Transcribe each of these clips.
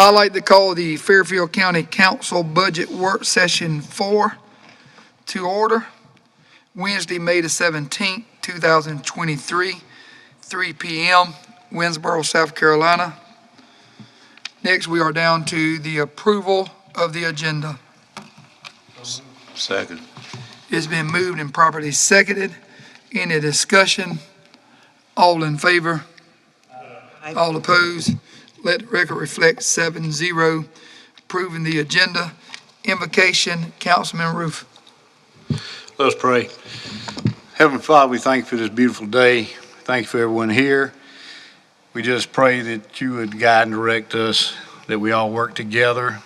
I'd like to call the Fairfield County Council Budget Work Session 4 to order. Wednesday, May the 17th, 2023, 3 p.m., Winsboro, South Carolina. Next, we are down to the approval of the agenda. Second. It's been moved and properly seconded. Any discussion? All in favor? All opposed? Let the record reflect 7-0, approving the agenda. Invocation, Councilman Roof. Let us pray. Heavenly Father, we thank you for this beautiful day. Thank you for everyone here. We just pray that you would guide and direct us, that we all work together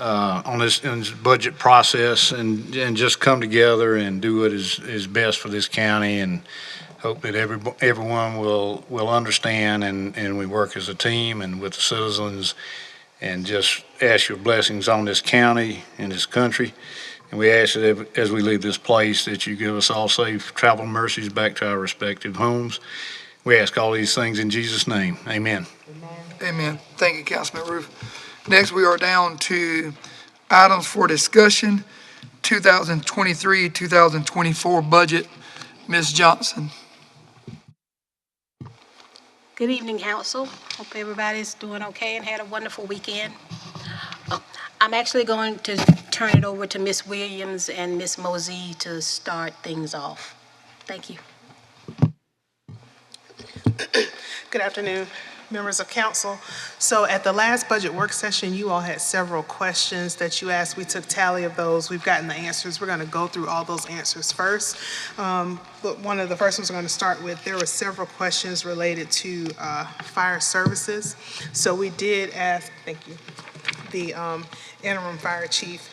on this budget process and just come together and do what is best for this county, and hope that everyone will understand and we work as a team and with the citizens, and just ask your blessings on this county and this country. And we ask that as we leave this place that you give us all safe travel mercies back to our respective homes. We ask all these things in Jesus' name. Amen. Amen. Thank you, Councilman Roof. Next, we are down to items for discussion, 2023-2024 budget. Ms. Johnson. Good evening, Council. Hope everybody's doing okay and had a wonderful weekend. I'm actually going to turn it over to Ms. Williams and Ms. Mosey to start things off. Thank you. Good afternoon, members of council. So at the last budget work session, you all had several questions that you asked. We took tally of those. We've gotten the answers. We're going to go through all those answers first. But one of the first ones we're going to start with, there were several questions related to fire services. So we did ask, thank you, the interim fire chief,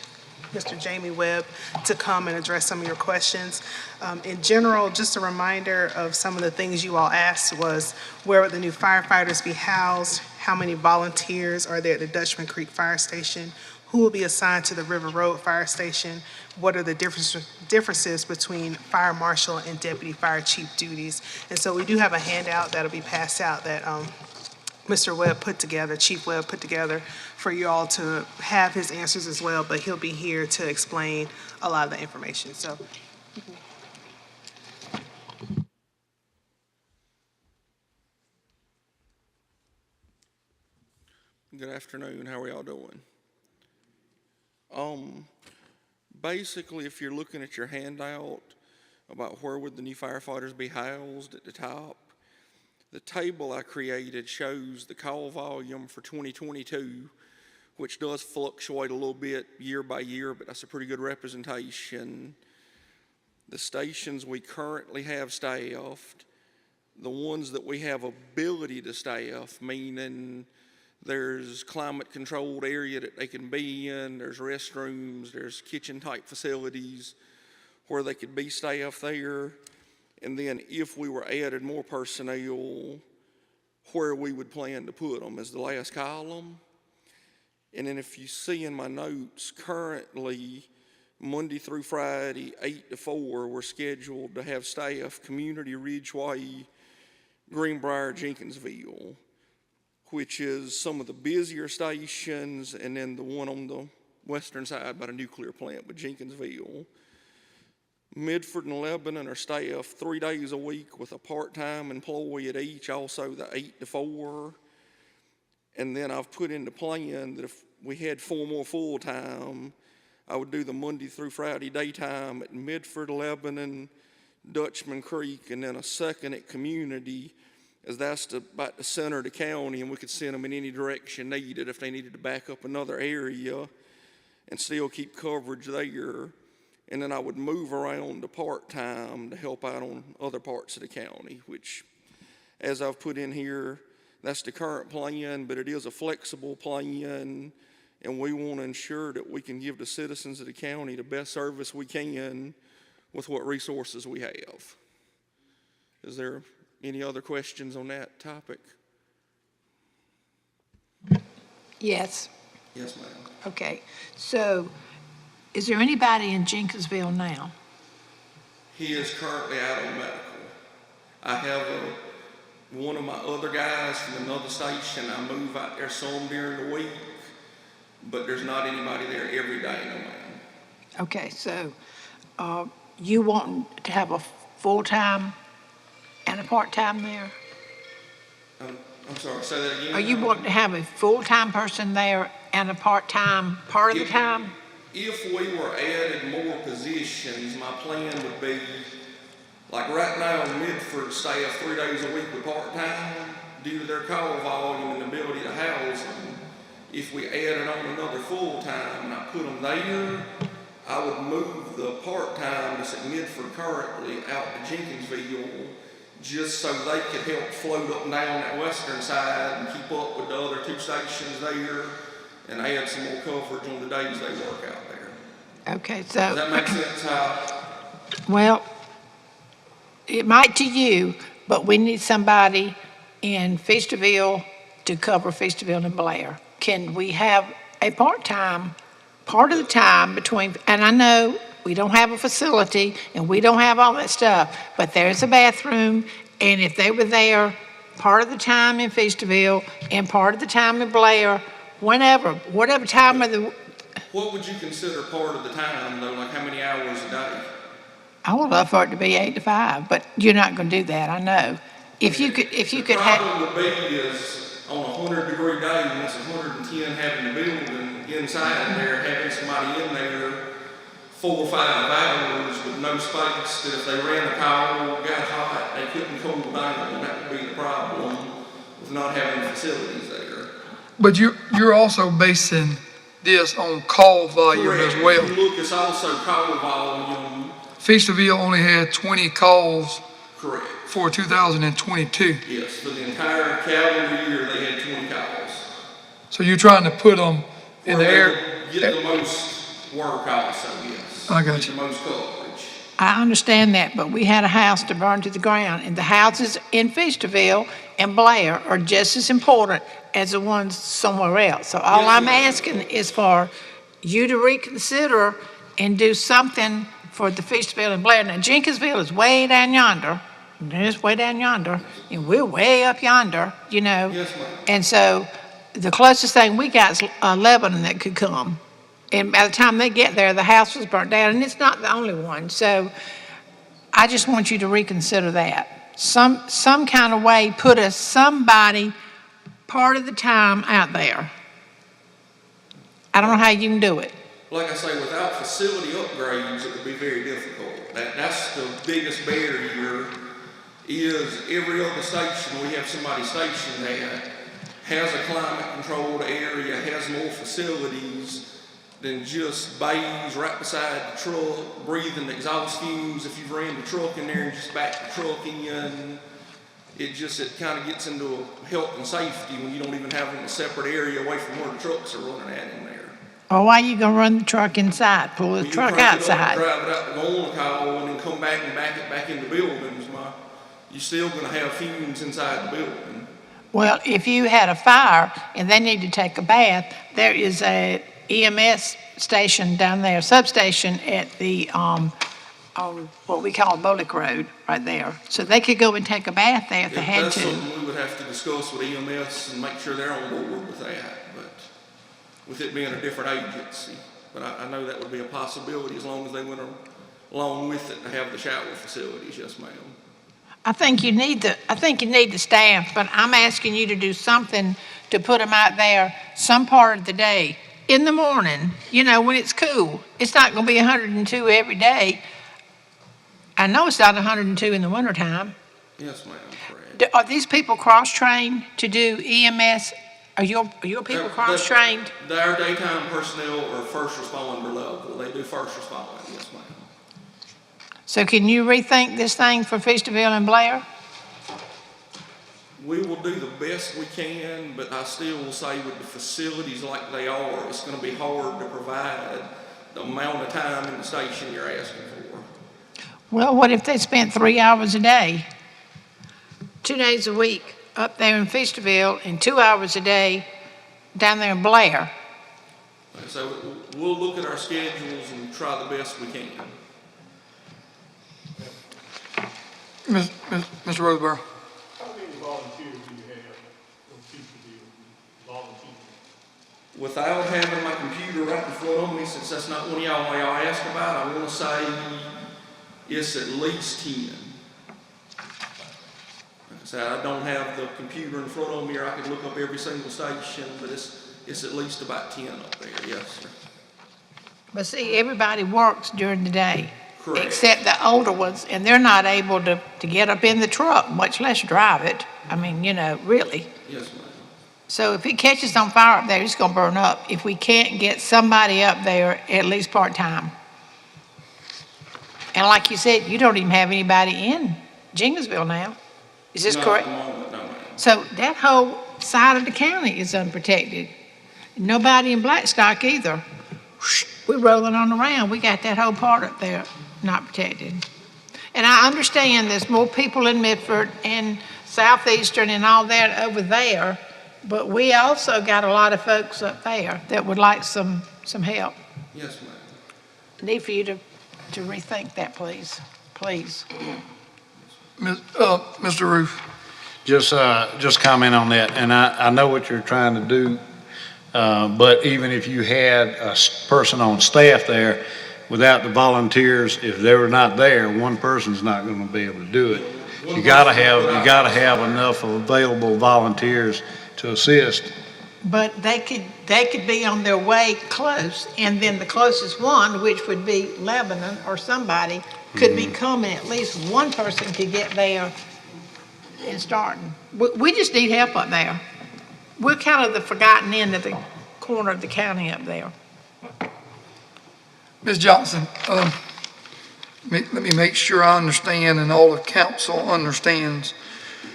Mr. Jamie Webb, to come and address some of your questions. In general, just a reminder of some of the things you all asked was, where would the new firefighters be housed? How many volunteers are there at the Dutchman Creek Fire Station? Who will be assigned to the River Road Fire Station? What are the differences between fire marshal and deputy fire chief duties? And so we do have a handout that'll be passed out that Mr. Webb put together, Chief Webb put together for you all to have his answers as well, but he'll be here to explain a lot of the information. So. Good afternoon. How are y'all doing? Basically, if you're looking at your handout about where would the new firefighters be housed at the top, the table I created shows the call volume for 2022, which does fluctuate a little bit year by year, but that's a pretty good representation. The stations we currently have staffed, the ones that we have ability to staff, meaning there's climate controlled area that they can be in, there's restrooms, there's kitchen type facilities where they could be staffed there. And then if we were added more personnel, where we would plan to put them is the last column. And then if you see in my notes, currently Monday through Friday, 8 to 4, we're scheduled to have staff Community, Ridgeway, Greenbrier, Jenkinsville, which is some of the busier stations, and then the one on the western side by the nuclear plant with Jenkinsville. Midford and Lebanon are staffed 3 days a week with a part-time employee at each, also the 8 to 4. And then I've put in the plan that if we had 4 more full-time, I would do the Monday through Friday daytime at Midford, Lebanon, Dutchman Creek, and then a second at Community, as that's about the center of the county, and we could send them in any direction needed if they needed to back up another area and still keep coverage there. And then I would move around to part-time to help out on other parts of the county, which, as I've put in here, that's the current plan, but it is a flexible plan, and we want to ensure that we can give the citizens of the county the best service we can with what resources we have. Is there any other questions on that topic? Yes. Yes, ma'am. Okay. So, is there anybody in Jenkinsville now? He is currently out on medical. I have One of my other guys from another station, I move out there some during the week, but there's not anybody there every day, no ma'am. Okay, so, you want to have a full-time and a part-time there? I'm sorry, say that again? Are you wanting to have a full-time person there and a part-time part of the time? If we were added more positions, my plan would be, like right now, Midford staff 3 days a week with part-time due to their call volume and ability to house them. If we added on another full-time and I put them there, I would move the part-time that's at Midford currently out to Jenkinsville, just so they could help float up and down that western side and keep up with the other 2 stations there and add some more coverage on the days they work out there. Okay, Does so, that make sense? well, it might to you, but we need somebody in Feasterville to cover Feasterville and Blair. Can we have a part-time, part of the time between, and I know we don't have a facility and we don't have all that stuff, but there's a bathroom, and if they were there part of the time in Feasterville and part of the time in Blair, whatever time of the, What would you consider part of the time, though? Like how many hours a day? I would love for it to be 8 to 5, but you're not going to do that, I know. If you could The have, problem would be is on a 100-degree day, when it's 110 having the building inside there, having somebody in there 4 or 5 hours with no space, that if they ran a call, got hot, they couldn't cool down, and that would be the problem with not having facilities there. But you're also basing this on call volume as Correct. well. If you look, it's also call volume. Feasterville only had 20 calls Correct. for 2022. Yes, for the entire calendar year, they had 20 calls. So you're trying to put them in the Where air. they would get the most work also, yes. I got Get you. the most coverage. I understand that, but we had a house to burn to the ground, and the houses in Feasterville and Blair are just as important as the ones somewhere else. So all Yes, I'm ma'am. asking is for you to reconsider and do something for the Feasterville and Blair. Now, Jenkinsville is way down yonder, it's way down yonder, and we're way up yonder, you know. Yes, ma'am. And so the closest thing we got is Lebanon that could come. And by the time they get there, the house was burnt down, and it's not the only one. So I just want you to reconsider that. Some kind of way, put somebody part of the time out there. I don't know how you can do it. Like I say, without facility upgrades, it would be very difficult. That's the biggest barrier, is every other station we have somebody stationed at has a climate-controlled area, has more facilities than just bays right beside the truck, breathing exhaust fumes. If you've ran the truck in there and just back the truck in, it kind of gets into health and safety when you don't even have them a separate area away from where the trucks are running at in there. Or why you gonna run the truck inside, pull the You truck crank it up, outside? drive it out to go on a call, and then come back and back it back into buildings, you're still gonna have fumes inside the building. Well, if you had a fire and they need to take a bath, there is a EMS station down there, substation at the, on what we call Bolick Road, right there. So they could go and take a bath there if they had That's to. something we would have to discuss with EMS and make sure they're on board with that, but with it being a different agency. But I know that would be a possibility as long as they went along with it to have the shower facilities, yes, ma'am. I think you need the staff, but I'm asking you to do something to put them out there some part of the day. In the morning, when it's cool. It's not gonna be 102 every day. I know it's not 102 in the wintertime. Yes, ma'am, correct. Are these people cross-trained to do EMS? Are your people cross-trained? Our daytime personnel are first responder level. They do first responding, yes, ma'am. So can you rethink this thing for Feasterville and Blair? We will do the best we can, but I still will say with the facilities like they are, it's gonna be hard to provide the amount of time in the station you're asking for. Well, what if they spent 3 hours a day, 2 days a week, up there in Feasterville, and 2 hours a day down there in Blair? So we'll look at our schedules and try the best we can. Mr. Roseborough. How many volunteers Without having my computer right in front of me, since that's not one of y'all asked about, I want to say it's at least 10. Like I said, I don't have the computer in front of me, or I could look up every single station, but it's at least about 10 up there, yes, sir. But see, everybody works during the day. Correct. Except the older ones, and they're not able to get up in the truck, much less drive it. I mean, really. Yes, ma'am. So if it catches on fire up there, it's gonna burn up. If we can't get somebody up there, at least part-time. And like you said, you don't even have anybody in Jinglesville now. Is this Not correct? at the moment, no, ma'am. So that whole side of the county is unprotected. Nobody in Blackstock either. We're rolling on around. We got that whole part up there not protected. And I understand there's more people in Midford and Southeastern and all that over there, but we also got a lot of folks up there that would like some help. Yes, ma'am. Need for you to rethink that, please. Please. Mr. Roof? Just comment on that, and I know what you're trying to do, but even if you had a person on staff there, without the volunteers, if they were not there, one person's not gonna be able to do it. You gotta have enough available volunteers to assist. But they could be on their way close, and then the closest one, which would be Lebanon or somebody, could be coming. At least one person could get there and starting. We just need help up there. We're kind of the forgotten end of the corner of the county up there. Ms. Johnson, let me make sure I understand and all of council understands.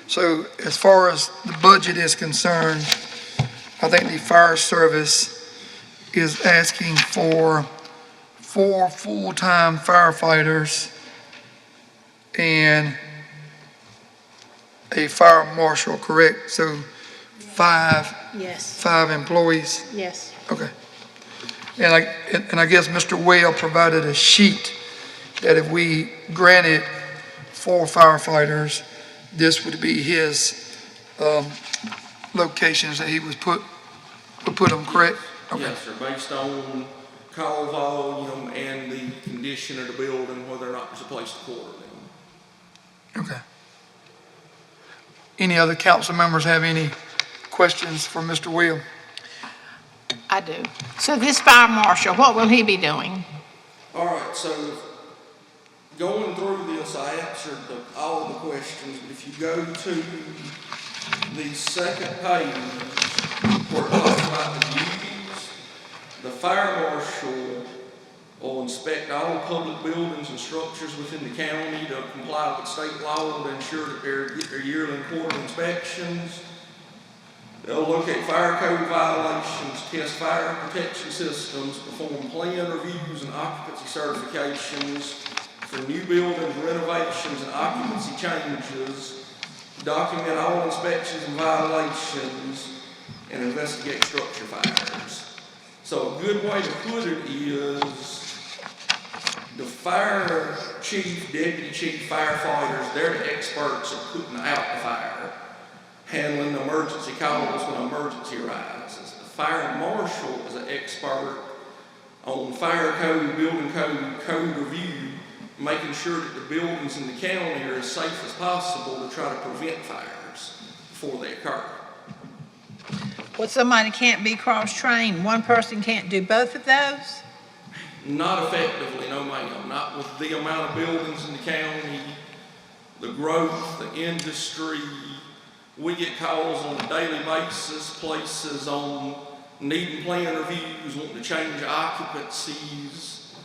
So as far as the budget is concerned, I think the fire service is asking for 4 full-time firefighters and a fire marshal, correct? So 5 Yes, 5 employees? yes. Okay. And I guess Mr. Whale provided a sheet that if we granted 4 firefighters, this would be his locations that he would put them, correct? Okay. Yes, sir, based on call volume and the condition of the building, whether or not there's a place to quarter them. Okay. Any other council members have any questions for Mr. Whale? I do. So this fire marshal, what will he be doing? All right, so going through this, I answered all the questions, but if you go to the second page where it talks about the duties, the fire marshal will inspect all public buildings and structures within the county to comply with state law to ensure that they get their yearly and quarterly inspections. They'll locate fire code violations, test fire protection systems, perform plan reviews and occupancy certifications for new buildings, renovations, and occupancy changes, document all inspections and violations, and investigate structure fires. So a good way to put it is the fire chief, deputy chief firefighters, they're the experts at putting out the fire, handling emergency calls when an emergency arises. The fire marshal is an expert on fire code, building code, code review, making sure that the buildings in the county are as safe as possible to try to prevent fires before they occur. Well, somebody can't be cross-trained. One person can't do both of those? Not effectively, no ma'am. Not with the amount of buildings in the county, the growth, the industry. We get calls on a daily basis, places on needing plan reviews, wanting to change occupancies.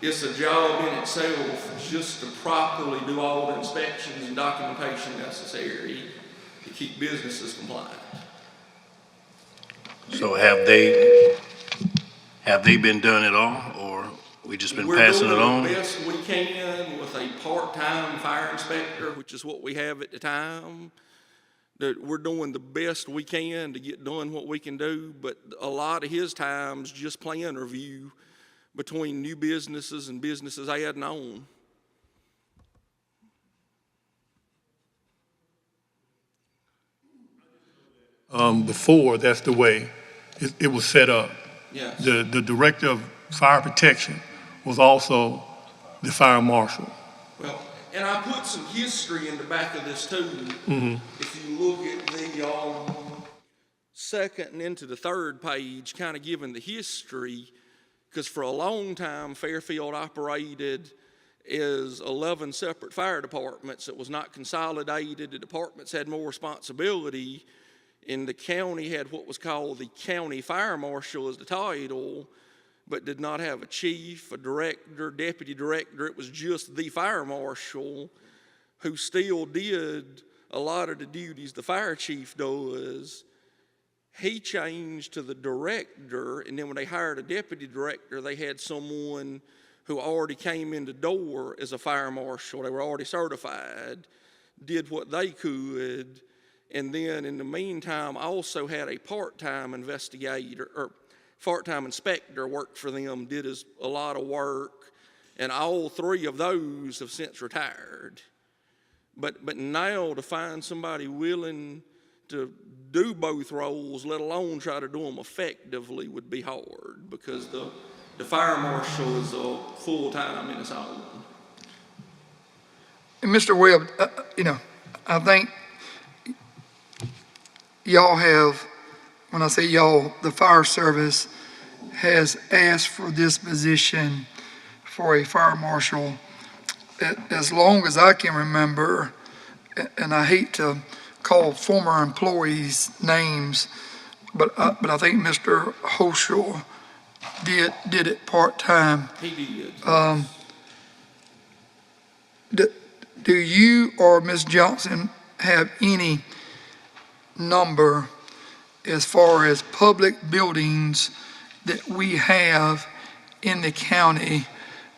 It's a job in itself just to properly do all the inspections and documentation necessary to keep businesses compliant. So have they been done at all, or we just been passing it We're on? doing the best we can with a part-time fire inspector, which is what we have at the time. That we're doing the best we can to get done what we can do, but a lot of his time's just plan review between new businesses and businesses adding on. Before, that's the way it was set up. Yes. The director of fire protection was also the fire marshal. Well, and I put some history in the back of this too. If you look at the second and into the third page, kind of giving the history, because for a long time Fairfield operated as 11 separate fire departments. It was not consolidated. The departments had more responsibility, and the county had what was called the county fire marshal as the title, but did not have a chief, a director, deputy director. It was just the fire marshal, who still did a lot of the duties the fire chief does. He changed to the director, and then when they hired a deputy director, they had someone who already came in the door as a fire marshal. They were already certified, did what they could, and then in the meantime also had a part-time investigator or part-time inspector work for them, did a lot of work, and all three of those have since retired. But now to find somebody willing to do both roles, let alone try to do them effectively, would be hard, because the fire marshal is a full-time in its own. And Mr. Webb, I think y'all have, when I say y'all, the fire service has asked for this position for a fire marshal as long as I can remember, and I hate to call former employees names, but I think Mr. Hoschel did it part-time. He did. Do you or Ms. Johnson have any number as far as public buildings that we have in the county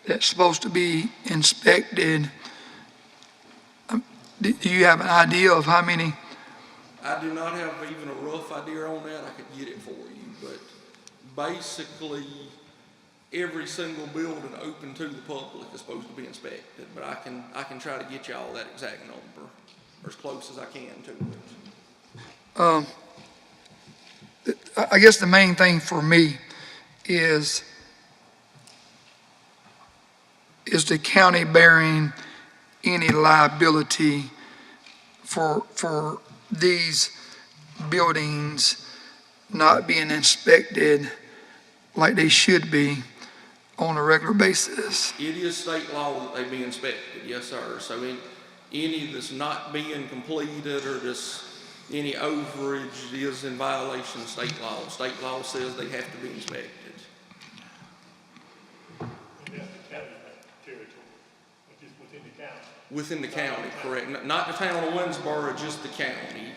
that's supposed to be inspected? Do you have an idea of how many? I do not have even a rough idea on that. I could get it for you, but basically every single building open to the public is supposed to be inspected. But I can try to get you all that exact number, or as close as I can to it. I guess the main thing for me is the county bearing any liability for these buildings not being inspected like they should be on a regular basis? It is state law that they be inspected, yes, sir. So any that's not being completed or any overage is in violation of state law. State law says they have to be inspected. Within the county, correct. Not the town of Winsboro, just the county.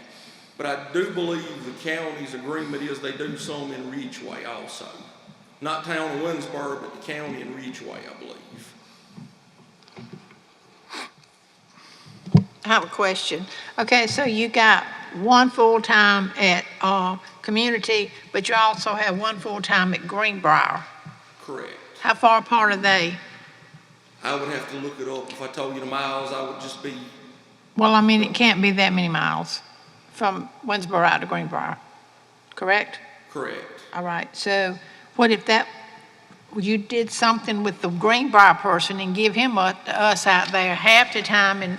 But I do believe the county's agreement is they do some in Ridgeway also. Not town of Winsboro, but the county in Ridgeway, I believe. I have a question. Okay, so you got one full-time at community, but you also have one full-time at Greenbrier. Correct. How far apart are they? I would have to look it up. If I told you the miles, I would just be... Well, I mean, it can't be that many miles from Winsboro out to Greenbrier, correct? Correct. All right, so what if you did something with the Greenbrier person and give him us out there half the time in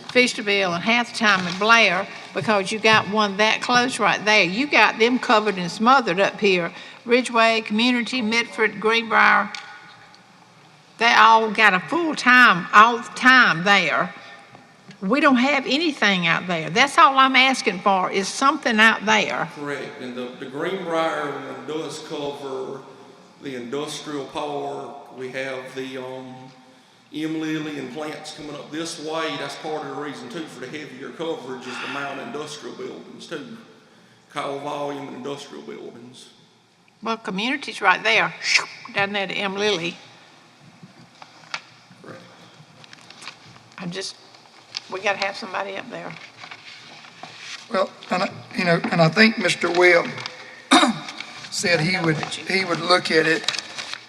Feasterville and half the time in Blair, because you got one that close right there. You got them covered and smothered up here. Ridgeway, Community, Mitford, Greenbrier, they all got a full time, all the time there. We don't have anything out there. That's all I'm asking for, is something out there. Correct. And the Greenbrier one does cover the industrial park. We have the Lily and plants coming up this way. That's part of the reason too for the heavier coverage is the amount of industrial buildings too. Call volume and industrial buildings. Well, Community's right there, down there to Lily. Correct. We gotta have somebody up there. Well, and I think Mr. Webb said he would look at it,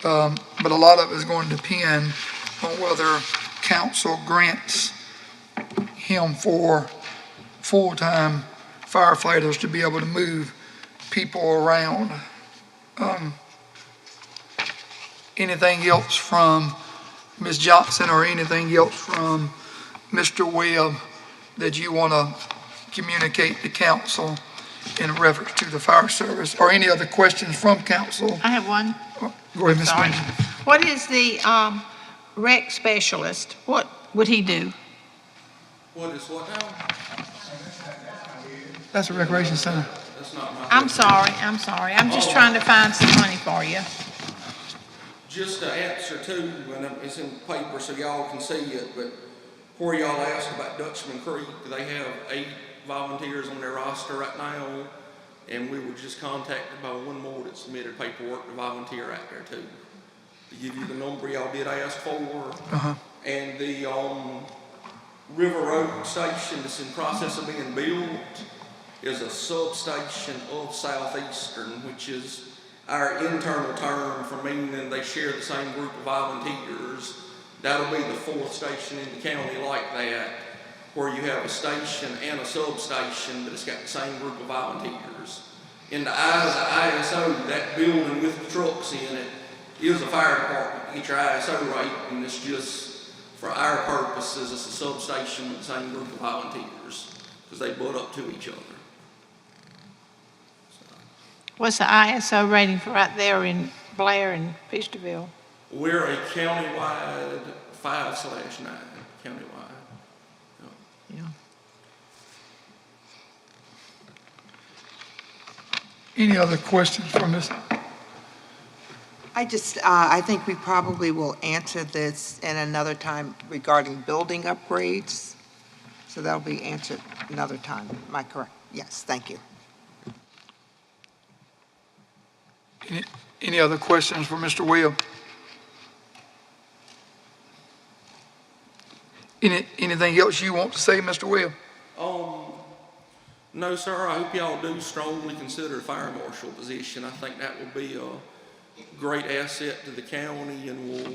but a lot of it is going to depend on whether council grants him for full-time firefighters to be able to move people around. Anything else from Ms. Johnson or anything else from Mr. Webb that you want to communicate to council in reference to the fire service, or any other questions from council? I have one. Go ahead, Ms. Sorry. Mason. What is the rec specialist? What would he do? What is what now? That's a recreation center. That's not my. I'm sorry. I'm just trying to find some money for you. Just to answer too, and it's in the paper so y'all can see it, but where y'all asked about Dutchman Creek, they have 8 volunteers on their roster right now, and we were just contacted by one more that submitted paperwork to volunteer out there too. To give you the number y'all did ask for, and the River Road station that's in process of being built is a substation of Southeastern, which is our internal term for meaning they share the same group of volunteers. That'll be the 4th station in the county like that, where you have a station and a substation, but it's got the same group of volunteers. In the eyes of ISO, that building with the trucks in it is a fire department. Get your ISO right, and it's just, for our purposes, it's a substation with the same group of volunteers, because they butt up to each other. What's the ISO rating for right there in Blair and Feasterville? We're a countywide 5/9, countywide. Yeah. Any other questions from Ms.? I think we probably will answer this in another time regarding building upgrades. So that'll be answered another time. Am I correct? Yes, thank you. Any other questions for Mr. Webb? Anything else you want to say, Mr. Webb? No, sir. I hope y'all do strongly consider a fire marshal position. I think that will be a great asset to the county and will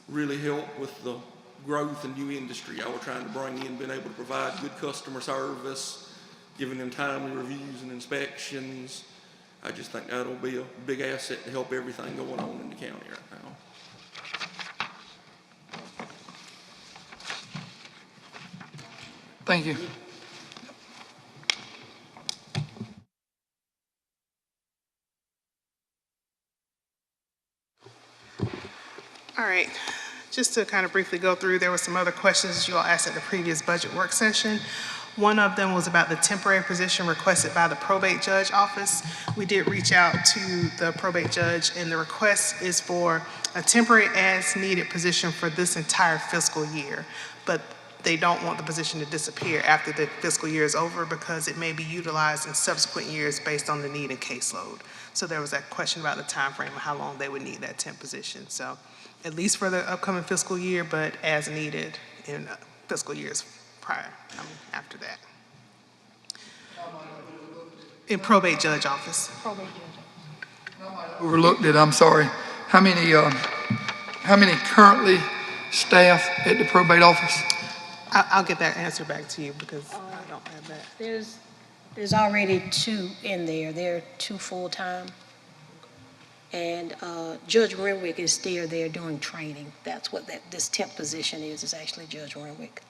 really help with the growth and new industry y'all are trying to bring in, being able to provide good customer service, giving them timely reviews and inspections. I just think that'll be a big asset to help everything going on in the county right now. Thank you. All right, just to kind of briefly go through, there were some other questions you all asked at the previous budget work session. One of them was about the temporary position requested by the probate judge office. We did reach out to the probate judge, and the request is for a temporary as-needed position for this entire fiscal year. But they don't want the position to disappear after the fiscal year is over because it may be utilized in subsequent years based on the need and caseload. So there was that question about the time frame of how long they would need that temp position. So at least for the upcoming fiscal year, but as needed in fiscal years prior, after that. In probate judge office. Overlooked it, I'm sorry. How many currently staff at the probate office? I'll get that answer back to you because I don't have that. There's already 2 in there. There are 2 full-time. And Judge Renwick is still there doing training. That's what this temp position is actually Judge Renwick.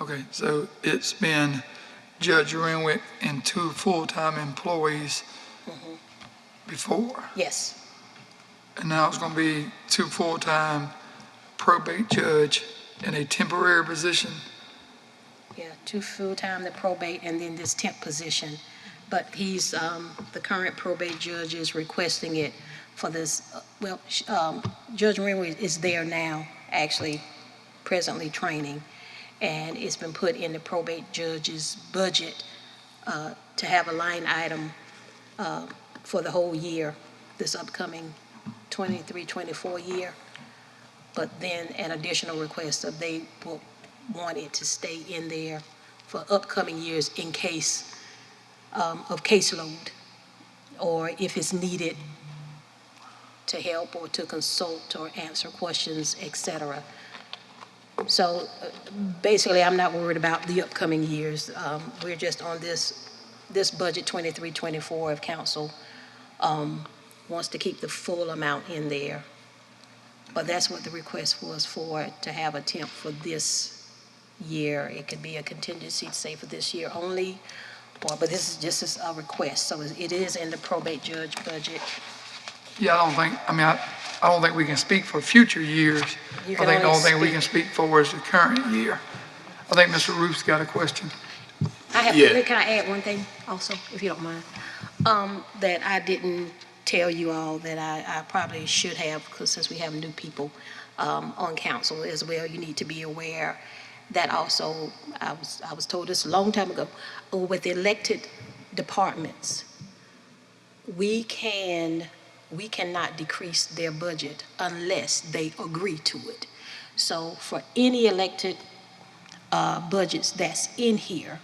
Okay, so it's been Judge Renwick and 2 full-time employees before, Yes, and now it's going to be 2 full-time probate judge in a temporary position. yeah, 2 full-time, the probate, and then this temp position. But he's, the current probate judge is requesting it for this, Judge Renwick is there now, actually presently training, and it's been put in the probate judge's budget to have a line item for the whole year, this upcoming 23-24 year. But then an additional request of they will want it to stay in there for upcoming years in case of caseload, or if it's needed to help or to consult or answer questions, etc. So basically, I'm not worried about the upcoming years. We're just on this this budget 23-24, if council wants to keep the full amount in there. But that's what the request was for, to have a temp for this year. It could be a contingency, say, for this year only, but this is just a request, so it is in the probate judge budget. Yeah, I don't think we can speak for future years. You I can think the only only thing we speak- can speak for is the current year. I think Mr. Roof's got a question. Yeah. Can I add one thing also, if you don't mind? That I didn't tell you all that I probably should have, because since we have new people on council as well, you need to be aware that also, I was told this a long time ago, with elected departments, we cannot decrease their budget unless they agree to it. So for any elected budgets that's in here,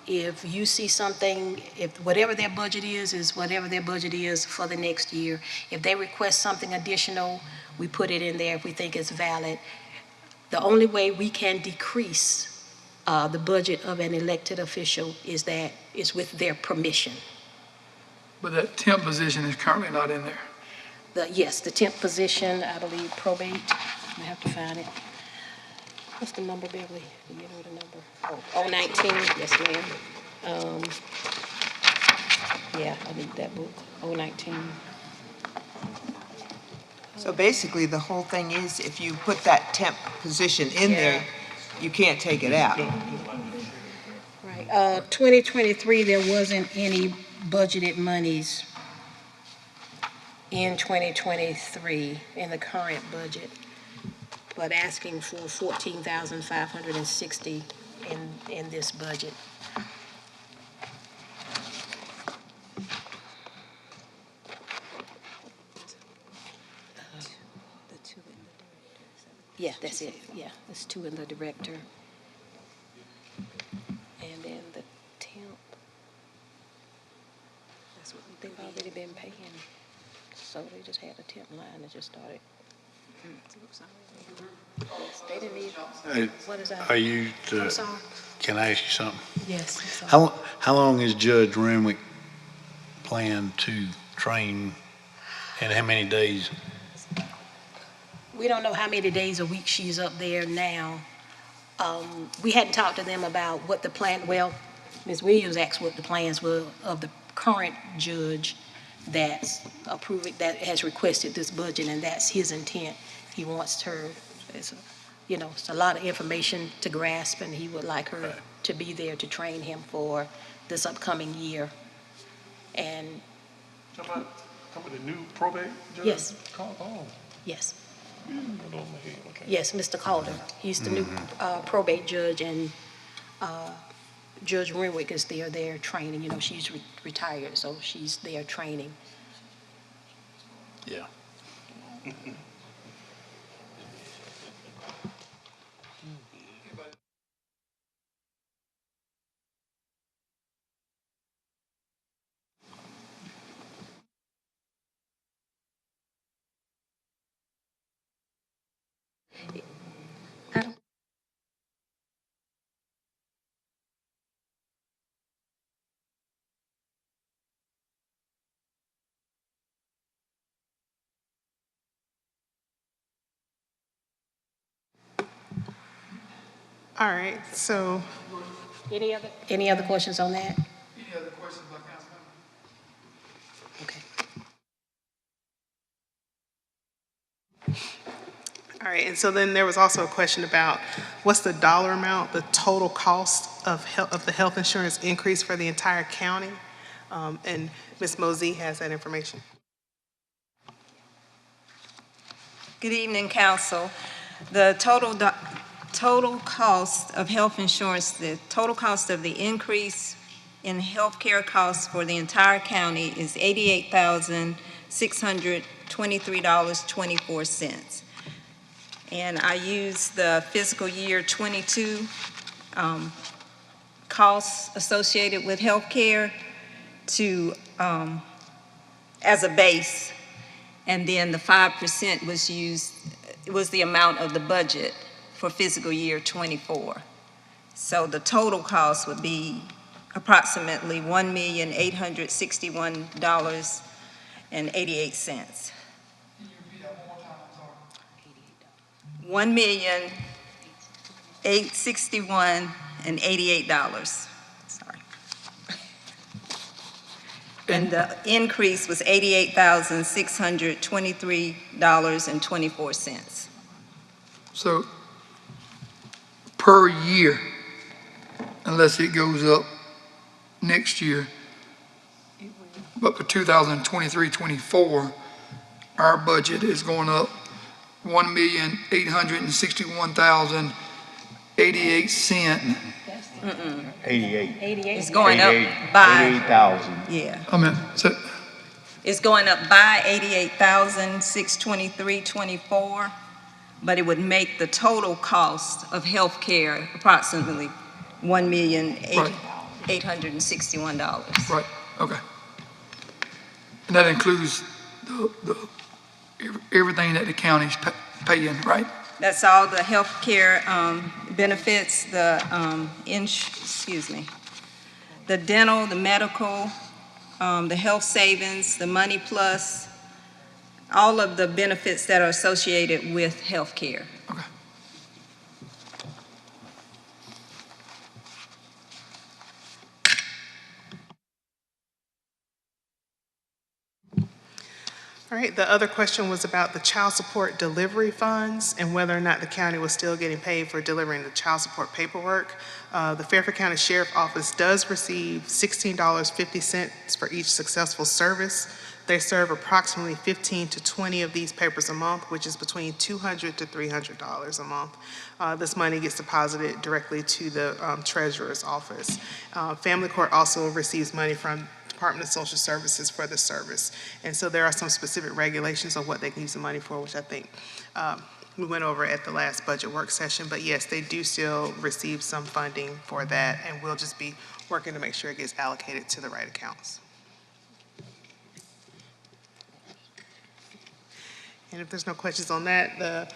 if you see something, if whatever their budget is whatever their budget is for the next year. If they request something additional, we put it in there if we think it's valid. The only way we can decrease the budget of an elected official is with their permission. But that temp position is currently not in there. Yes, the temp position, I believe probate, I have to find it. What's the number, Beverly? Do you know the number? Oh, 19, yes, ma'am. Yeah, I need that book, 19. So basically, the whole thing is, if you put that temp position in there, you can't take it out. Right, 2023, there wasn't any budgeted monies in 2023 in the current budget, but asking for 14,560 in this budget. Yeah, that's it, yeah, it's 2 in the director. And then the temp, that's what they've already been paying. So they just had a temp line that just started. Yes, they didn't need, what is that? Are you, I'm sorry. can I ask you something? Yes, I'm sorry. How long is Judge Renwick planned to train, and how many days? We don't know how many days a week she's up there now. We hadn't talked to them about what the plan, well, Ms. Williams asked what the plans were of the current judge that's approving, that has requested this budget, and that's his intent. He wants her, it's a lot of information to grasp, and he would like her to be there to train him for this upcoming year. And Talking about the new probate judge? Yes. Oh, yes. I don't know in my head, okay. Yes, Mr. Calder. He's the new probate judge, and Judge Renwick is there training. She's retired, so she's there training. Yeah. All right, so Any other questions on that? Any other questions by council members? Okay. All right, and so then there was also a question about what's the dollar amount, the total cost of the health insurance increase for the entire county? And Ms. Mosey has that information. Good evening, council. The total cost of health insurance, the total cost of the increase in healthcare costs for the entire county is $88,623.24. And I use the fiscal year 22 costs associated with healthcare to as a base, and then the 5% was used. It was the amount of the budget for fiscal year 24. So the total cost would be approximately $1,861.88. $1,861,88. Sorry. And the increase was $88,623.24. So per year, unless it goes up next year. But for 2023-24, our budget is going up $1,861,088. 88. It's going up by, 88,000. yeah. I mean, so, It's going up by $88,623.24, but it would make the total cost of health care approximately $1,861,000. right, okay. And that includes everything that the county's paying, right? That's all the health care benefits, the the dental, the medical, the health savings, the money plus, all of the benefits that are associated with health care. Okay. All right, the other question was about the child support delivery funds and whether or not the county was still getting paid for delivering the child support paperwork. The Fairfield County Sheriff Office does receive $16.50 for each successful service. They serve approximately 15 to 20 of these papers a month, which is between $200 to $300 a month. This money gets deposited directly to the treasurer's office. Family Court also receives money from Department of Social Services for this service. And so there are some specific regulations on what they can use the money for, which I think we went over at the last budget work session. But yes, they do still receive some funding for that, and we'll just be working to make sure it gets allocated to the right accounts. And if there's no questions on that,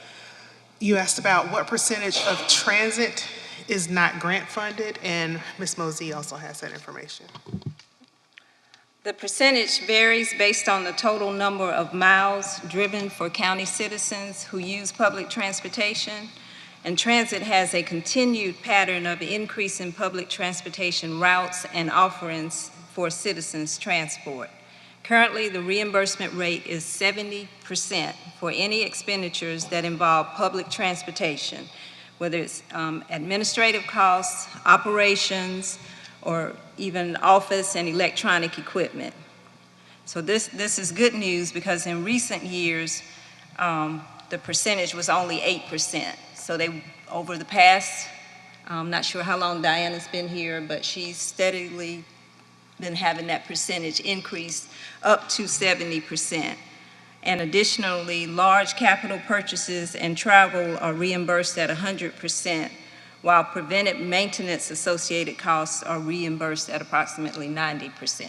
you asked about what percentage of transit is not grant funded, and Ms. Mosey also has that information. The percentage varies based on the total number of miles driven for county citizens who use public transportation, and transit has a continued pattern of increase in public transportation routes and offerings for citizens' transport. Currently, the reimbursement rate is 70% for any expenditures that involve public transportation, whether it's administrative costs, operations, or even office and electronic equipment. So this is good news because in recent years, the percentage was only 8%. So over the past, I'm not sure how long Diana's been here, but she's steadily been having that percentage increase up to 70%. And additionally, large capital purchases and travel are reimbursed at 100%, while preventive maintenance associated costs are reimbursed at approximately 90%.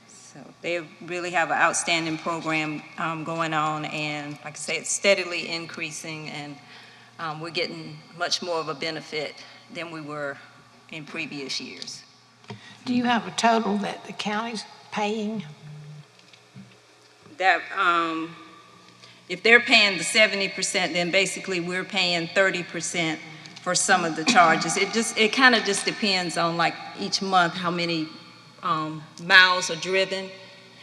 So they really have an outstanding program going on, and like I say, it's steadily increasing, and we're getting much more of a benefit than we were in previous years. Do you have a total that the county's paying? That if they're paying the 70%, then basically we're paying 30% for some of the charges. It kind of just depends on like each month how many miles are driven,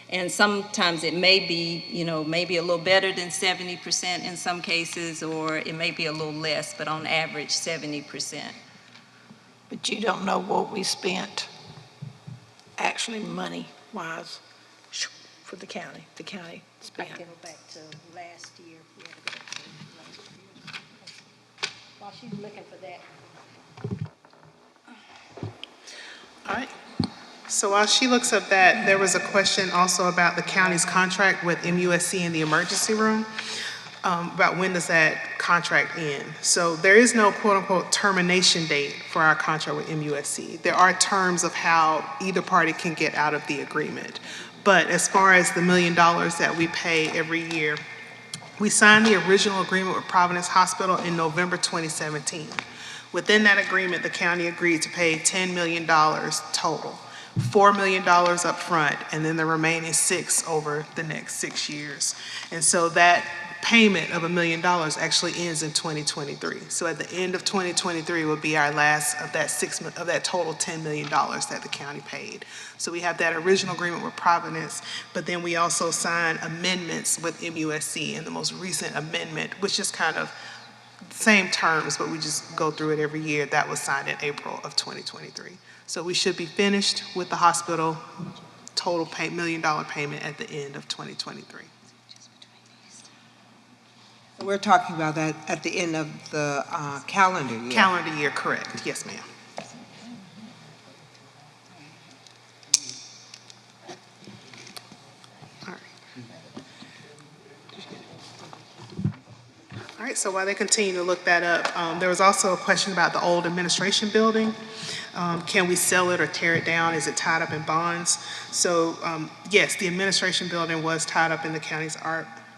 and sometimes it may be, maybe a little better than 70% in some cases, or it may be a little less, but on average 70%. But you don't know what we spent actually money-wise for the county. The county spent. I can go back to last year. We had to go back to last year. While she's looking for that. All right. So while she looks up that, there was a question also about the county's contract with MUSC in the emergency room, about when does that contract end. So there is no quote-unquote termination date for our contract with MUSC. There are terms of how either party can get out of the agreement. But as far as the $1 million that we pay every year, We signed the original agreement with Providence Hospital in November 2017. Within that agreement, the county agreed to pay $10 million total, $4 million up front, and then the remaining $6 over the next 6 years. And so that payment of $1 million actually ends in 2023. So at the end of 2023 will be our last of that total $10 million that the county paid. So we have that original agreement with Providence, but then we also signed amendments with MUSC, and the most recent amendment, which is kind of same terms, but we just go through it every year, that was signed in April of 2023. So we should be finished with the hospital total $1 million payment at the end of 2023. We're talking about that at the end of the calendar year. Calendar year, correct. Yes, ma'am. All right. All right, so while they continue to look that up, there was also a question about the old administration building. Can we sell it or tear it down? Is it tied up in bonds? So yes, the administration building was tied up in the county's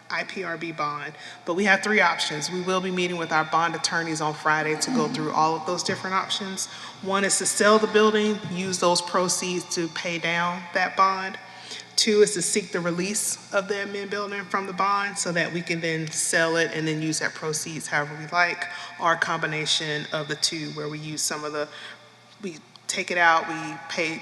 IPRB bond, but we have three options. We will be meeting with our bond attorneys on Friday to go through all of those different options. One is to sell the building, use those proceeds to pay down that bond. Two is to seek the release of the admin building from the bond so that we can then sell it and then use that proceeds however we like, or a combination of the two where we use we take it out,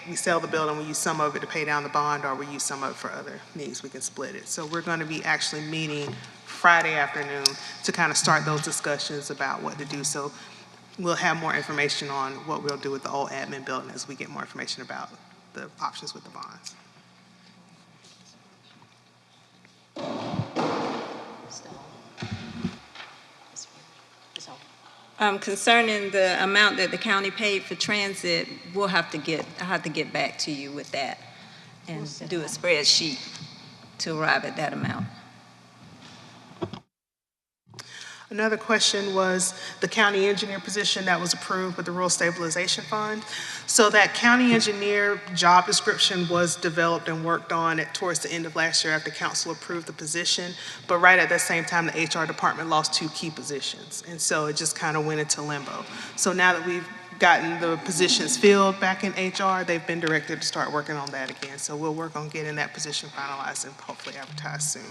we sell the building, we use some of it to pay down the bond, or we use some of it for other needs, we can split it. So we're gonna be actually meeting Friday afternoon to kind of start those discussions about what to do. So we'll have more information on what we'll do with the old admin building as we get more information about the options with the bonds. Concerning the amount that the county paid for transit, I'll have to get back to you with that and do a spreadsheet to arrive at that amount. Another question was the county engineer position that was approved with the Rural Stabilization Fund. So that county engineer job description was developed and worked on towards the end of last year after council approved the position. But right at that same time, the HR department lost 2 key positions. And so it just kind of went into limbo. So now that we've gotten the positions filled back in HR, they've been directed to start working on that again. So we'll work on getting that position finalized and hopefully advertised soon.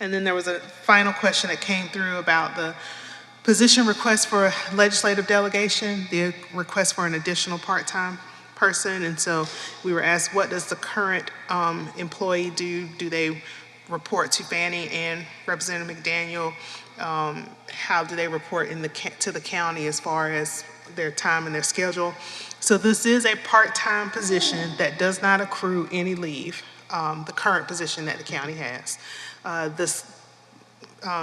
And then there was a final question that came through about the position request for legislative delegation, the request for an additional part-time person. And so we were asked, what does the current employee do? Do they report to Fannie and Representative McDaniel? How do they report to the county as far as their time and their schedule? So this is a part-time position that does not accrue any leave, the current position that the county has.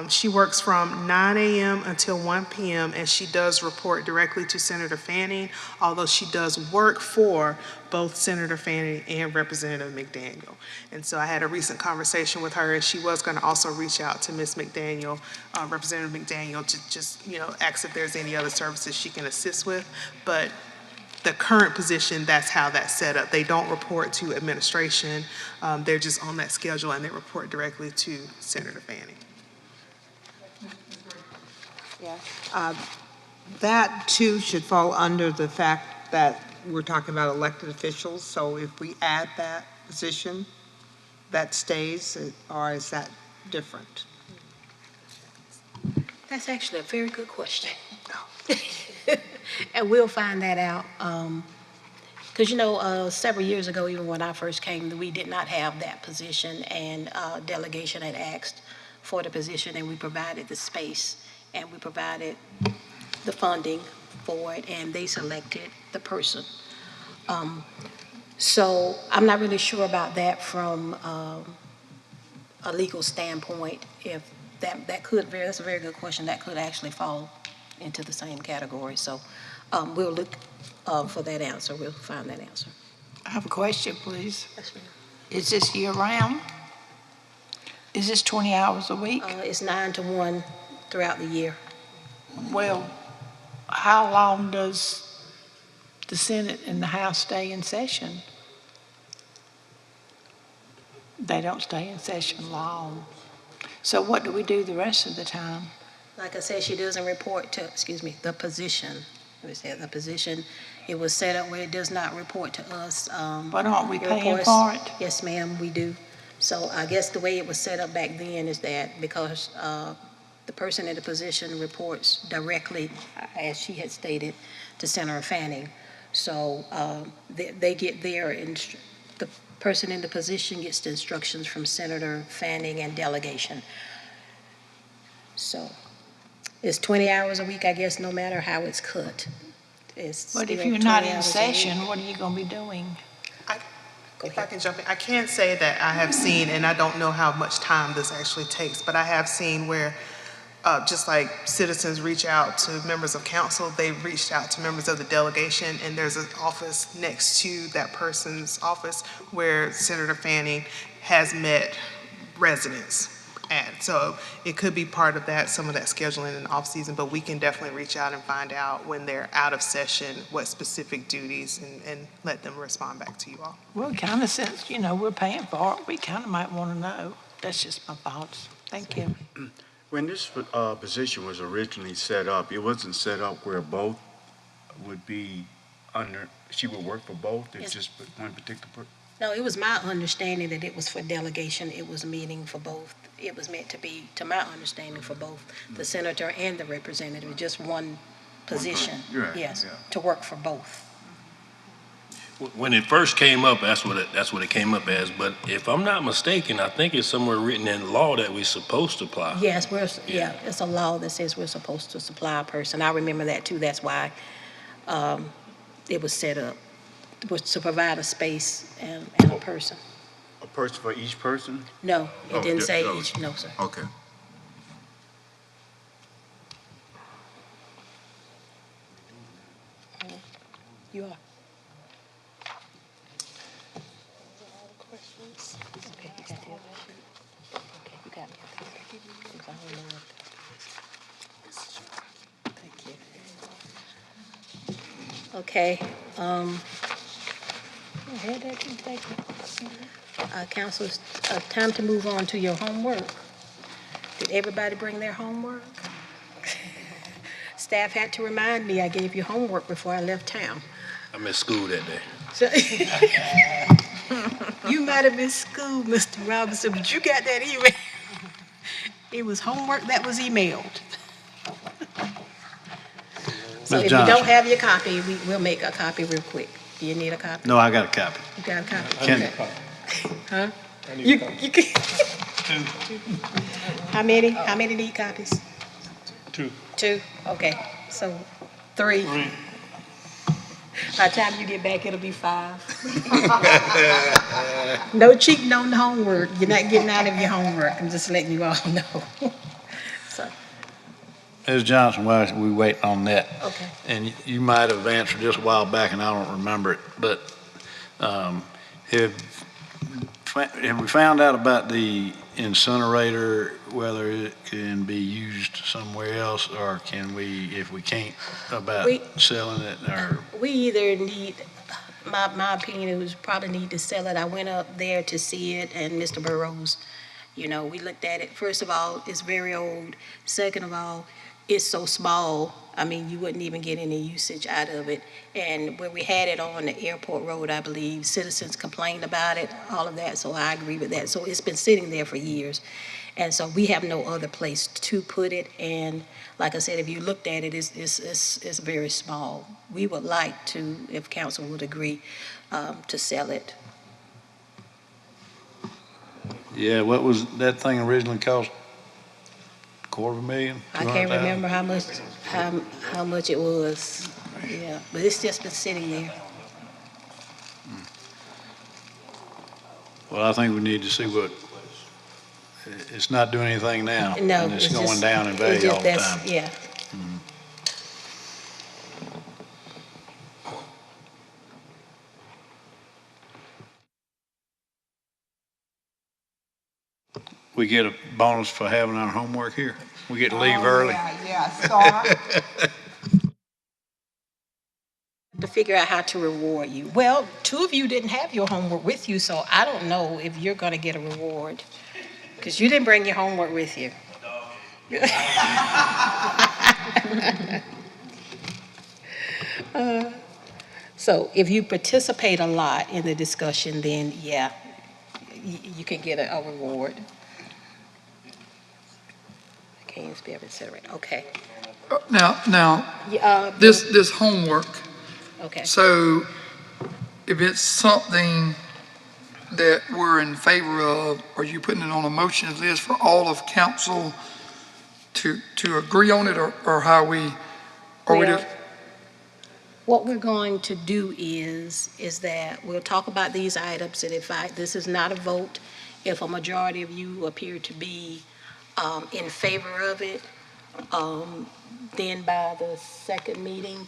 She works from 9 a.m. until 1 p.m. and she does report directly to Senator Fanning, although she does work for both Senator Fanning and Representative McDaniel. And so I had a recent conversation with her, and she was going to also reach out to Ms. McDaniel, Representative McDaniel, to just ask if there's any other services she can assist with. But the current position, that's how that's set up. They don't report to administration. They're just on that schedule, and they report directly to Senator Fanning. Yeah. That too should fall under the fact that we're talking about elected officials. So if we add that position, that stays, or is that different? That's actually a very good question. And we'll find that out. Because, several years ago, even when I first came, we did not have that position, and delegation had asked for the position, and we provided the space, and we provided the funding for it, and they selected the person. So I'm not really sure about that from a legal standpoint. If that's a very good question. That could actually fall into the same category. So we'll look for that answer. We'll find that answer. I have a question, please. Yes, ma'am. Is this year-round? Is this 20 hours a week? It's 9 to 1 throughout the year. Well, how long does the Senate and the House stay in session? They don't stay in session long. So what do we do the rest of the time? Like I said, she doesn't report to, the position. Let me say the position. It was set up where it does not report to us. But aren't we It paying reports- for it? Yes, ma'am, we do. So I guess the way it was set up back then is that because the person in the position reports directly, as she had stated, to Senator Fanning. So they get the person in the position gets the instructions from Senator Fanning and delegation. So it's 20 hours a week, I guess, no matter how it's cut. It's But if still you're not 20 in hours a week. session, what are you gonna be doing? Go If I ahead. can jump in, I can say that I have seen, and I don't know how much time this actually takes, but I have seen where, just like citizens reach out to members of council, they've reached out to members of the delegation, and there's an office next to that person's office where Senator Fanning has met residents at. So it could be part of that, some of that scheduling in the off season, but we can definitely reach out and find out when they're out of session, what specific duties, and let them respond back to you all. Well, kind of since, we're paying for it, we kind of might want to know. That's just my thoughts. Thank you. When this position was originally set up, it wasn't set up where both would be under, she would work for both, it's Yes. just one particular person? No, it was my understanding that it was for delegation. It was meeting for both. It was meant to be, to my understanding, for both the senator and the representative, just one position. You're right, Yes, yeah. to work for both. When it first came up, that's what it came up as. But if I'm not mistaken, I think it's somewhere written in law that we're supposed to apply. Yes, it's a law that says we're supposed to supply a person. I remember that too. That's why it was set up, was to provide a space and a person. A person for each person? No, Oh, it didn't say no. each, no, sir. Okay. You are. Okay, council, it's time to move on to your homework. Did everybody bring their homework? Staff had to remind me I gave you homework before I left town. I missed school that day. So- You might have missed school, Mr. Robinson, but you got that email. It was homework that was emailed. So Ms. if you Johnson. don't have your copy, we'll make a copy real quick. Do you need a copy? No, I got a copy. You got a copy? Can- Okay. Huh? You can. How many need copies? Two. Two? Okay, so three. By the time you get back, it'll be 5. No cheating on the homework. You're not getting out of your homework. I'm just letting you all know. So, Ms. Johnson, while we wait on that, okay. and you might have answered this a while back, and I don't remember it, but have we found out about the incinerator, whether it can be used somewhere else, or can we, if we can't, about selling it, or? We either need, my opinion, it was probably need to sell it. I went up there to see it, and Mr. Burrows, we looked at it. First of all, it's very old. Second of all, it's so small, I mean, you wouldn't even get any usage out of it. And when we had it on the airport road, I believe, citizens complained about it, all of that, so I agree with that. So it's been sitting there for years. And so we have no other place to put it. And like I said, if you looked at it, it's very small. We would like to, if council would agree, to sell it. Yeah, what was that thing originally cost? $250,000? I can't remember how much it was. Yeah, but it's just been sitting there. Well, I think we need to see what, it's not doing anything now. No, And it's it's going just- down in it's value just all the that's- time. Yeah. We get a bonus for having our homework here. We get to leave early. Yeah, Star. To figure out how to reward you. Well, two of you didn't have your homework with you, so I don't know if you're going to get a reward because you didn't bring your homework with you. So if you participate a lot in the discussion, then yeah, you can get a reward. Can't spell, etc. Okay. Now, Yeah, this homework, okay. so if it's something that we're in favor of, are you putting it on a motions list for all of council to agree on it, or how we, or we Well, just, what we're going to do is that we'll talk about these items, and if this is not a vote, if a majority of you appear to be in favor of it, then by the second meeting,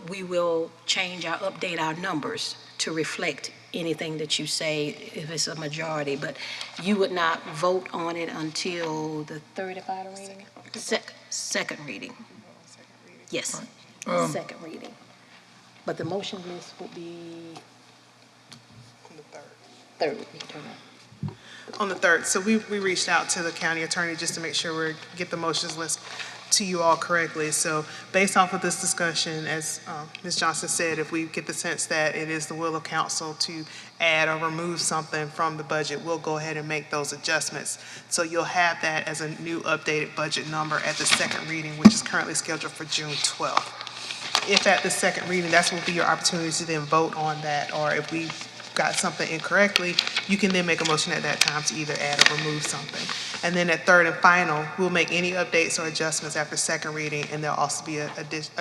we will update our numbers to reflect anything that you say if it's a majority, but you would not vote on it until the third and final reading? Second reading. Yes, second reading. But the motion list will be On the third. third. You turn it. On the 3rd, so we reached out to the county attorney just to make sure we get the motions list to you all correctly. So based off of this discussion, as Ms. Johnson said, if we get the sense that it is the will of council to add or remove something from the budget, we'll go ahead and make those adjustments. So you'll have that as a new updated budget number at the second reading, which is currently scheduled for June 12th. If at the second reading, that will be your opportunity to then vote on that, or if we got something incorrectly, you can then make a motion at that time to either add or remove something. And then at third and final, we'll make any updates or adjustments after second reading, and there'll also be a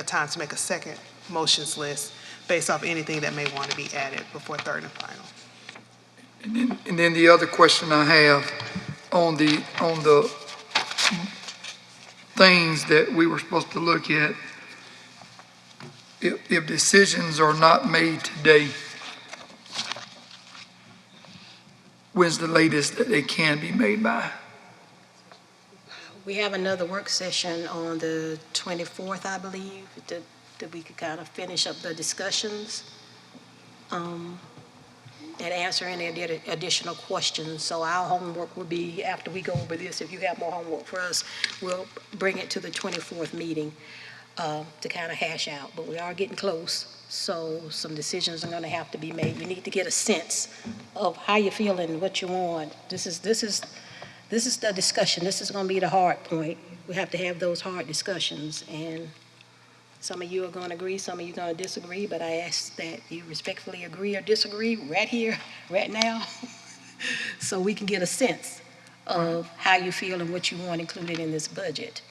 time to make a second motions list based off anything that may want to be added before third and final. and then the other question I have on the things that we were supposed to look at, if decisions are not made today, when's the latest that they can be made by? We have another work session on the 24th, I believe, that we could kind of finish up the discussions and answer any additional questions. So our homework will be, after we go over this, if you have more homework for us, we'll bring it to the 24th meeting to kind of hash out. But we are getting close, so some decisions are going to have to be made. We need to get a sense of how you're feeling, what you want. This is the discussion. This is going to be the hard point. We have to have those hard discussions, and some of you are going to agree, some of you are going to disagree, but I ask that you respectfully agree or disagree right here, right now, so we can get a sense of how you feel and what you want included in this budget.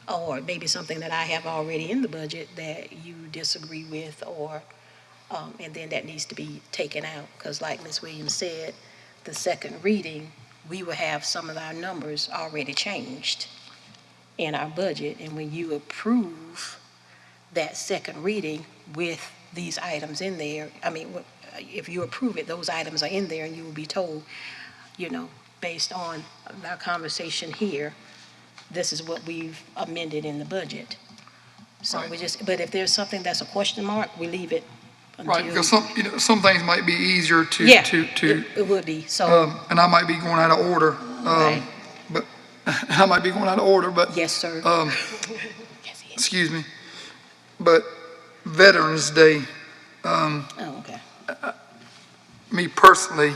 Or maybe something that I have already in the budget that you disagree with, or, and then that needs to be taken out. Because like Ms. Williams said, the second reading, we will have some of our numbers already changed in our budget. And when you approve that second reading with these items in there, I mean, if you approve it, those items are in there, and you will be told, based on our conversation here, this is what we've amended in the budget. So Right. but if there's something that's a question mark, we leave it until. Right, because some things might be easier to. Yeah, it would be, so, And I might be going out of order, Right. but, I might be going out of order, but, yes, sir. Yes, yes. excuse me. But Veterans Day, Oh, okay. me personally,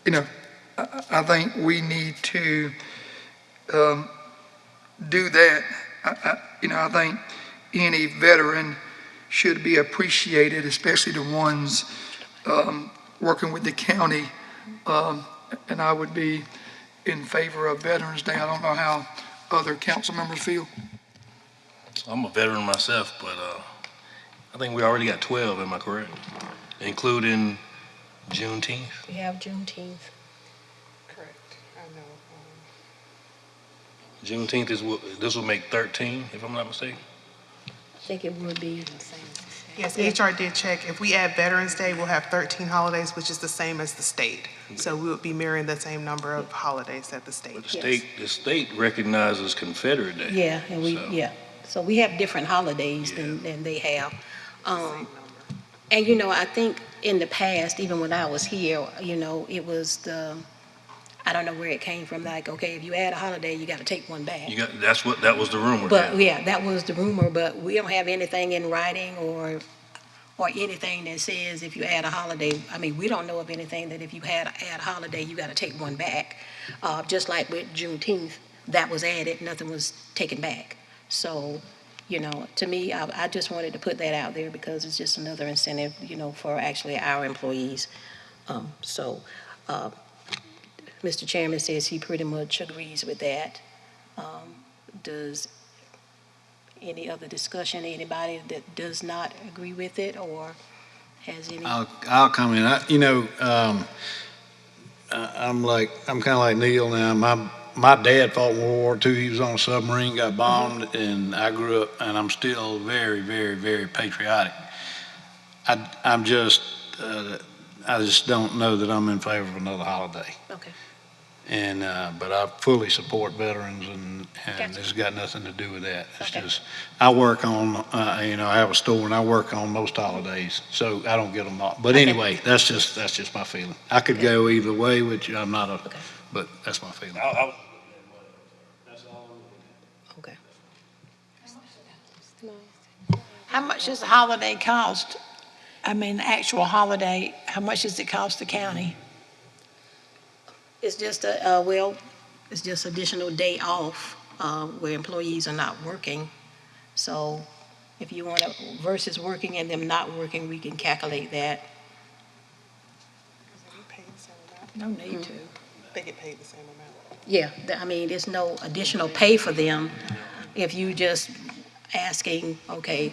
I think we need to do that. I think any veteran should be appreciated, especially the ones working with the county. And I would be in favor of Veterans Day. I don't know how other council members feel. I'm a veteran myself, but I think we already got 12, am I correct? Including Juneteenth? We have Juneteenth. Correct. I know. Juneteenth this will make 13, if I'm not mistaken. I think it would be. Yes, HR did check. If we add Veterans Day, we'll have 13 holidays, which is the same as the state. So we would be mirroring the same number of holidays that the state. The state recognizes Confederate Day. Yeah, and So- so we have different holidays than they have. And, you know, I think in the past, even when I was here, you know, it was I don't know where it came from, like, okay, if you add a holiday, you got to take one back. That was the rumor. But, yeah, that was the rumor, but we don't have anything in writing or anything that says if you add a holiday, I mean, we don't know of anything that if you add a holiday, you got to take one back. Just like with Juneteenth, that was added, nothing was taken back. So, you know, to me, I just wanted to put that out there because it's just another incentive, you know, for actually our employees. So, Mr. Chairman says he pretty much agrees with that. Does any other discussion, anybody that does not agree with it or has any? I'll comment. I'm kind of like Neil now. My dad fought World War II. He was on a submarine, got bombed, and I grew up, and I'm still very, very, very patriotic. I just don't know that I'm in favor of another holiday. Okay. And, but I fully support veterans and Gotcha. it's got nothing to do with that. It's Okay. just, I work on, I have a store and I work on most holidays, so I don't get them all. But Okay. anyway, that's just my feeling. I could go either way, which I'm not Okay. but that's my feeling. Okay. How much does a holiday cost? I mean, the actual holiday, how much does it cost the county? It's just it's just additional day off where employees are not working. So if you want to, versus working and them not working, we can calculate that. No need to. They get paid the same amount. Yeah, I mean, there's no additional pay for them if you just asking, okay,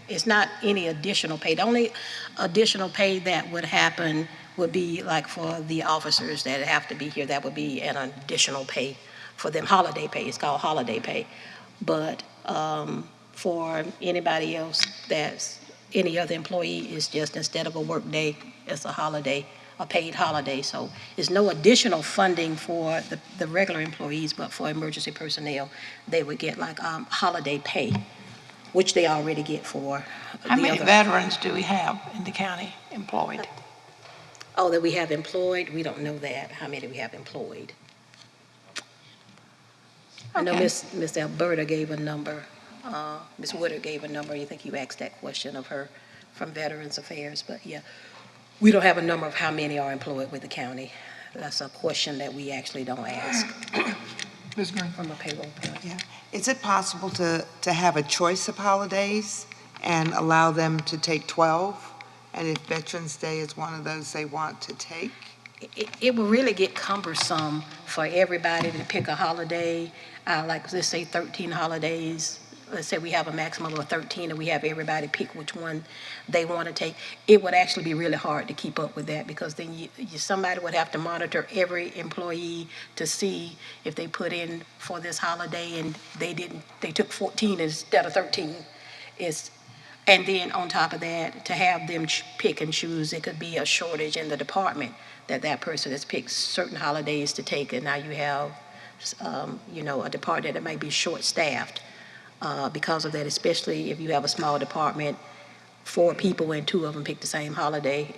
it's not any additional pay. The only additional pay that would happen would be like for the officers that have to be here, that would be an additional pay for them, holiday pay, it's called holiday pay. But for anybody else any other employee, it's just instead of a work day, it's a holiday, a paid holiday. So there's no additional funding for the regular employees, but for emergency personnel, they would get like holiday pay, which they already get for How the many other. veterans do we have in the county employed? Oh, that we have employed? We don't know that, how many we have employed. I know Okay. Miss Alberta gave a number, Miss Woodard gave a number, I think you asked that question of her from Veterans Affairs, but yeah. We don't have a number of how many are employed with the county. That's a question that we actually don't ask Ms. Green? from a payroll point. Yeah. Is it possible to have a choice of holidays and allow them to take 12? And if Veterans Day is one of those they want to take? It will really get cumbersome for everybody to pick a holiday, like let's say 13 holidays. Let's say we have a maximum of 13 and we have everybody pick which one they want to take. It would actually be really hard to keep up with that because then somebody would have to monitor every employee to see if they put in for this holiday and they took 14 instead of 13. And then on top of that, to have them pick and choose, it could be a shortage in the department that person has picked certain holidays to take, and now you have, a department that might be short-staffed because of that, especially if you have a small department, 4 people and 2 of them pick the same holiday,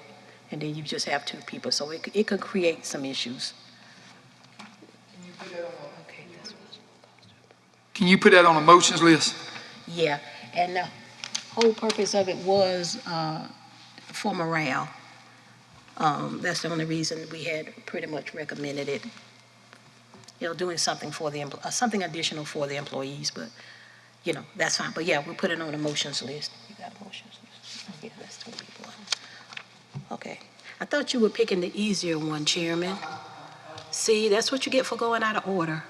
and then you just have 2 people, so it could create some issues. Can you put that on a motions list? Yeah, and the whole purpose of it was for morale. That's the only reason we had pretty much recommended it. Doing something for something additional for the employees, but, that's fine. But yeah, we'll put it on the motions list. You got a motions list? Yeah, that's 2 people. Okay. I thought you were picking the easier one, Chairman. See, that's what you get for going out of order.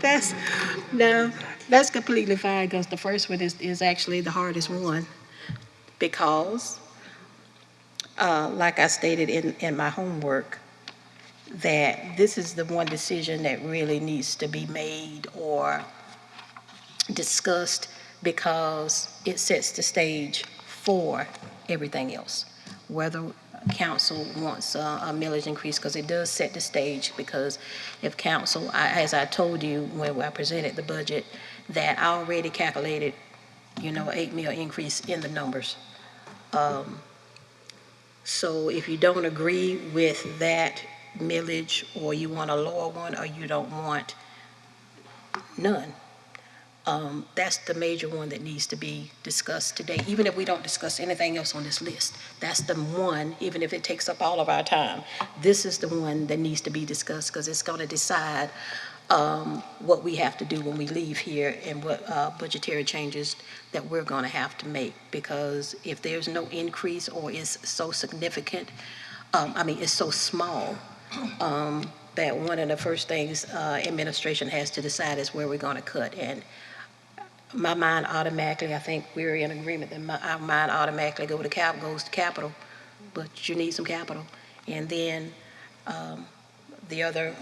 That's completely fine because the first one is actually the hardest one because, like I stated in my homework, that this is the one decision that really needs to be made or discussed because it sets the stage for everything else. Whether council wants a millage increase, because it does set the stage, because if council, as I told you when I presented the budget, that I already calculated, 8 mil increase in the numbers. So if you don't agree with that millage, or you want a lower one, or you don't want none, that's the major one that needs to be discussed today, even if we don't discuss anything else on this list. That's the one, even if it takes up all of our time. This is the one that needs to be discussed, because it's going to decide what we have to do when we leave here, and what budgetary changes that we're going to have to make. Because if there's no increase, or it's so significant, it's so small, that one of the first things administration has to decide is where we're going to cut. And my mind automatically, I think we're in agreement that our mind automatically goes to capital, but you need some capital. And then the other,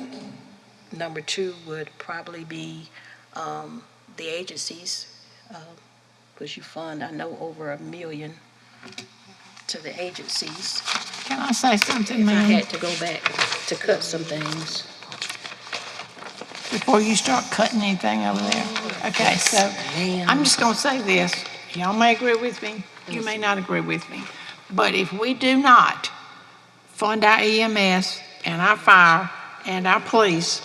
number two, would probably be the agencies, because you fund, I know, over $1 million to the agencies. Can I say something, If I ma'am? had to go back to cut some things. Before you start cutting anything over there. Okay, so Ma'am. I'm just gonna say this. Y'all may agree with me, you may not agree with me. But if we do not fund our EMS and our fire and our police,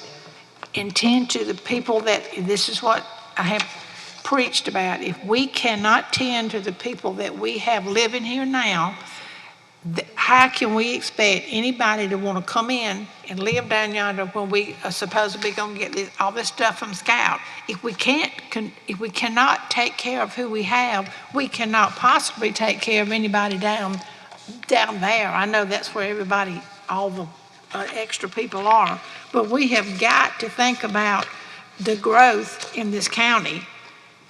and tend to the people that, this is what I have preached about, if we cannot tend to the people that we have living here now, how can we expect anybody to want to come in and live down yonder when we are supposed to be going to get all this stuff from Scout? If we cannot take care of who we have, we cannot possibly take care of anybody down there. I know that's where everybody, all the extra people are, but we have got to think about the growth in this county.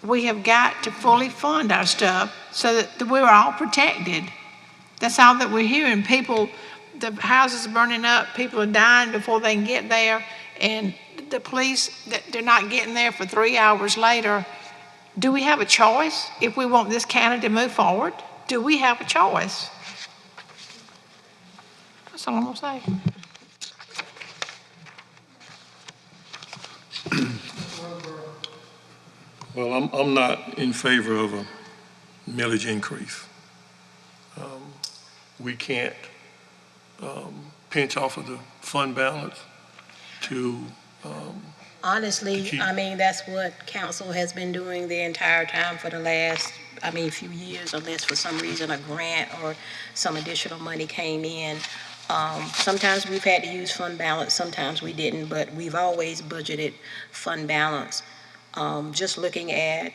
We have got to fully fund our stuff so that we're all protected. That's all that we're hearing. People, the houses are burning up, people are dying before they can get there, and the police, they're not getting there for 3 hours later. Do we have a choice if we want this county to move forward? Do we have a choice? That's all I'm gonna say. Well, I'm not in favor of a millage increase. We can't pinch off of the fund balance to Honestly, keep- that's what council has been doing the entire time for the last, few years, unless for some reason a grant or some additional money came in. Sometimes we've had to use fund balance, sometimes we didn't, but we've always budgeted fund balance. Just looking at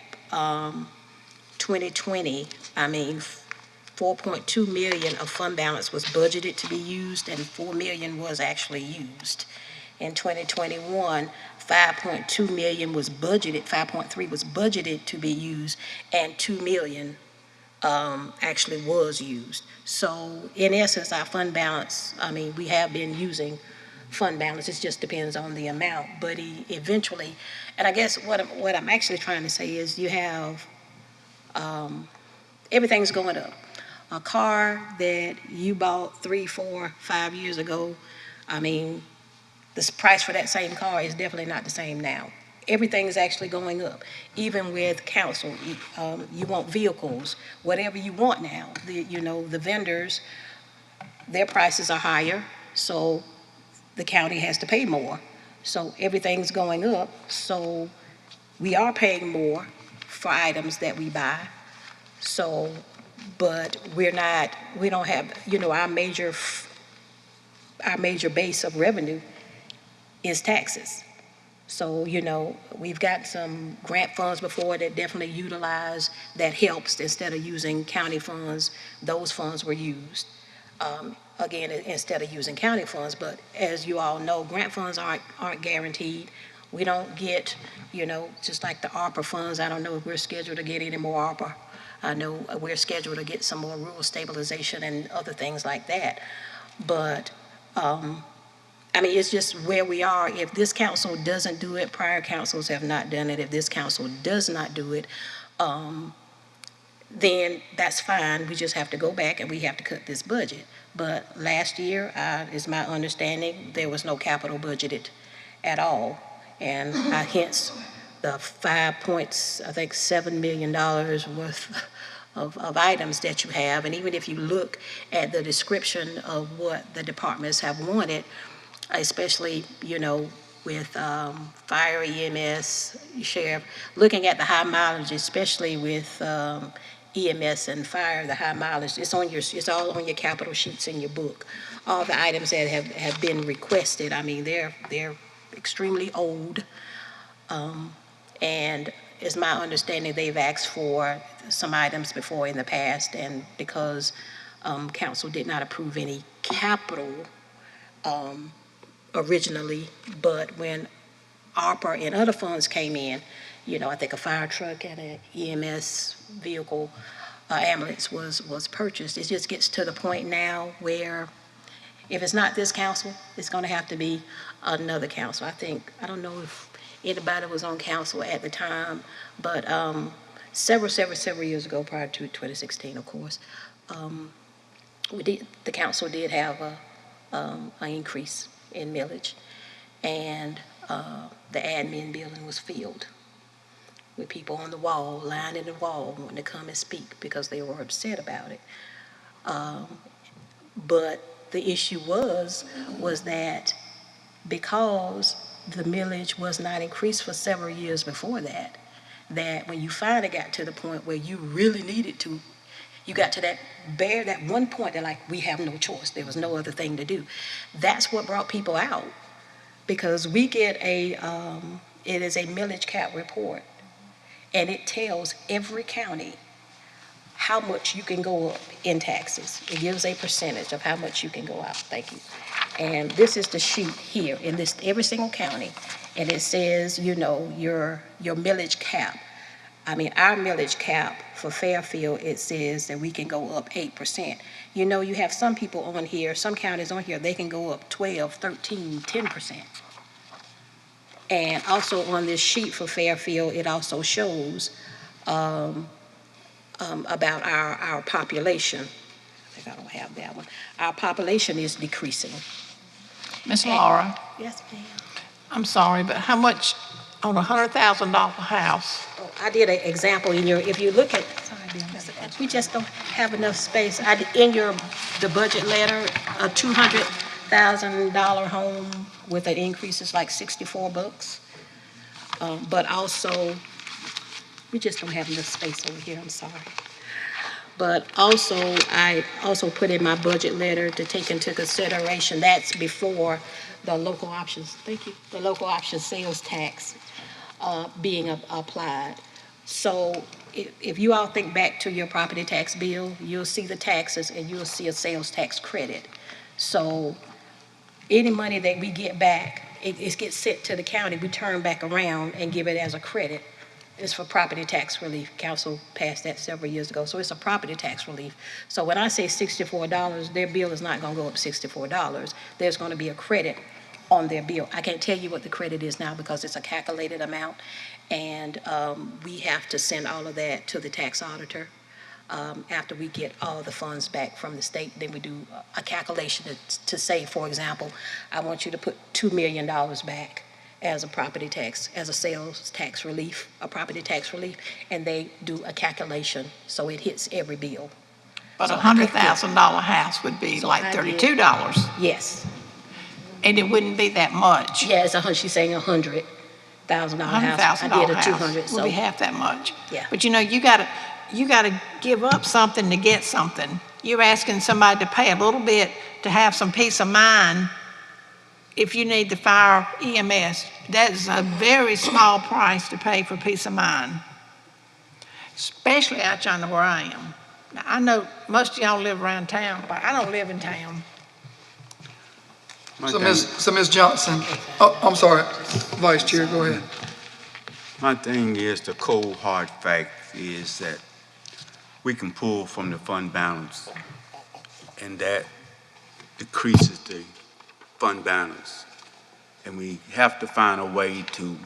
2020, 4.2 million of fund balance was budgeted to be used, and 4 million was actually used. In 2021, 5.2 million was budgeted, 5.3 was budgeted to be used, and 2 million actually was used. So in essence, our fund balance, we have been using fund balance, it just depends on the amount, but eventually, and I guess what I'm actually trying to say is you have, everything's going up. A car that you bought 3, 4, 5 years ago, the price for that same car is definitely not the same now. Everything is actually going up. Even with council, you want vehicles, whatever you want now. The vendors, their prices are higher, so the county has to pay more. So everything's going up, so we are paying more for items that we buy. So, but we don't have, our major base of revenue is taxes. So, we've got some grant funds before that definitely utilize, that helps. Instead of using county funds, those funds were used. Again, instead of using county funds, but as you all know, grant funds aren't guaranteed. We don't get, just like the ARPA funds, I don't know if we're scheduled to get any more ARPA. I know we're scheduled to get some more rural stabilization and other things like that. But, it's just where we are. If this council doesn't do it, prior councils have not done it. If this council does not do it, then that's fine. We just have to go back and we have to cut this budget. But last year, is my understanding, there was no capital budgeted at all. And hence the $5.7 million worth of items that you have. And even if you look at the description of what the departments have wanted, especially, with fire, EMS, sheriff, looking at the high mileage, especially with EMS and fire, the high mileage, it's all on your capital sheets in your book. All the items that have been requested, I mean, they're extremely old. And it's my understanding they've asked for some items before in the past, and because council did not approve any capital originally, but when ARPA and other funds came in, I think a fire truck and an EMS vehicle, ambulance was purchased. It just gets to the point now where if it's not this council, it's going to have to be another council. I don't know if anybody was on council at the time, but several years ago, prior to 2016, of course, the council did have an increase in millage, and the admin building was filled with people on the wall, lining the wall, wanting to come and speak because they were upset about it. But the issue was that because the millage was not increased for several years before that when you finally got to the point where you really needed to, you got to that one point that, like, we have no choice. There was no other thing to do. That's what brought people out, because we get it is a millage cap report, and it tells every county how much you can go up in taxes. It gives a percentage of how much you can go out. Thank you. And this is the sheet here in this every single county, and it says, your millage cap. I mean, our millage cap for Fairfield, it says that we can go up 8%. You have some people on here, some counties on here, they can go up 12, 13, 10%. And also on this sheet for Fairfield, it also shows about our population. I think I don't have that one. Our population is decreasing. Miss Laura, Yes, ma'am. I'm sorry, but how much on a $100,000 house? Oh, I did an example if you look at, sorry, Bill, we just don't have enough space. The budget letter, a $200,000 home with an increase is like $64. But also, we just don't have enough space over here, I'm sorry. But also, I also put in my budget letter to take into consideration, that's before the local options, thank you, the local option sales tax being applied. So if you all think back to your property tax bill, you'll see the taxes and you'll see a sales tax credit. So any money that we get back, it gets sent to the county, we turn back around and give it as a credit. It's for property tax relief. Council passed that several years ago, so it's a property tax relief. So when I say $64, their bill is not going to go up $64. There's going to be a credit on their bill. I can't tell you what the credit is now because it's a calculated amount, and we have to send all of that to the tax auditor. After we get all the funds back from the state, then we do a calculation to say, for example, I want you to put $2 million back as a property tax, as a sales tax relief, a property tax relief, and they do a calculation so it hits every bill. But So a $100,000 house would be So like I did- $32, Yes, and it wouldn't be that much. yeah, she's saying $100,000 house. $100,000 I did a house 200, would so be half that much. Yeah. But you gotta give up something to get something. You're asking somebody to pay a little bit to have some peace of mind. If you need the fire EMS, that is a very small price to pay for peace of mind, especially out yonder where I am. Now, I know most of y'all live around town, but I don't live in town. So Ms. Johnson, oh, I'm sorry, Vice Chair, go ahead. My thing is, the cold hard fact is that we can pull from the fund balance, and that decreases the fund balance. And we have to find a way to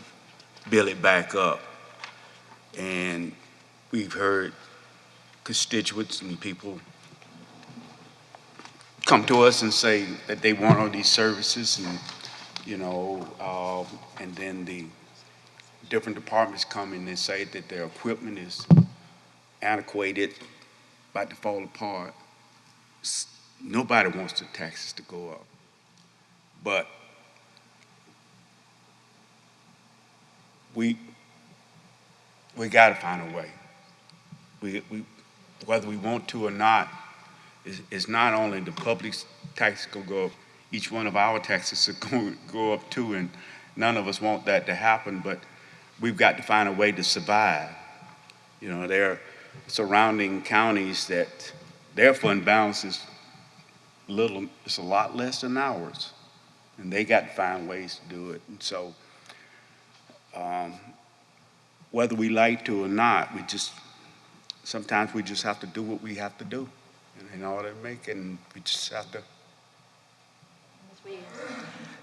build it back up. And we've heard constituents and people come to us and say that they want all these services, and, and then the different departments come in and say that their equipment is antiquated, about to fall apart. Nobody wants the taxes to go up. But we got to find a way. We whether we want to or not, it's not only the public's taxes going to go up, each one of our taxes are going to go up too, and none of us want that to happen, but we've got to find a way to survive. There are surrounding counties that their fund balance is it's a lot less than ours, and they got to find ways to do it. And so whether we like to or not, sometimes we just have to do what we have to do in order to make it, and we just have to.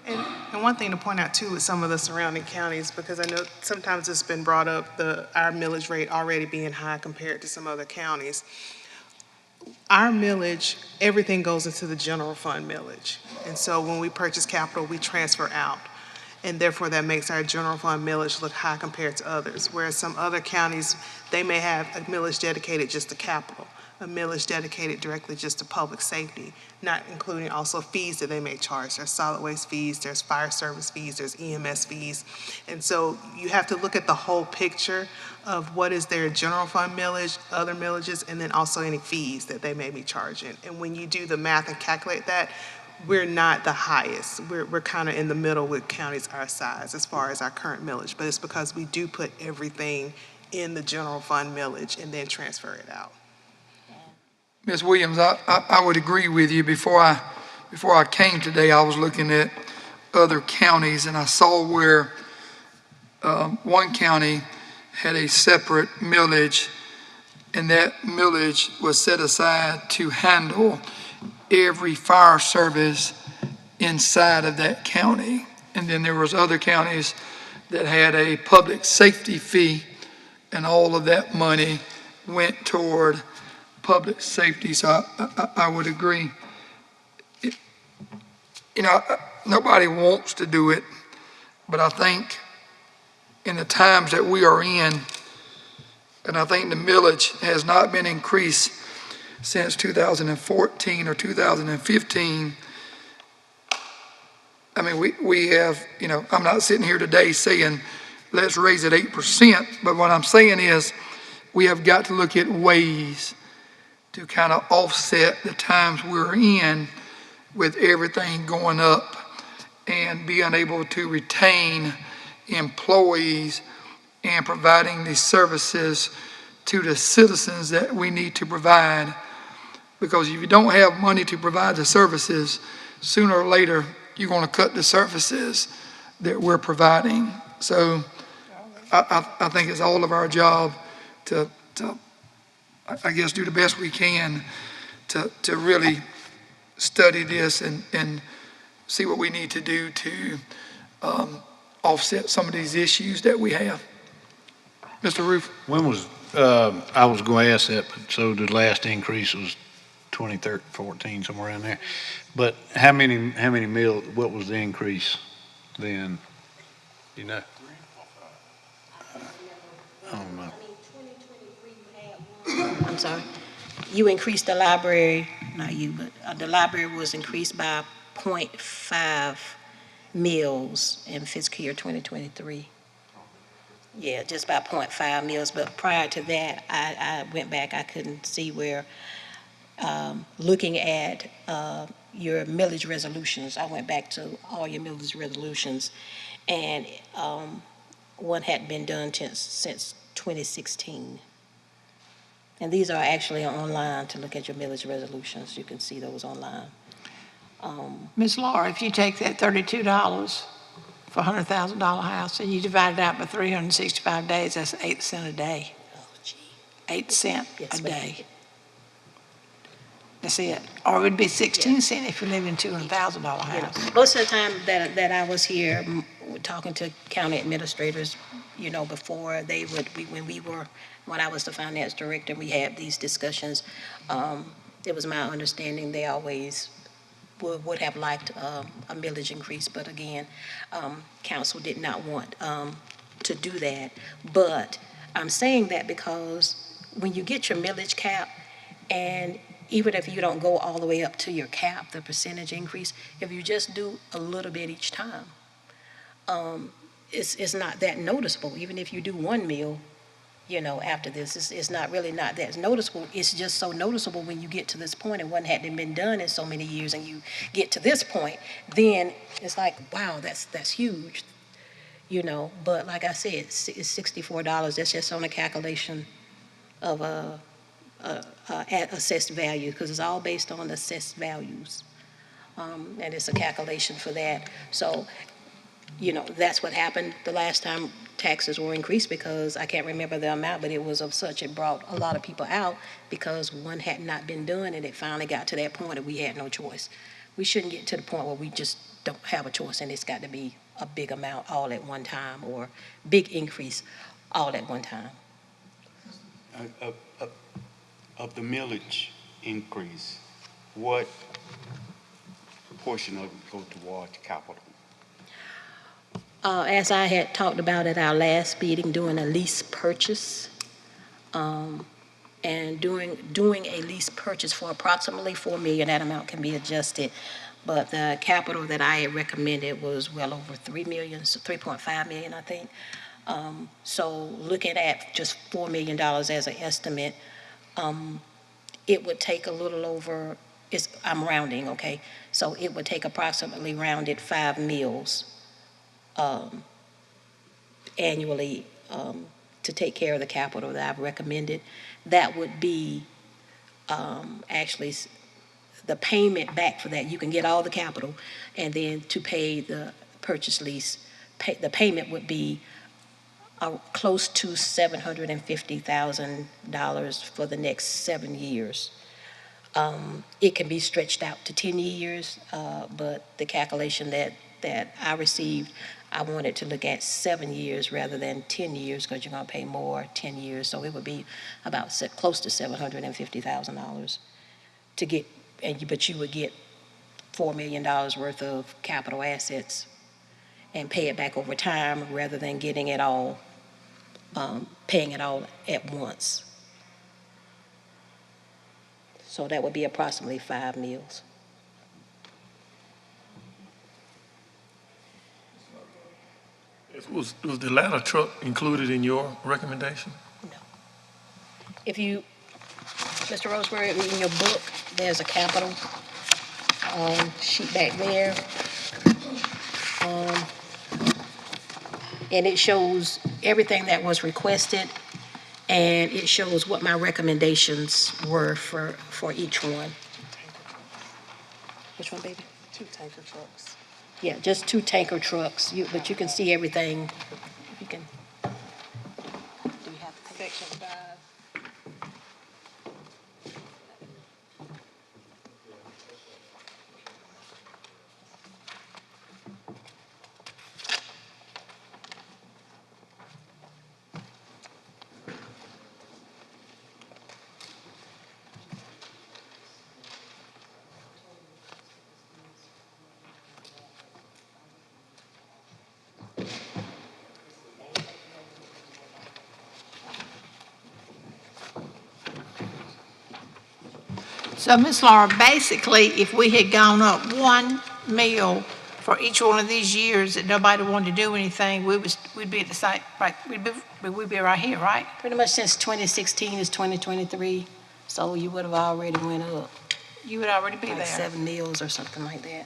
And one thing to point out too with some of the surrounding counties, because I know sometimes it's been brought up, our millage rate already being high compared to some other counties. Our millage, everything goes into the general fund millage. And so when we purchase capital, we transfer out. And therefore that makes our general fund millage look high compared to others. Whereas some other counties, they may have a millage dedicated just to capital, a millage dedicated directly just to public safety, not including also fees that they may charge. There's solid waste fees, there's fire service fees, there's EMS fees. And so you have to look at the whole picture of what is their general fund millage, other millages, and then also any fees that they may be charging. And when you do the math and calculate that, we're not the highest. We're kind of in the middle with counties our size as far as our current millage, but it's because we do put everything in the general fund millage and then transfer it out. Ms. Williams, I would agree with you. Before I came today, I was looking at other counties, and I saw where one county had a separate millage, and that millage was set aside to handle every fire service inside of that county. And then there was other counties that had a public safety fee, and all of that money went toward public safety. So I would agree. Nobody wants to do it, but I think in the times that we are in, and I think the millage has not been increased since 2014 or 2015. I mean, we have, I'm not sitting here today saying, let's raise it 8%, but what I'm saying is we have got to look at ways to kind of offset the times we're in with everything going up and being able to retain employees and providing these services to the citizens that we need to provide. Because if you don't have money to provide the services, sooner or later, you're going to cut the services that we're providing. So I think it's all of our job to I guess, do the best we can to really study this and see what we need to do to offset some of these issues that we have. Mr. Roof? When was, I was going to ask that, but so the last increase was 2014, somewhere around there. But how many mills, what was the increase then? I don't know. I'm sorry. You increased the library, not you, but the library was increased by 0.5 mills in fiscal year 2023. Yeah, just by 0.5 mills, but prior to that, I went back, I couldn't see where, looking at your millage resolutions, I went back to all your millage resolutions, and one hadn't been done since 2016. And these are actually online to look at your millage resolutions. You can see those online. Ms. Laura, if you take that $32 for a $100,000 house and you divide it out by 365 days, that's 8 cents a day. Oh, gee. 8 cents Yes, a ma'am. day. That's it. Or it would be 16 cents if you live in a $200,000 house. Most of the time that I was here talking to county administrators, before when I was the finance director, we had these discussions. It was my understanding they always would have liked a millage increase, but again, council did not want to do that. But I'm saying that because when you get your millage cap, and even if you don't go all the way up to your cap, the percentage increase, if you just do a little bit each time, it's not that noticeable. Even if you do one meal, after this, it's not really not that noticeable. It's just so noticeable when you get to this point and one hadn't been done in so many years and you get to this point, then it's like, wow, that's huge, But like I said, it's $64. That's just on a calculation of assessed value, because it's all based on assessed values. And it's a calculation for that. So, that's what happened the last time taxes were increased, because I can't remember the amount, but it was of such, it brought a lot of people out because one had not been done, and it finally got to that point that we had no choice. We shouldn't get to the point where we just don't have a choice and it's got to be a big amount all at one time, or big increase all at one time. Of the millage increase, what portion of it go towards capital? As I had talked about at our last meeting, doing a lease purchase, and doing a lease purchase for approximately $4 million. That amount can be adjusted, but the capital that I had recommended was well over $3 million, so $3.5 million, I think. So looking at just $4 million as an estimate, it would take a little over, I'm rounding, okay? So it would take approximately rounded 5 meals annually to take care of the capital that I've recommended. That would be actually the payment back for that. You can get all the capital, and then to pay the purchase lease, the payment would be close to $750,000 for the next 7 years. It can be stretched out to 10 years, but the calculation that I received, I wanted to look at 7 years rather than 10 years, because you're going to pay more 10 years. So it would be about close to $750,000 to get, but you would get $4 million worth of capital assets and pay it back over time rather than getting it all, paying it all at once. So that would be approximately 5 meals. Was the ladder truck included in your recommendation? No. If you, Mr. Roseberry, in your book, there's a capital sheet back there. And it shows everything that was requested, and it shows what my recommendations were for each one. Which one, baby? 2 tanker trucks. Yeah, just 2 tanker trucks, but you can see everything. You can. Do you have the Section 5. So, Ms. Laura, basically, if we had gone up 1 meal for each one of these years that nobody wanted to do anything, we'd be at the site, right? We'd be right here, right? Pretty much since 2016 is 2023, so you would have already went up. You would already be like there. 7 meals or something like that.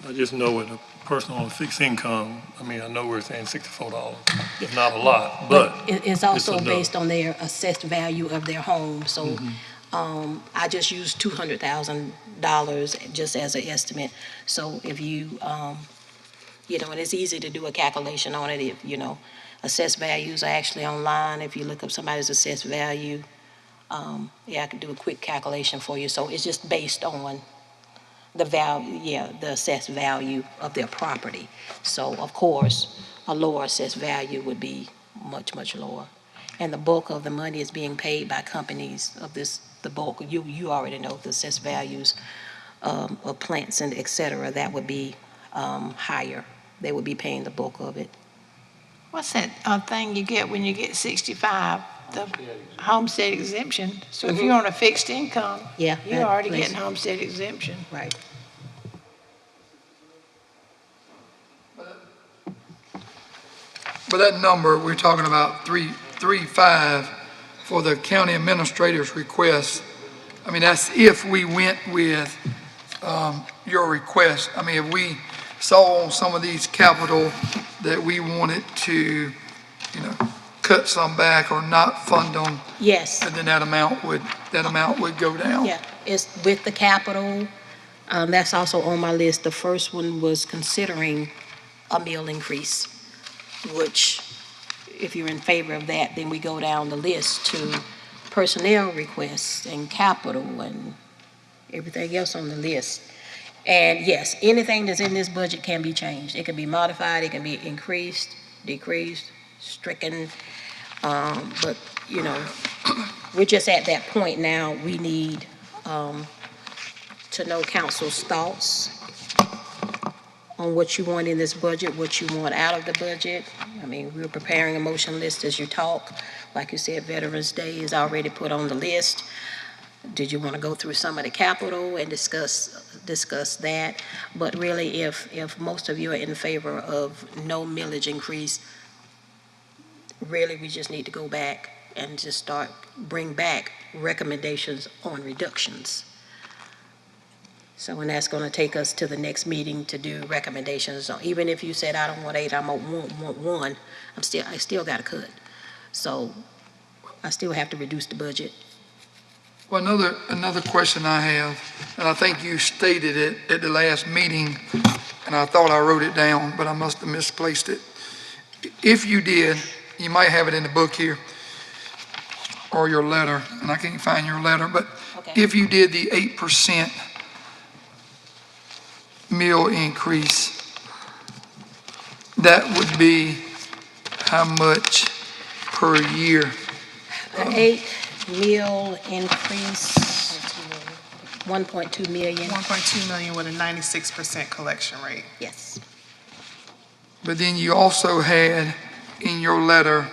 I just know with a person on a fixed income, I know we're saying $64. It's not a lot, but It's also enough. based on their assessed value of their home, so I just used $200,000 just as an estimate. So if you, and it's easy to do a calculation on it if, assessed values are actually online. If you look up somebody's assessed value, I can do a quick calculation for you. So it's just based on the value, yeah, the assessed value of their property. So of course, a lower assessed value would be much, much lower. And the bulk of the money is being paid by companies of this, the bulk, you already know the assessed values of plants and et cetera, that would be higher. They would be paying the bulk of it. What's that thing you get when you get 65? The homestead exemption. So if you're on a fixed income, Yeah. you're that already place- getting homestead exemption. Right. But that number, we're talking about 335 for the county administrator's request. I mean, that's if we went with your request. I mean, if we saw on some of these capital that we wanted to, cut some back or not fund them, Yes. and then that amount would go down. Yeah, it's with the capital. That's also on my list. The first one was considering a meal increase, which, if you're in favor of that, then we go down the list to personnel requests and capital and everything else on the list. And yes, anything that's in this budget can be changed. It can be modified, it can be increased, decreased, stricken. But, we're just at that point now. We need to know council's thoughts on what you want in this budget, what you want out of the budget. I mean, we're preparing a motion list as you talk. Like you said, Veterans Day is already put on the list. Did you want to go through some of the capital and discuss that? But really, if most of you are in favor of no millage increase, really, we just need to go back and just bring back recommendations on reductions. So, and that's going to take us to the next meeting to do recommendations. So even if you said, I don't want 8, I want 1, I still got to cut. So I still have to reduce the budget. Well, another question I have, and I think you stated it at the last meeting, and I thought I wrote it down, but I must have misplaced it. If you did, you might have it in the book here, or your letter, and I can't find your letter, but Okay. if you did the 8% meal increase, that would be how much per year? An 8 meal increase, 1.2 million, 1.2 million with a 96% collection rate. yes. But then you also had in your letter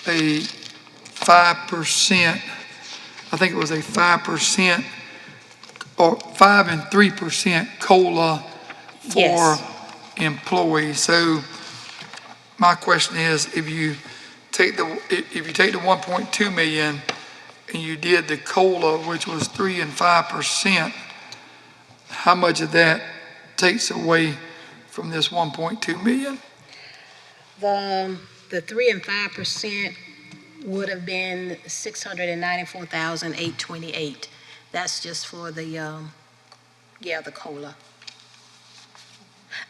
a 5%, I think it was a 5% or 5 and 3% COLA for Yes. employees. So my question is, if you take the 1.2 million and you did the COLA, which was 3 and 5%, how much of that takes away from this 1.2 million? The 3 and 5% would have been 694,828. That's just for the COLA.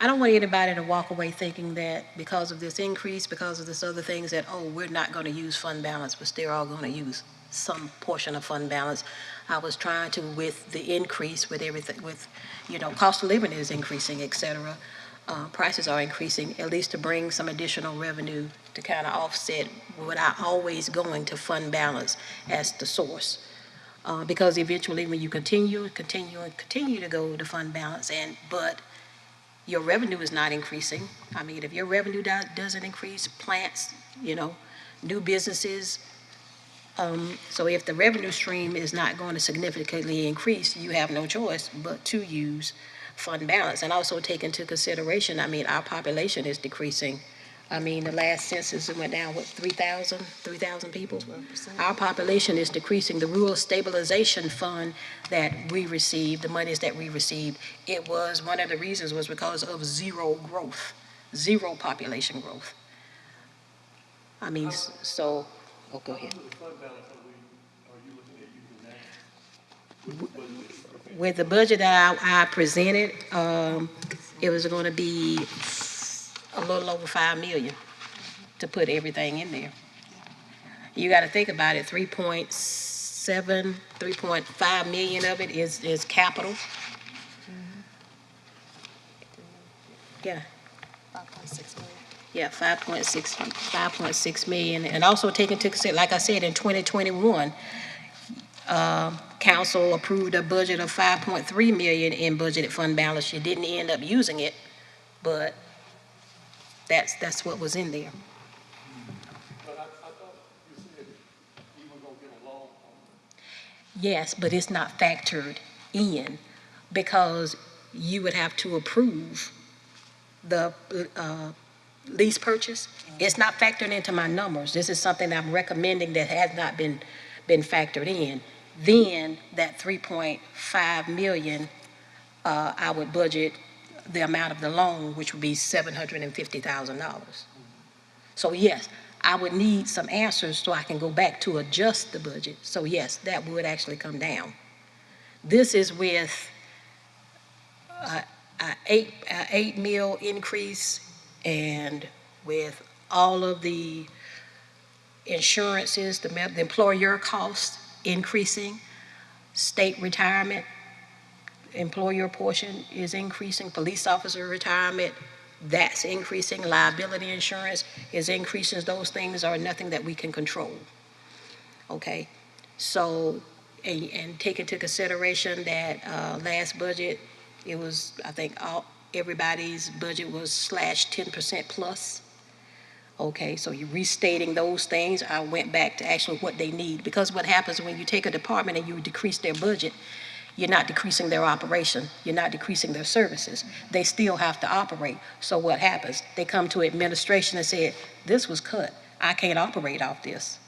I don't want anybody to walk away thinking that because of this increase, because of this other things, that, oh, we're not going to use fund balance, but still all going to use some portion of fund balance. I was trying to, with the increase, with everything, with, cost of living is increasing, et cetera. Prices are increasing, at least to bring some additional revenue to kind of offset without always going to fund balance as the source. Because eventually when you continue to go to fund balance, but your revenue is not increasing. I mean, if your revenue doesn't increase, plants, new businesses. So if the revenue stream is not going to significantly increase, you have no choice but to use fund balance. And also take into consideration, I mean, our population is decreasing. I mean, the last census, it went down, 3,000 people? 12%. Our population is decreasing. The Rural Stabilization Fund that we received, the monies that we received, it was, one of the reasons was because of zero population growth. I mean, so, go ahead. With the budget that I presented, it was going to be a little over 5 million to put everything in there. You got to think about it, 3.6 3.5 million of it is capital. Yeah. 5.6 million. Yeah, 5.6 million. And also take into consideration, like I said, in 2021, council approved a budget of 5.3 million in budgeted fund balance. You didn't end up using it, but that's what was in there. But I thought you said you were gonna get a loan. Yes, but it's not factored in because you would have to approve the lease purchase. It's not factored into my numbers. This is something I'm recommending that has not been factored in. Then that 3.5 million, I would budget the amount of the loan, which would be $750,000. So yes, I would need some answers so I can go back to adjust the budget. So yes, that would actually come down. This is with a 8 mil increase and with all of the insurances, the employer costs increasing, state retirement, employer portion is increasing, police officer retirement, that's increasing, liability insurance is increasing. Those things are nothing that we can control. Okay, so, and take into consideration that last budget, it was, I think, everybody's budget was slashed 10% plus. Okay, so you're restating those things. I went back to actually what they need, because what happens when you take a department and you decrease their budget, you're not decreasing their operation, you're not decreasing their services. They still have to operate. So what happens? They come to administration and say, this was cut. I can't operate off this.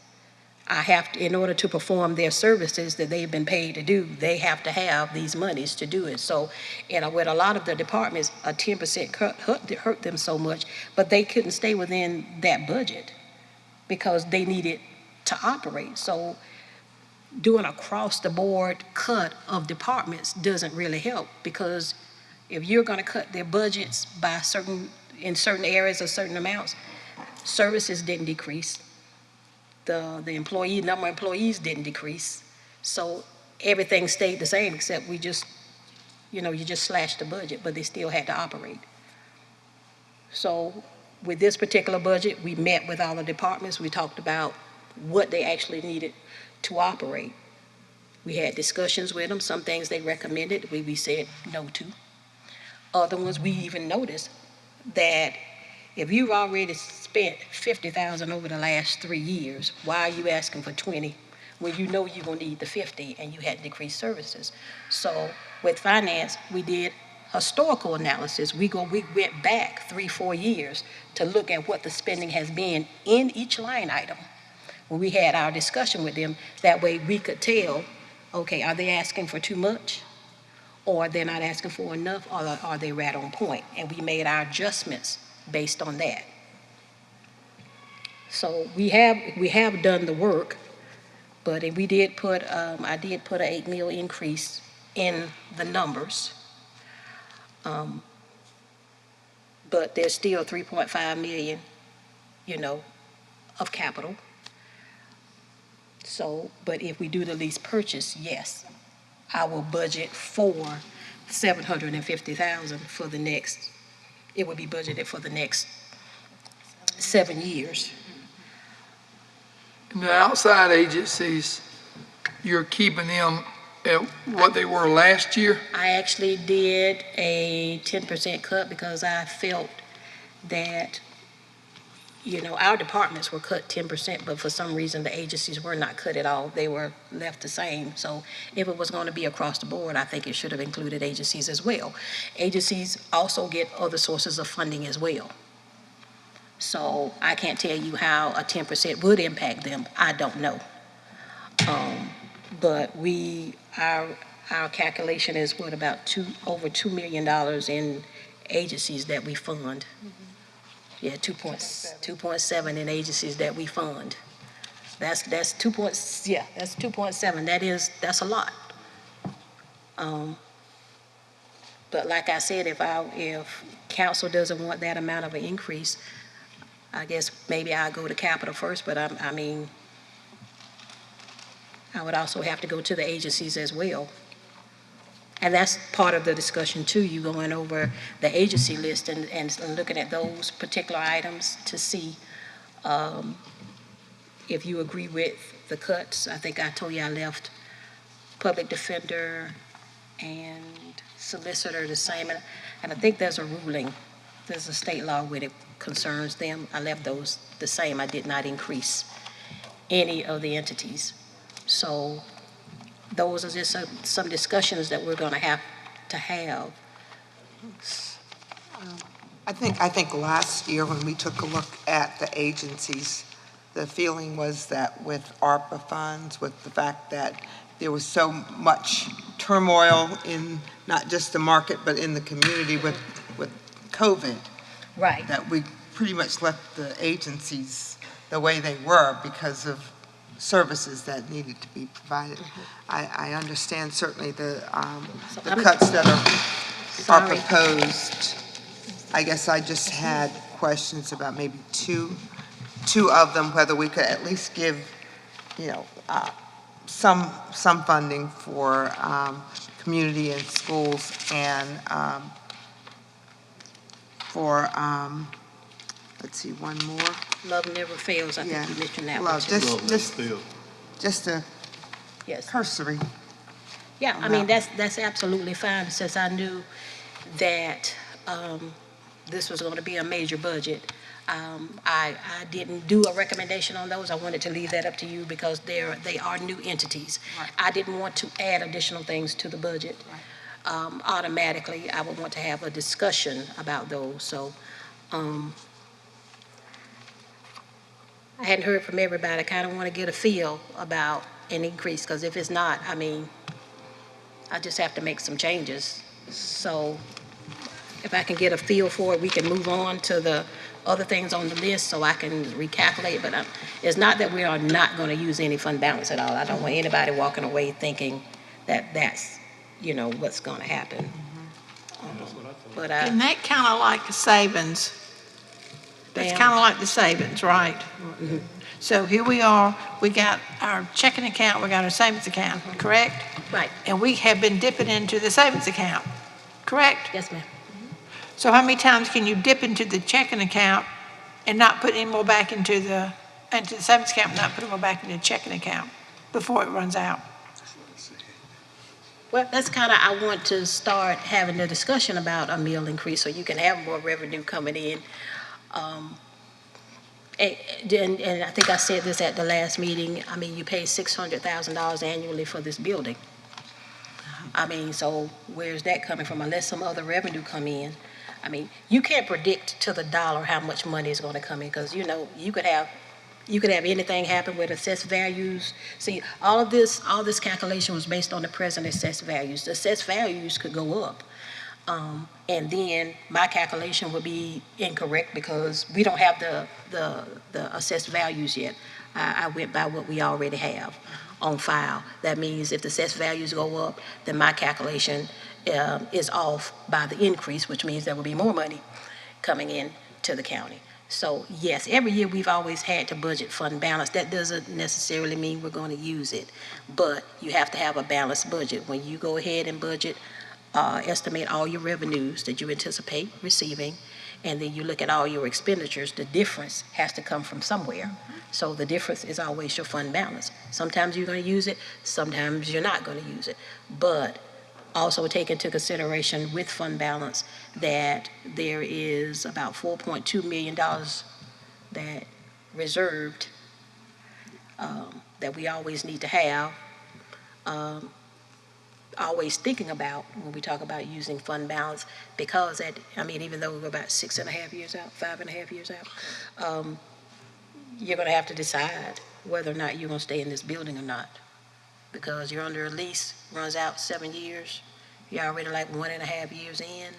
I have to, in order to perform their services that they've been paid to do, they have to have these monies to do it. So, with a lot of the departments, a 10% cut hurt them so much, but they couldn't stay within that budget because they needed to operate. So doing across the board cut of departments doesn't really help, because if you're going to cut their budgets by in certain areas or certain amounts, services didn't decrease. The number of employees didn't decrease. So everything stayed the same, except you just slashed the budget, but they still had to operate. So with this particular budget, we met with all the departments. We talked about what they actually needed to operate. We had discussions with them. Some things they recommended, we said no to. Other ones, we even noticed that if you've already spent $50,000 over the last 3 years, why are you asking for 20 when you know you're gonna need the 50 and you had decreased services? So with finance, we did historical analysis. We went back 3-4 years to look at what the spending has been in each line item. When we had our discussion with them, that way we could tell, okay, are they asking for too much? Or they're not asking for enough, or are they right on point? And we made our adjustments based on that. So we have done the work, but we did put, I did put an 8 mil increase in the numbers. But there's still 3.5 million, of capital. So, but if we do the lease purchase, yes, I will budget for 750,000 for the next, it would be budgeted for the next 7 years. And the outside agencies, you're keeping them at what they were last year? I actually did a 10% cut because I felt that, our departments were cut 10%, but for some reason the agencies were not cut at all. They were left the same. So if it was going to be across the board, I think it should have included agencies as well. Agencies also get other sources of funding as well. So I can't tell you how a 10% would impact them. I don't know. But our calculation is what, about over $2 million in agencies that we fund. Yeah, 2.7 in agencies that we fund. That's 2.7. That's a lot. But like I said, if council doesn't want that amount of an increase, I guess maybe I'll go to capital first, but I mean, I would also have to go to the agencies as well. And that's part of the discussion too, you going over the agency list and looking at those particular items to see if you agree with the cuts. I think I told you I left public defender and solicitor the same. And I think there's a ruling, there's a state law where it concerns them. I left those the same. I did not increase any of the entities. So those are just some discussions that we're going to have. I think last year when we took a look at the agencies, the feeling was that with ARPA funds, with the fact that there was so much turmoil in not just the market, but in the community with COVID, Right. that we pretty much left the agencies the way they were because of services that needed to be provided. I understand certainly the cuts that are proposed. I guess I just had questions about maybe two of them, whether we could at least give, some funding for community and schools and for, let's see, one more. Love never fails. I Yeah. think you mentioned that one Love, too. just a Yes. cursory. Yeah, I mean, that's absolutely fine, since I knew that this was going to be a major budget. I didn't do a recommendation on those. I wanted to leave that up to you because they are new entities. Right. I didn't want to add additional things to the budget. Automatically, I would want to have a discussion about those. So I hadn't heard from everybody. I kind of want to get a feel about an increase, because if it's not, I mean, I just have to make some changes. So if I can get a feel for it, we can move on to the other things on the list so I can recalculate. But it's not that we are not going to use any fund balance at all. I don't want anybody walking away thinking that that's, what's going to happen. But And that kind of like the savings. That's Ma'am? kind of like the savings, right? So here we are, we got our checking account, we got our savings account, correct? Right. And we have been dipping into the savings account, correct? Yes, ma'am. So how many times can you dip into the checking account and not put any more back into the savings account, and not put any more back into the checking account before it runs out? Well, that's kind of, I want to start having a discussion about a meal increase so you can have more revenue coming in. And I think I said this at the last meeting, I mean, you pay $600,000 annually for this building. I mean, so where's that coming from? Unless some other revenue come in. I mean, you can't predict to the dollar how much money is going to come in, because, you could have anything happen with assessed values. See, all this calculation was based on the present assessed values. The assessed values could go up. And then my calculation would be incorrect because we don't have the assessed values yet. I went by what we already have on file. That means if the assessed values go up, then my calculation is off by the increase, which means there will be more money coming in to the county. So yes, every year we've always had to budget fund balance. That doesn't necessarily mean we're going to use it, but you have to have a balanced budget. When you go ahead and budget, estimate all your revenues that you anticipate receiving, and then you look at all your expenditures, the difference has to come from somewhere. So the difference is always your fund balance. Sometimes you're going to use it, sometimes you're not going to use it. But also take into consideration with fund balance that there is about $4.2 million that reserved that we always need to have. Always thinking about when we talk about using fund balance, because even though we're about 6.5 years out, 5.5 years out, you're going to have to decide whether or not you're going to stay in this building or not, because you're under a lease, runs out 7 years. You're already like 1.5 years in,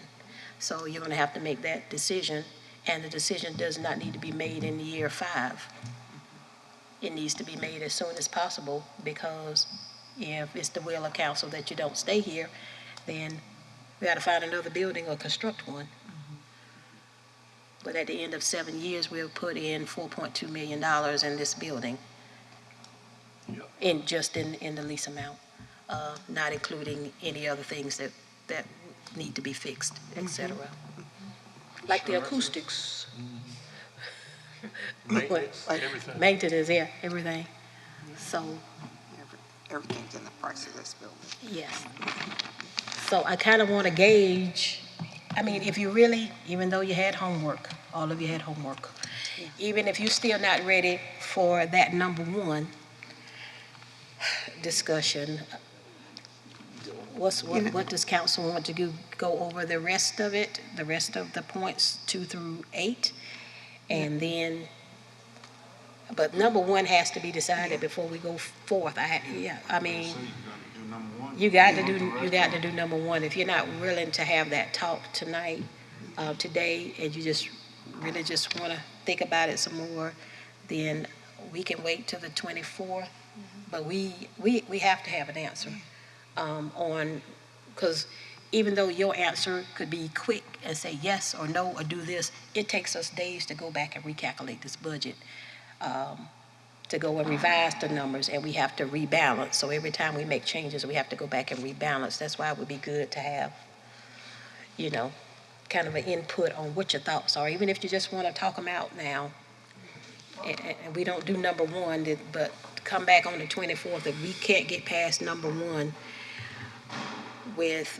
so you're going to have to make that decision, and the decision does not need to be made in year 5. It needs to be made as soon as possible, because if it's the will of council that you don't stay here, then we got to find another building or construct one. But at the end of 7 years, we'll put in $4.2 million in this building. in the lease amount, not including any other things that need to be fixed, et cetera. Like the acoustics. Maintenance, everything. Maintenance, yeah, everything. So, Everything's in the price of this building. yes. So I kind of want to gauge, I mean, if you really, even though you had homework, all of you had homework, even if you're still not ready for that number one discussion, what does council want to do? Go over the rest of it, the rest of the points 2 through 8, and then, but number one has to be decided before we go forth. I mean, you got to do number one. If you're not willing to have that talk tonight, today, and you just really just want to think about it some more, then we can wait till the 24th. But we have to have an answer on, because even though your answer could be quick and say yes or no or do this, it takes us days to go back and recalculate this budget, to go and revise the numbers, and we have to rebalance. So every time we make changes, we have to go back and rebalance. That's why it would be good to have, kind of an input on what your thoughts are, even if you just want to talk them out now. And we don't do number one, but come back on the 24th. If we can't get past number one with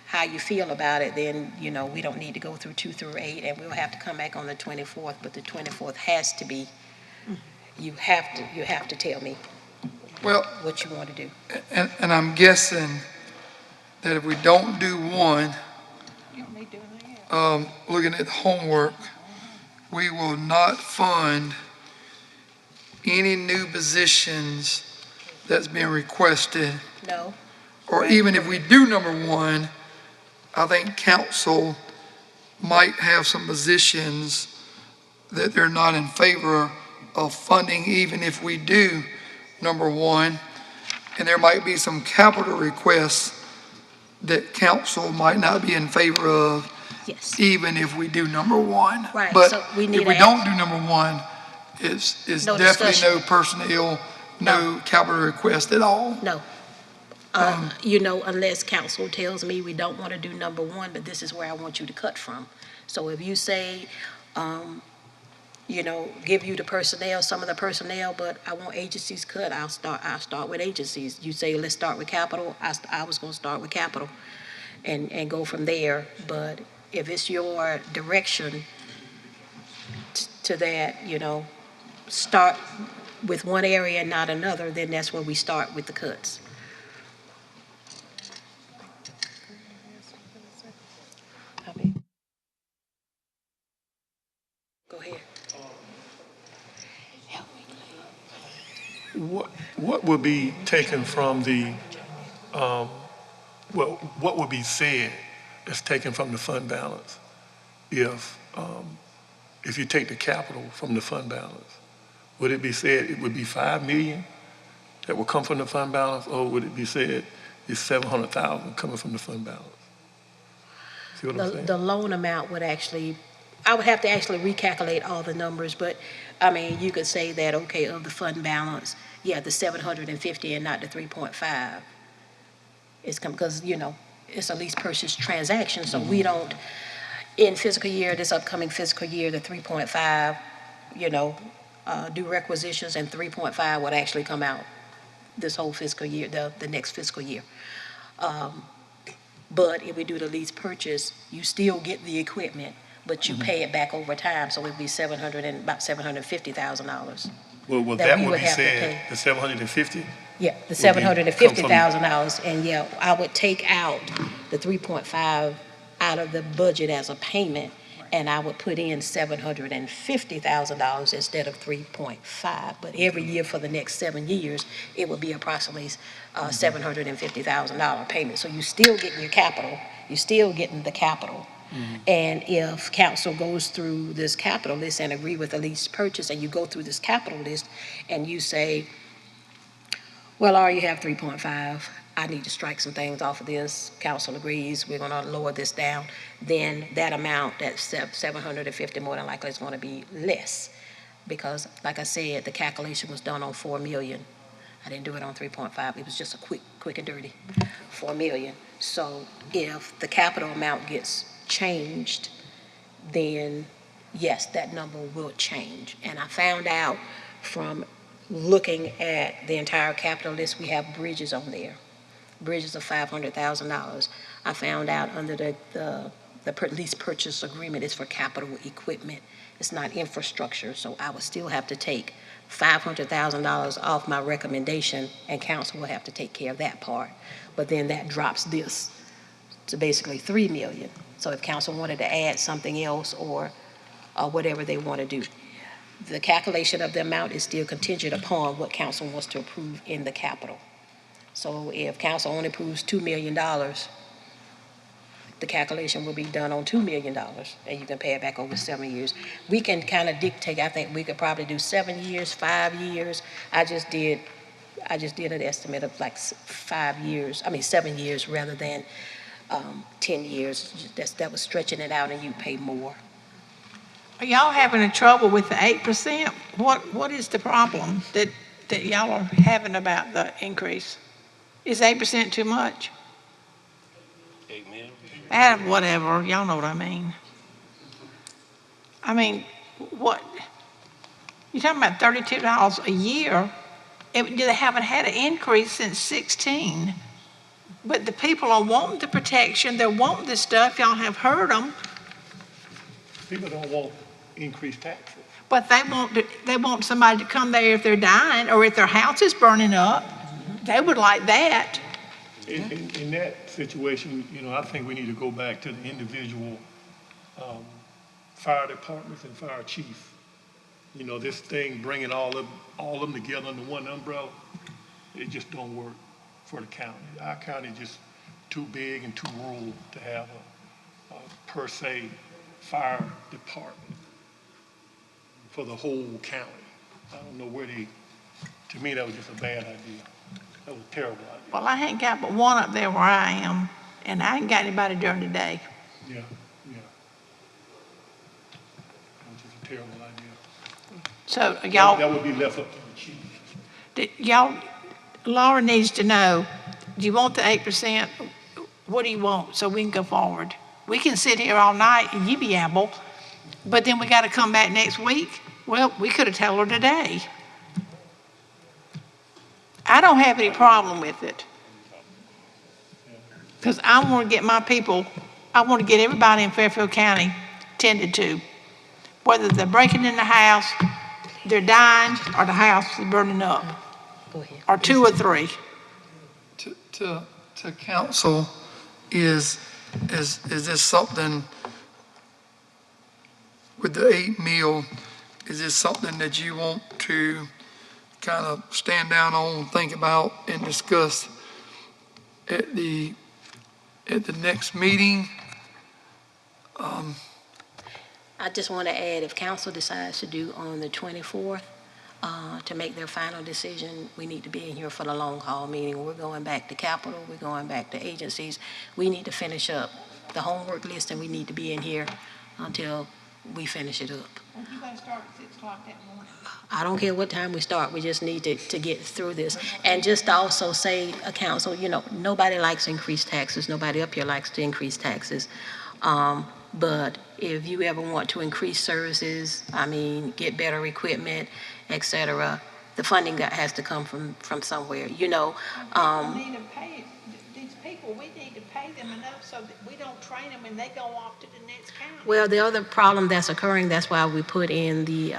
how you feel about it, then, we don't need to go through 2 through 8, and we'll have to come back on the 24th, but the 24th has to be, you have to tell me what you want to do. And I'm guessing that if we don't do one, looking at homework, we will not fund any new positions that's being requested. No. Or even if we do number one, I think council might have some positions that they're not in favor of funding, even if we do number one. And there might be some capital requests that council might not be in favor of, Yes. even if we do number one. Right, But so we need if we to don't do number one, it's No definitely discussion. no personnel, no capital request at all. No. Unless council tells me we don't want to do number one, but this is where I want you to cut from. So if you say, give you the personnel, some of the personnel, but I want agencies cut, I'll start with agencies. You say, let's start with capital, I was going to start with capital and go from there. But if it's your direction to that, start with one area and not another, then that's where we start with the cuts. Go ahead. Help me. What would be taken from the, what would be said is taken from the fund balance if you take the capital from the fund balance? Would it be said it would be 5 million that will come from the fund balance, or would it be said it's 700,000 coming from the fund balance? See what I'm saying? The loan amount would actually, I would have to actually recalculate all the numbers, but, I mean, you could say that, okay, of the fund balance, yeah, the 750 and not the 3.5. It's because, it's a lease purchase transaction, so we don't, in this upcoming fiscal year, the 3.5, do requisitions, and 3.5 would actually come out this whole fiscal year, the next fiscal year. But if we do the lease purchase, you still get the equipment, but you pay it back over time, so it'd be about $750,000. Well, that that we would would be have to said, pay. the 750? Yeah, the Would be- $750,000, and yeah, I would take out the 3.5 out of the budget as a payment, and I would put in $750,000 instead of 3.5. But every year for the next 7 years, it would be approximately $750,000 payment. So you're still getting your capital, you're still getting the capital. And if council goes through this capital list and agree with the lease purchase, and you go through this capital list and you say, well, you have 3.5, I need to strike some things off of this, council agrees, we're gonna lower this down, then that amount, that 750, more than likely is gonna be less. Because, like I said, the calculation was done on 4 million. I didn't do it on 3.5. It was just a quick and dirty, 4 million. So if the capital amount gets changed, then yes, that number will change. And I found out from looking at the entire capital list, we have bridges on there. Bridges of $500,000. I found out under the lease purchase agreement is for capital equipment. It's not infrastructure, so I would still have to take $500,000 off my recommendation, and council will have to take care of that part. But then that drops this to basically 3 million. So if council wanted to add something else or whatever they want to do, the calculation of the amount is still contingent upon what council wants to approve in the capital. So if council only approves $2 million, the calculation will be done on $2 million, and you can pay it back over 7 years. We can kind of dictate. I think we could probably do 7 years, 5 years. I just did an estimate of like 7 years rather than 10 years. That was stretching it out, and you pay more. Are y'all having trouble with the 8%? What is the problem that y'all are having about the increase? Is 8% too much? Amen. Whatever, y'all know what I mean. I mean, what? You're talking about $32 a year. They haven't had an increase since 16. But the people are wanting the protection. They're wanting this stuff. Y'all have heard them. People don't want increased taxes. But they want somebody to come there if they're dying or if their house is burning up. They would like that. In that situation, I think we need to go back to the individual fire departments and fire chiefs. This thing bringing all of them together under one umbrella, it just don't work for the county. Our county is just too big and too rural to have a per se fire department for the whole county. I don't know to me, that was just a bad idea. That was a terrible idea. Well, I ain't got but one up there where I am, and I ain't got anybody during the day. Yeah. That was just a terrible idea. So y'all, That would be left up to the chief. Laura needs to know, do you want the 8%? What do you want so we can go forward? We can sit here all night and you be able, but then we got to come back next week. Well, we could have told her today. I don't have any problem with it. Because I want to get my people, I want to get everybody in Fairfield County tended to. Whether they're breaking in the house, they're dying, or the house is burning up. Go ahead. Or 2 or 3. To council, is this something with the 8 mil, is this something that you want to kind of stand down on, think about, and discuss at the next meeting? I just want to add, if council decides to do on the 24th, to make their final decision, we need to be in here for the long haul meeting. We're going back to Capitol, we're going back to agencies. We need to finish up the homework list, and we need to be in here until we finish it up. You got to start at 6 o'clock that morning. I don't care what time we start, we just need to get through this. And just also say, council, nobody likes increased taxes, nobody up here likes to increase taxes. But if you ever want to increase services, get better equipment, et cetera, the funding has to come from somewhere, We need to pay these people, we need to pay them enough so that we don't train them and they go off to the next county. Well, the other problem that's occurring, that's why we put in the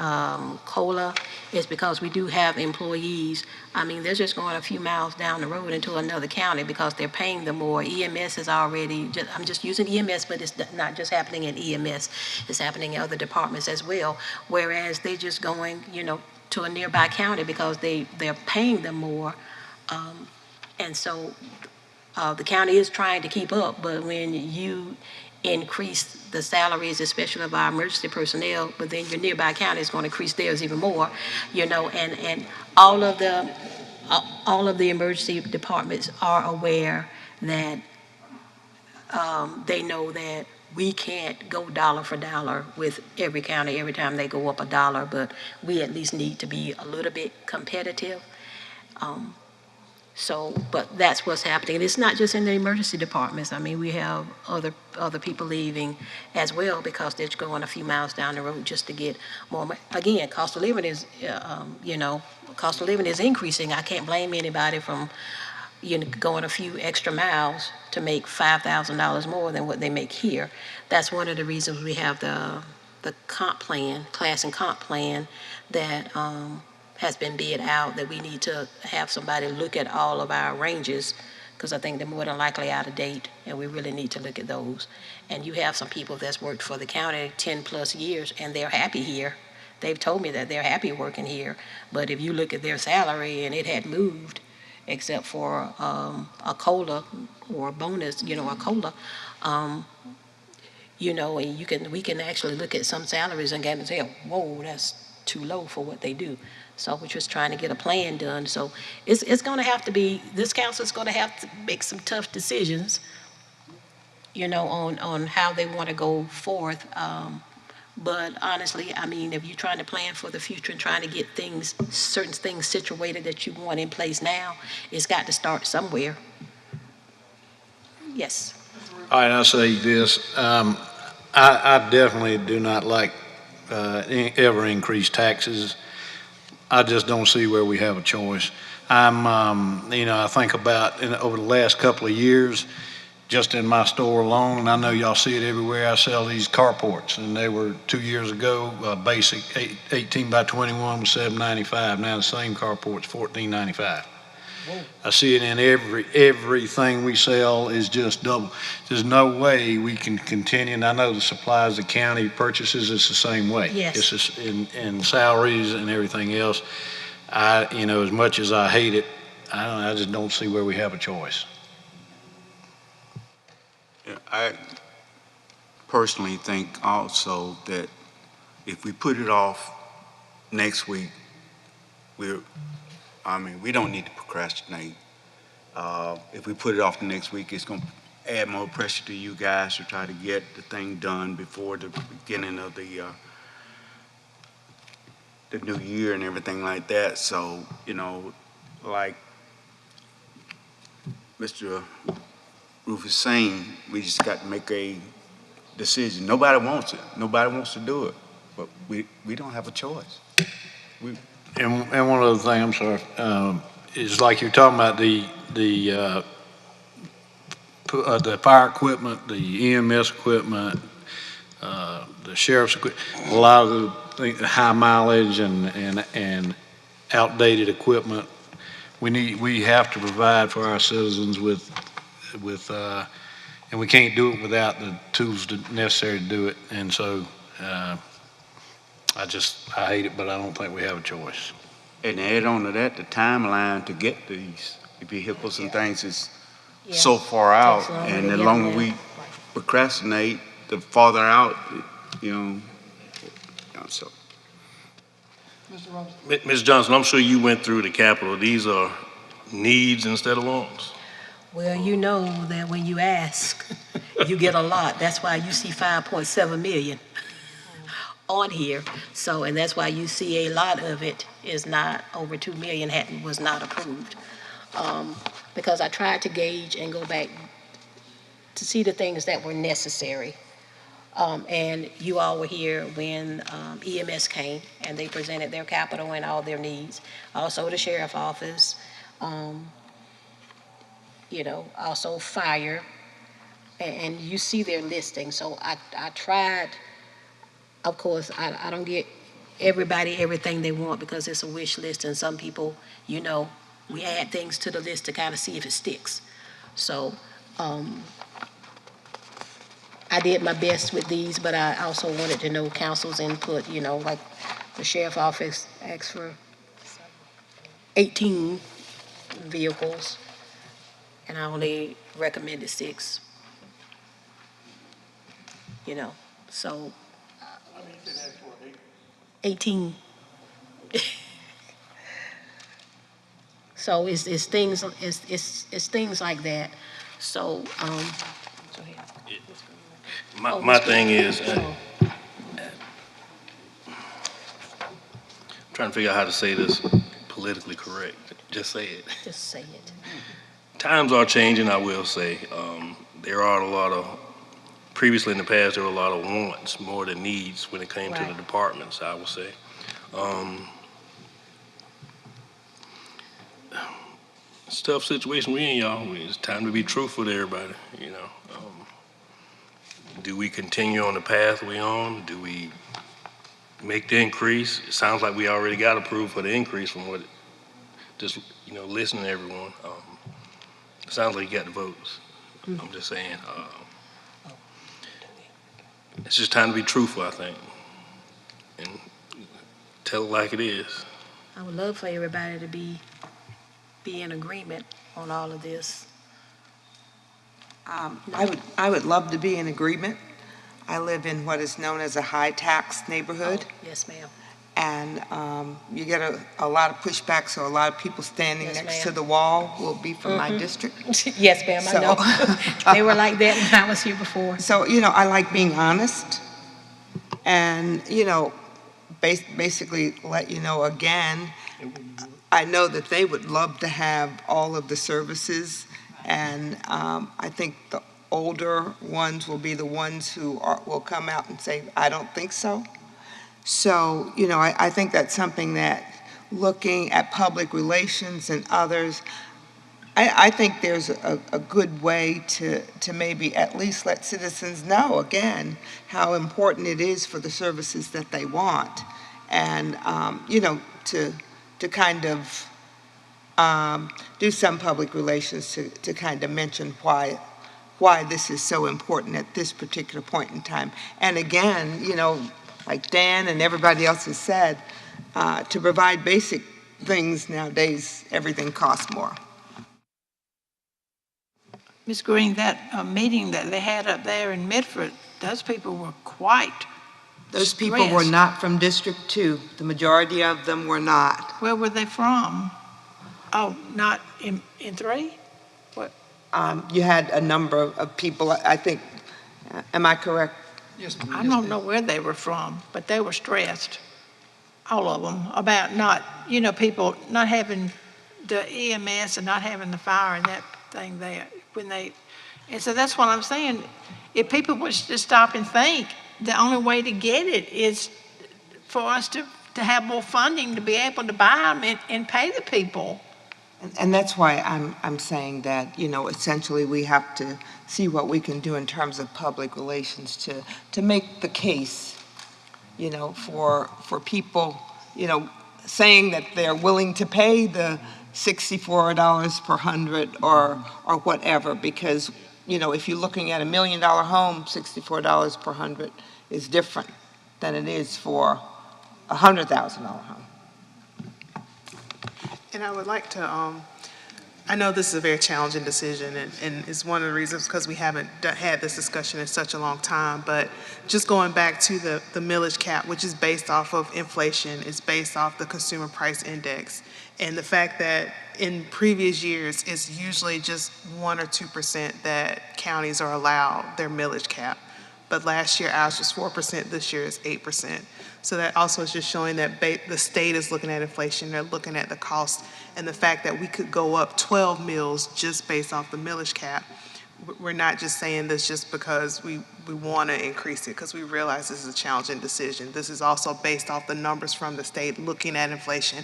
COLA, is because we do have employees. They're just going a few miles down the road into another county because they're paying them more. EMS is already, I'm just using EMS, but it's not just happening in EMS. It's happening in other departments as well, whereas they're just going, to a nearby county because they're paying them more. And so the county is trying to keep up, but when you increase the salaries, especially of our emergency personnel, but then your nearby county is going to increase theirs even more, and all of the emergency departments are aware that they know that we can't go dollar for dollar with every county every time they go up $1, but we at least need to be a little bit competitive. So, but that's what's happening. And it's not just in the emergency departments. I mean, we have other people leaving as well because they're going a few miles down the road just to get more. Again, cost of living is, cost of living is increasing. I can't blame anybody from, going a few extra miles to make $5,000 more than what they make here. That's one of the reasons we have the comp plan, class and comp plan that, has been bid out, that we need to have somebody look at all of our ranges, because I think they're more than likely out of date, and we really need to look at those. And you have some people that's worked for the county 10-plus years, and they're happy here. They've told me that they're happy working here, but if you look at their salary, and it had moved, except for a COLA or a bonus, a COLA, and we can actually look at some salaries and say, whoa, that's too low for what they do. So we're just trying to get a plan done. So it's going to have to be, this council's going to have to make some tough decisions, on how they want to go forth. But honestly, I mean, if you're trying to plan for the future and trying to get certain things situated that you want in place now, it's got to start somewhere. Yes. All right, I'll say this. I definitely do not like ever increase taxes. I just don't see where we have a choice. I think about over the last couple of years, just in my store alone, and I know y'all see it everywhere, I sell these carports, and they were 2 years ago, basic 18 by 21 was $7.95. Now the same carport's $14.95. I see it in everything we sell is just double. There's no way we can continue, and I know the supplies the county purchases is the same way. Yes. It's just in salaries and everything else. As much as I hate it, I just don't see where we have a choice. Yeah, I personally think also that if we put it off next week, we don't need to procrastinate. If we put it off the next week, it's going to add more pressure to you guys to try to get the thing done before the beginning of the new year and everything like that. So, like Mr. Roof is saying, we just got to make a decision. Nobody wants it. Nobody wants to do it. But we don't have a choice. And one other thing, I'm sorry, is like you're talking about the fire equipment, the EMS equipment, the sheriff's equipment, a lot of the high mileage and outdated equipment. We have to provide for our citizens with and we can't do it without the tools necessary to do it. And so I hate it, but I don't think we have a choice. And add on to that, the timeline to get these vehicles and things is so far out. And the longer we procrastinate, the farther out, so. Ms. Johnson, I'm sure you went through the Capitol. These are needs instead of wants. Well, you know that when you ask, you get a lot. That's why you see 5.7 million on here. So, and that's why you see a lot of it is not over 2 million was not approved. Because I tried to gauge and go back to see the things that were necessary. And you all were here when EMS came and they presented their capital and all their needs. Also the sheriff's office, also fire, and you see their listing. So I tried, of course, I don't get everybody everything they want because it's a wish list, and some people, we add things to the list to kind of see if it sticks. So I did my best with these, but I also wanted to know council's input, like the sheriff's office asked for 18 vehicles, and I only recommended 6. So 18. So it's things like that. So My thing is, trying to figure out how to say this politically correct. Just say it. Just say it. Times are changing, I will say. There are a lot of, previously in the past, there were a lot of wants more than needs when it came to the Right. departments, I would say. It's a tough situation we in, y'all. It's time to be truthful to everybody, you know. Do we continue on the path we on? Do we make the increase? It sounds like we already got approved for the increase from what, just, you know, listening to everyone. It sounds like you got the votes. I'm just saying, it's just time to be truthful, I think, and tell it like it is. I would love for everybody to be in agreement on all of this. I would love to be in agreement. I live in what is known as a high-tax neighborhood, Oh, yes, ma'am. and you get a lot of pushback, so a lot of people standing Yes, next ma'am. to the wall will be from my district. Yes, ma'am, I know. They were like that when I was here before. So, you know, I like being honest and, you know, basically let you know again, I know that they would love to have all of the services, and I think the older ones will be the ones who will come out and say, I don't think so. So, you know, I think that's something that, looking at public relations and others, I think there's a good way to maybe at least let citizens know, again, how important it is for the services that they want. And, you know, to kind of do some public relations to kind of mention why this is so important at this particular point in time. And again, you know, like Dan and everybody else has said, to provide basic things nowadays, everything costs more. Ms. Green, that meeting that they had up there in Medford, those people were quite Those people were stressed. not from District 2. The majority of them were not. Where were they from? Oh, not in 3? You had a number of people, I think, am I correct? Yes, I don't know where they were from, but they were stressed, all of them, about not, you know, people not having the EMS and not having the fire and that thing there and so that's what I'm saying. If people would just stop and think, the only way to get it is for us to have more funding to be able to buy them and pay the people. And that's why I'm saying that, you know, essentially we have to see what we can do in terms of public relations to make the case, you know, for people, you know, saying that they're willing to pay the $64 per 100 or whatever, because, you know, if you're looking at $1 million home, $64 per 100 is different than it is for a $100,000 home. And I would like to, I know this is a very challenging decision, and it's one of the reasons because we haven't had this discussion in such a long time, but just going back to the millage cap, which is based off of inflation, it's based off the consumer price index, and the fact that in previous years, it's usually just 1 or 2% that counties are allowed their millage cap. But last year, ours was 4%, this year is 8%. So that also is just showing that the state is looking at inflation, they're looking at the cost, and the fact that we could go up 12 mills just based off the millage cap. We're not just saying this just because we want to increase it, because we realize this is a challenging decision. This is also based off the numbers from the state looking at inflation.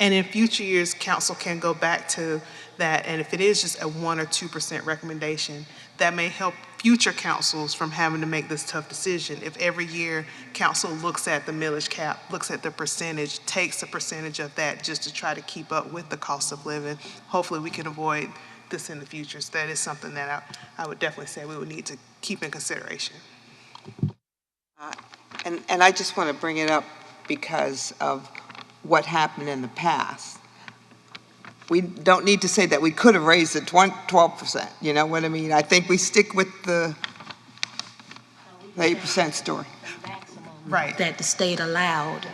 And in future years, council can go back to that, and if it is just a 1 or 2% recommendation, that may help future councils from having to make this tough decision. If every year council looks at the millage cap, looks at the percentage, takes a percentage of that just to try to keep up with the cost of living, hopefully we can avoid this in the future. So that is something that I would definitely say we would need to keep in consideration. And I just want to bring it up because of what happened in the past. We don't need to say that we could have raised it 12%, you know what I mean? I think we stick with the 8% story. Right. That the state allowed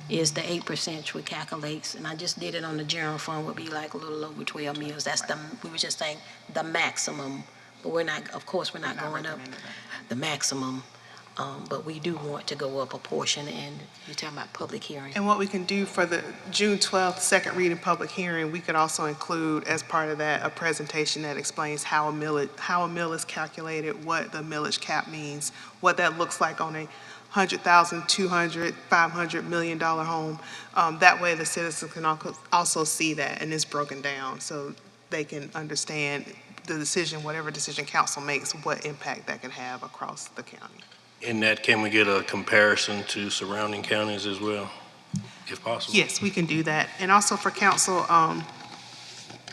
is the 8%, which calculates, and I just did it on the general fund, would be like a little over 12 mills. That's we were just saying the maximum, but we're not, of course, we're not going up the maximum. But we do want to go up a portion, and you're talking about public hearing. And what we can do for the June 12th second reading public hearing, we could also include as part of that a presentation that explains how a mill is calculated, what the millage cap means, what that looks like on a $100,000, $200,000, $500 million home. That way the citizens can also see that, and it's broken down so they can understand the decision, whatever decision council makes, what impact that can have across the county. In that, can we get a comparison to surrounding counties as well, if possible? Yes, we can do that. And also for council, I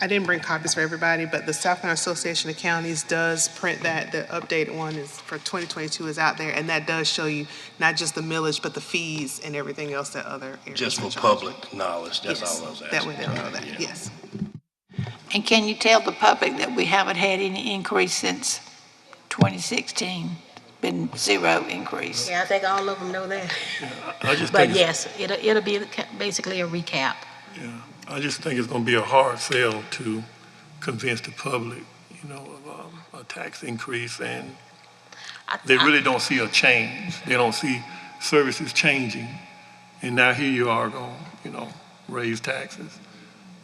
didn't bring copies for everybody, but the South Carolina Association of Counties does print that. The updated one is for 2022 is out there, and that does show you not just the millage, but the fees and everything else that other areas Just for are charging. public knowledge, that's Yes, all I was asking. that way they'll know that, Yeah. yes. And can you tell the public that we haven't had any increase since 2016? Been zero increase. Yeah, I think all of them know that. I just But think, yes, it'll be basically a recap. I just think it's gonna be a hard sell to convince the public, of a tax increase, and they really don't see a change. They don't see services changing, and now here you are going, raise taxes,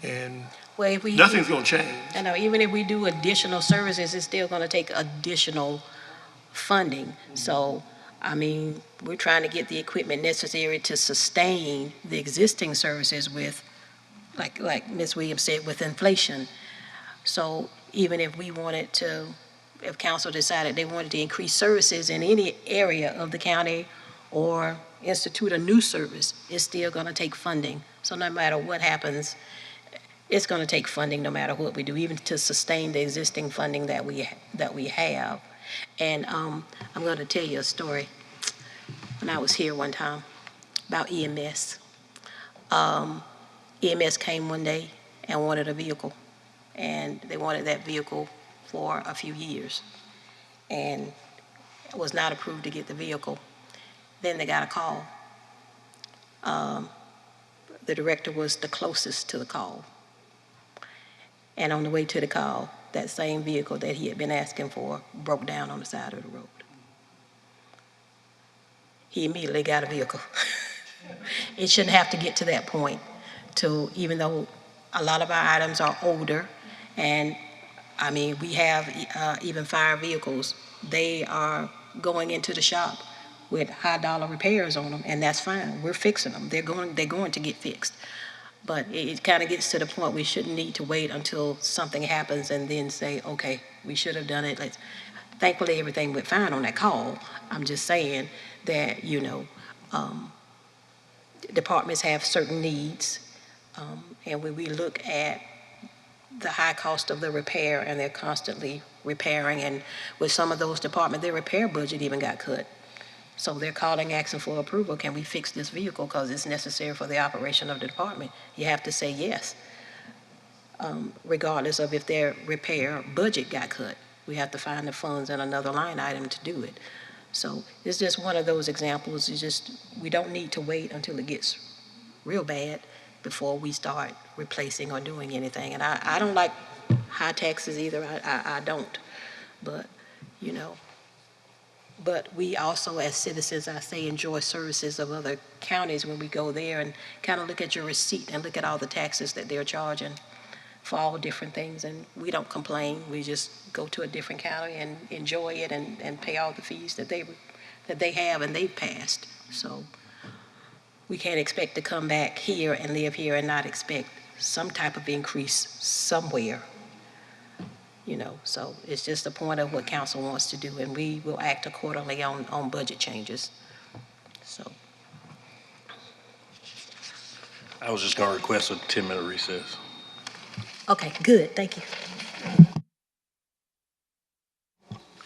and Well, if we. nothing's gonna change. I know, even if we do additional services, it's still gonna take additional funding. So, I mean, we're trying to get the equipment necessary to sustain the existing services with, like Ms. Williams said, with inflation. So even if we wanted to, if council decided they wanted to increase services in any area of the county or institute a new service, it's still gonna take funding. So no matter what happens, it's gonna take funding no matter what we do, even to sustain the existing funding that we have. And I'm going to tell you a story. When I was here one time about EMS. EMS came one day and wanted a vehicle. And they wanted that vehicle for a few years. And was not approved to get the vehicle. Then they got a call. The director was the closest to the call. And on the way to the call, that same vehicle that he had been asking for broke down on the side of the road. He immediately got a vehicle. It shouldn't have to get to that point, even though a lot of our items are older, and I mean, we have even fire vehicles. They are going into the shop with high dollar repairs on them, and that's fine. We're fixing them. They're going to get fixed. But it kind of gets to the point we shouldn't need to wait until something happens and then say, okay, we should have done it. Thankfully, everything went fine on that call. I'm just saying that, departments have certain needs. And when we look at the high cost of the repair, and they're constantly repairing, and with some of those departments, their repair budget even got cut. So they're calling, asking for approval. Can we fix this vehicle because it's necessary for the operation of the department? You have to say yes, regardless of if their repair budget got cut. We have to find the funds in another line item to do it. So it's just one of those examples. It's just, we don't need to wait until it gets real bad before we start replacing or doing anything. And I don't like high taxes either. I don't. But, but we also, as citizens, I say, enjoy services of other counties when we go there and kind of look at your receipt and look at all the taxes that they're charging for all different things. And we don't complain. We just go to a different county and enjoy it and pay all the fees that they have and they've passed. So we can't expect to come back here and live here and not expect some type of increase somewhere. So it's just a point of what council wants to do, and we will act accordingly on budget changes. So. I was just going to request a 10-minute recess. Okay, good, thank you.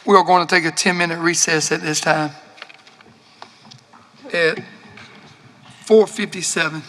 We are going to take a 10-minute recess at this time at 4:57.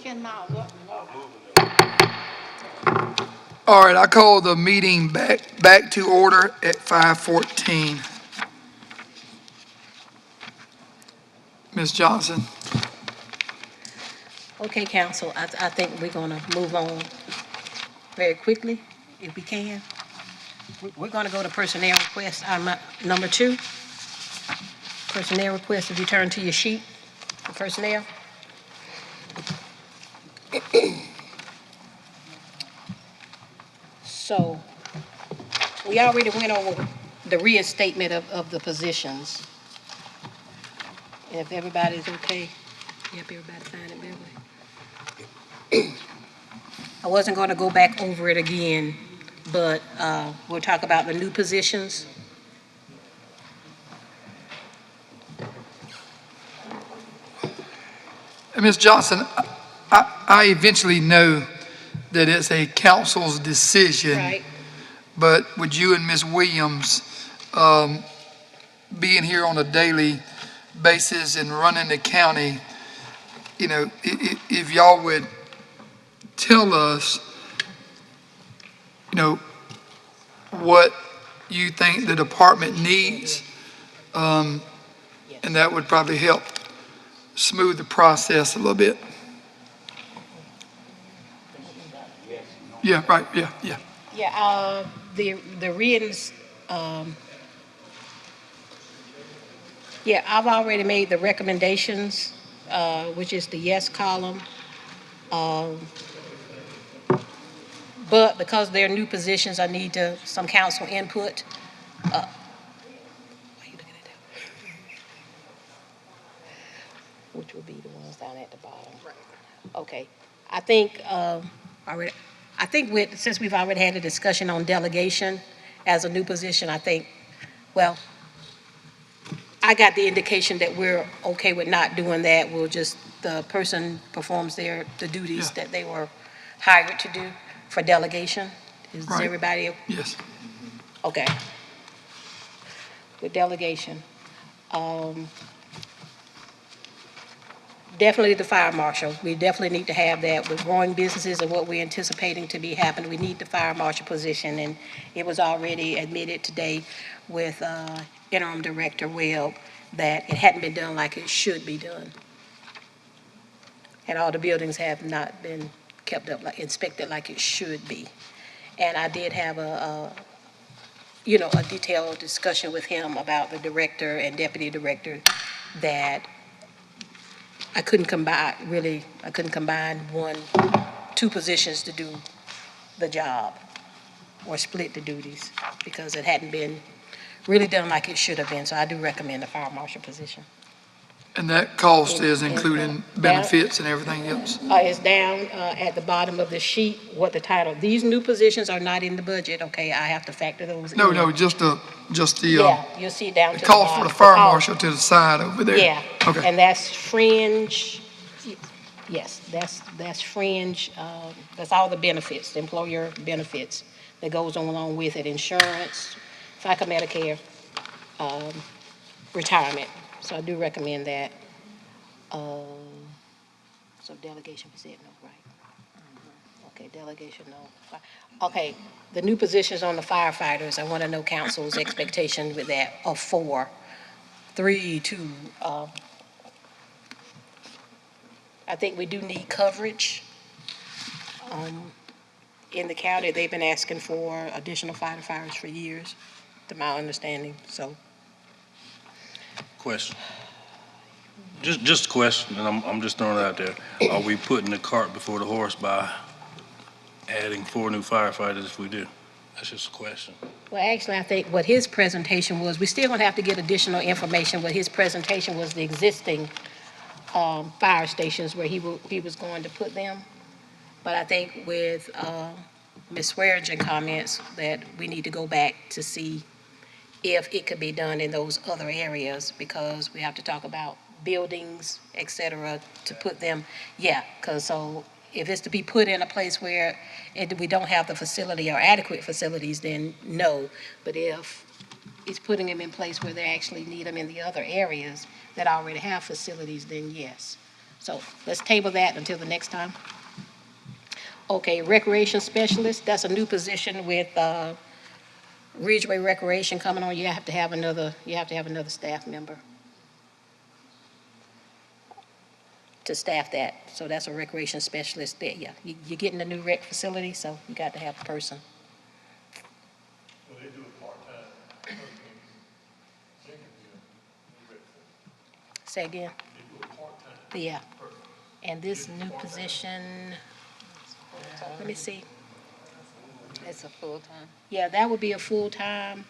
cannot, what? All right, I call the meeting back to order at 5:14. Ms. Johnson? Okay, council, I think we're gonna move on very quickly, if we can. We're gonna go to personnel request, number 2. Personnel request, if you turn to your sheet, for personnel. So, we already went over the reinstatement of the positions. If everybody's okay, yep, everybody find it, Beverly? I wasn't gonna go back over it again, but, we'll talk about the new positions. Ms. Johnson, I eventually know that it's a council's decision. Right. But would you and Ms. Williams, being here on a daily basis and running the county, you know, if y'all would tell us, you know, what you think the department needs, and that would probably help smooth the process a little bit. Yeah, right, yeah. Yeah, the readings, yeah, I've already made the recommendations, which is the yes column. But because they're new positions, I need some council input. Why you looking at that? Which would be the ones down at the bottom. Right. Okay, I think, since we've already had a discussion on delegation as a new position, I think, well, I got the indication that we're okay with not doing that. The person performs the duties that they were hired to do for delegation. Is Right. everybody Yes. okay? With delegation. Definitely the fire marshal. We definitely need to have that with growing businesses and what we're anticipating to be happening. We need the fire marshal position, and it was already admitted today with interim director Webb that it hadn't been done like it should be done. And all the buildings have not been kept up, inspected like it should be. And I did have a detailed discussion with him about the director and deputy director that I couldn't combine two positions to do the job or split the duties because it hadn't been really done like it should have been. So I do recommend the fire marshal position. And that cost is And, including down- benefits and everything else? It's down at the bottom of the sheet, what the title. These new positions are not in the budget, okay? I have to factor those in. No, just the Yeah, you'll see down to the the cost for bottom. the fire cost. marshal to the side over there. Yeah. Okay. And that's fringe, yes, that's fringe, that's all the benefits, the employer benefits that goes on along with it, insurance, FICA, Medicare, retirement. So I do recommend that. So delegation, we said no, right? Okay, delegation, no. Okay, the new positions on the firefighters, I want to know council's expectation with that of 4, 3, 2. I think we do need coverage. In the county, they've been asking for additional firefighters for years, to my understanding, so. Question. Just a question, and I'm just throwing it out there. Are we putting the cart before the horse by adding 4 new firefighters if we do? That's just a question. Well, actually, I think what his presentation was, we still gonna have to get additional information. What his presentation was the existing fire stations where he was going to put them. But I think with Ms. Swearingen comments that we need to go back to see if it could be done in those other areas, because we have to talk about buildings, et cetera, to put them, because so if it's to be put in a place where we don't have the facility or adequate facilities, then no. But if it's putting them in place where they actually need them in the other areas that already have facilities, then yes. So let's table that until the next time. Okay, recreation specialist, that's a new position with, Ridgeway Recreation coming on. You have to have another staff member to staff that. So that's a recreation specialist there, yeah. You're getting a new rec facility, so you got to have a person. Well, they do it part-time. Say again? They do it part-time. Yeah. And this new position, let me see. It's a full-time. Yeah, that would be a full-time,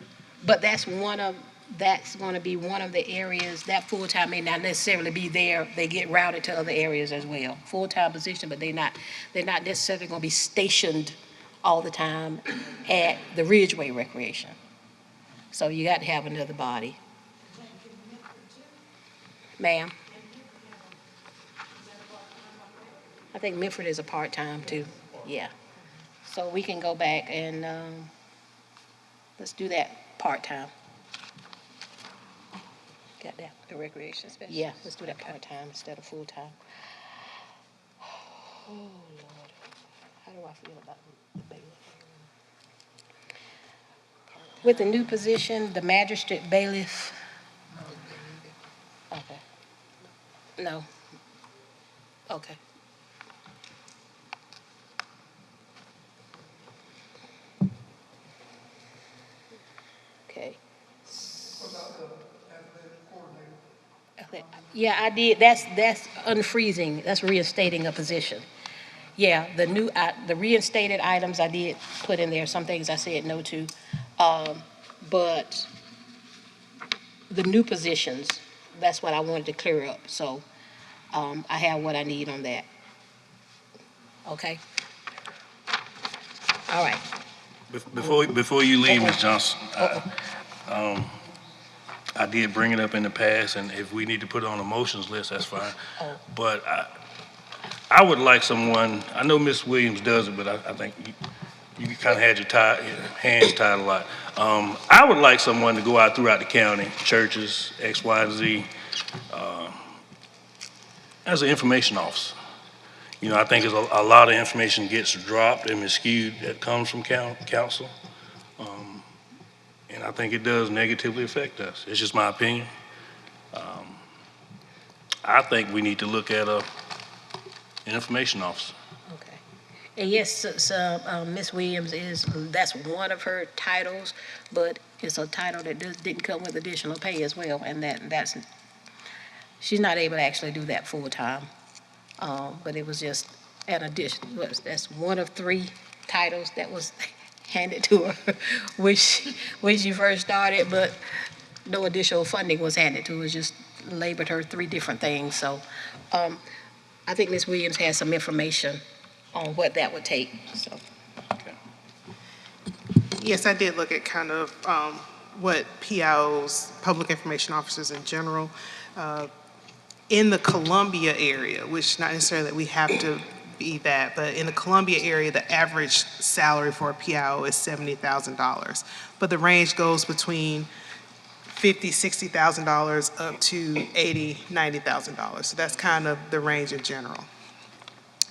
but that's gonna be one of the areas, that full-time may not necessarily be there. They get routed to other areas as well. Full-time position, but they're not necessarily gonna be stationed all the time at the Ridgeway Recreation. So you got to have another body. Ma'am? I think Milford is a part-time too, yeah. So we can go back and, let's do that part-time. Got that? The recreation specialist? Yeah, let's do that part-time instead of full-time. Oh, Lord. How do I feel about the bailiff? With the new position, the magistrate bailiff. Okay. No. Okay. Okay. Okay. Yeah, I did, that's unfreezing, that's reinstating a position. Yeah, the reinstated items I did put in there, some things I said no to. But the new positions, that's what I wanted to clear up, so, I have what I need on that. Okay? All right. Before you leave, Ms. Johnson, I did bring it up in the past, and if we need to put it on a motions list, that's fine. Oh. But I would like someone, I know Ms. Williams does it, but I think you kind of had your hands tied a lot. I would like someone to go out throughout the county, churches, X, Y, and Z, as an information officer. You know, I think there's a lot of information gets dropped and skewed that comes from council. And I think it does negatively affect us. It's just my opinion. I think we need to look at an information officer. Okay. And yes, so, Ms. Williams that's one of her titles, but it's a title that didn't come with additional pay as well, and that's, she's not able to actually do that full-time. But it was just an addition, that's one of 3 titles that was handed to her when she first started, but no additional funding was handed to her, it was just labeled her 3 different things, so, I think Ms. Williams has some information on what that would take, so. Yes, I did look at kind of what PIOs, public information officers in general, in the Columbia area, which not necessarily that we have to be that, but in the Columbia area, the average salary for a PIO is $70,000. But the range goes between $50,000, $60,000 up to $80,000, $90,000. So that's kind of the range in general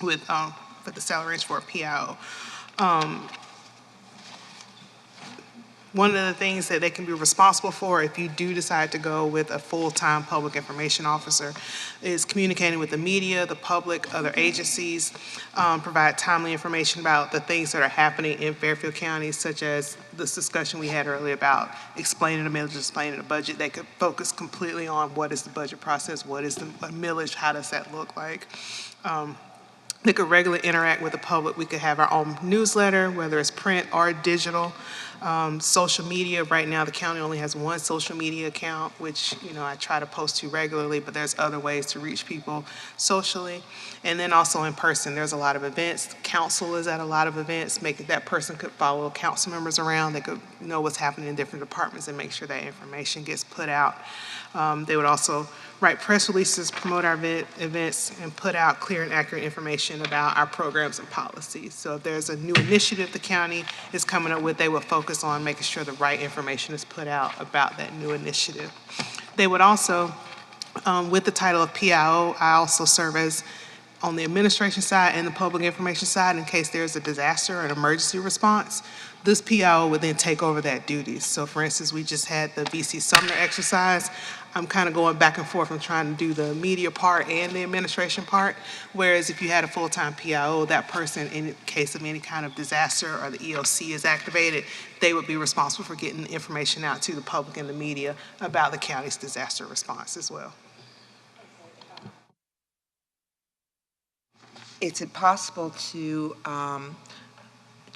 with for the salary range for a PIO. One of the things that they can be responsible for if you do decide to go with a full-time public information officer is communicating with the media, the public, other agencies, provide timely information about the things that are happening in Fairfield County, such as this discussion we had earlier about explaining the millage, explaining the budget. They could focus completely on what is the budget process, what is the millage, how does that look like. They could regularly interact with the public. We could have our own newsletter, whether it's print or digital. Social media, right now the county only has one social media account, which, you know, I try to post to regularly, but there's other ways to reach people socially. And then also in person, there's a lot of events. Council is at a lot of events, making that person could follow council members around. They could know what's happening in different departments and make sure that information gets put out. They would also write press releases, promote our events, and put out clear and accurate information about our programs and policies. So if there's a new initiative the county is coming up with, they will focus on making sure the right information is put out about that new initiative. They would also With the title of PIO, I also serve as on the administration side and the public information side in case there's a disaster or an emergency response. This PIO would then take over that duty. So for instance, we just had the VC Sumner exercise. I'm kind of going back and forth and trying to do the media part and the administration part. Whereas if you had a full-time PIO, that person, in case of any kind of disaster or the EOC is activated, they would be responsible for getting the information out to the public and the media about the county's disaster response as well. Is it possible to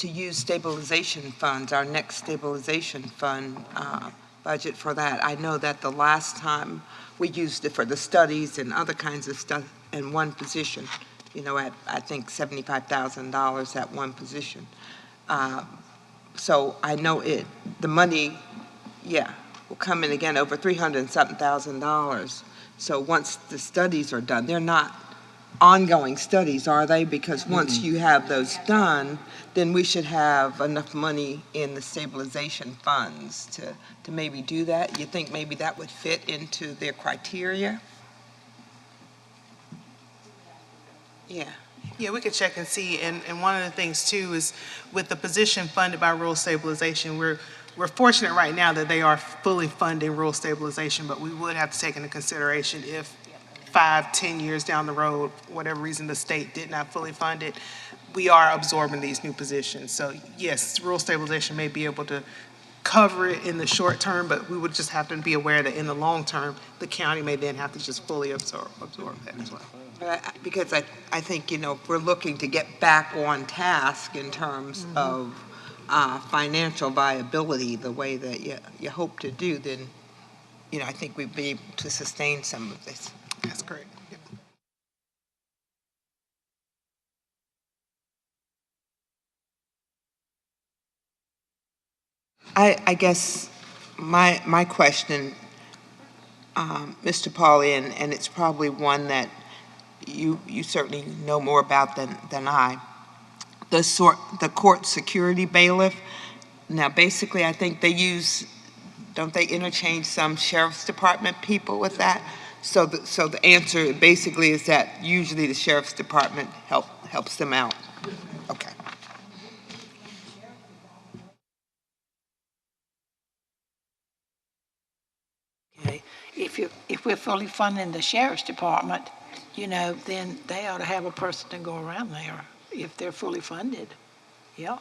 use stabilization funds, our next stabilization fund budget for that? I know that the last time we used it for the studies and other kinds of stuff in one position, you know, at, I think, $75,000 at one position. So I know the money, yeah, will come in again over $300 and something thousand. So once the studies are done, they're not ongoing studies, are they? Because once you have those done, then we should have enough money in the stabilization funds to maybe do that. You think maybe that would fit into their criteria? Yeah. Yeah, we could check and see, and one of the things too is with the position funded by rural stabilization, we're fortunate right now that they are fully funding rural stabilization, but we would have to take into consideration if 5-10 years down the road, whatever reason the state did not fully fund it, we are absorbing these new positions. So yes, rural stabilization may be able to cover it in the short term, but we would just have to be aware that in the long term, the county may then have to just fully absorb that as well. Because I think, you know, if we're looking to get back on task in terms of financial viability, the way that you hope to do, then, you know, I think we'd be able to sustain some of this. That's correct. Yep. I guess my question, Mr. Pauly, and it's probably one that you certainly know more about than I, the court security bailiff. Now, basically, I think don't they interchange some sheriff's department people with that? So the answer basically is that usually the sheriff's department helps them out. Okay. Okay, if we're fully funding the sheriff's department, you know, then they ought to have a person to go around there if they're fully funded. Yeah.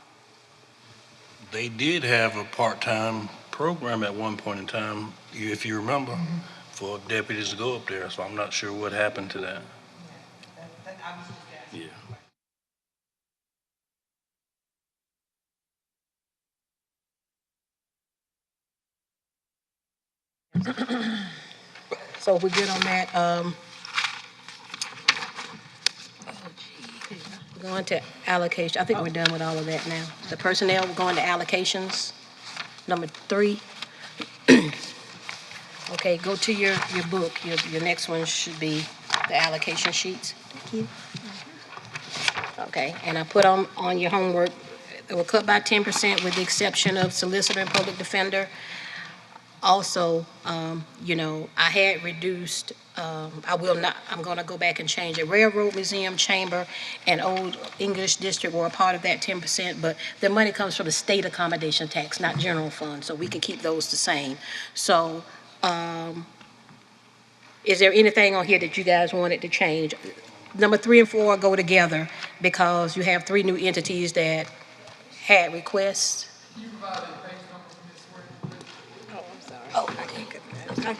They did have a part-time program at one point in time, if you remember, for deputies to go up there, so I'm not sure what happened to that. Yeah. So we're good on that. Going to allocation. I think we're done with all of that now. The personnel, we're going to allocations. Number 3. Okay, go to your book. Your next one should be the allocation sheets. Thank you. Okay, and I put on your homework, it will cut by 10% with the exception of solicitor and public defender. Also, you know, I had reduced, I'm gonna go back and change it. Railroad Museum, Chamber, and Old English District were a part of that 10%, but the money comes from the state accommodation tax, not general fund, so we can keep those the same. So, is there anything on here that you guys wanted to change? Number 3 and 4 go together because you have 3 new entities that had requests. Oh, okay. Okay.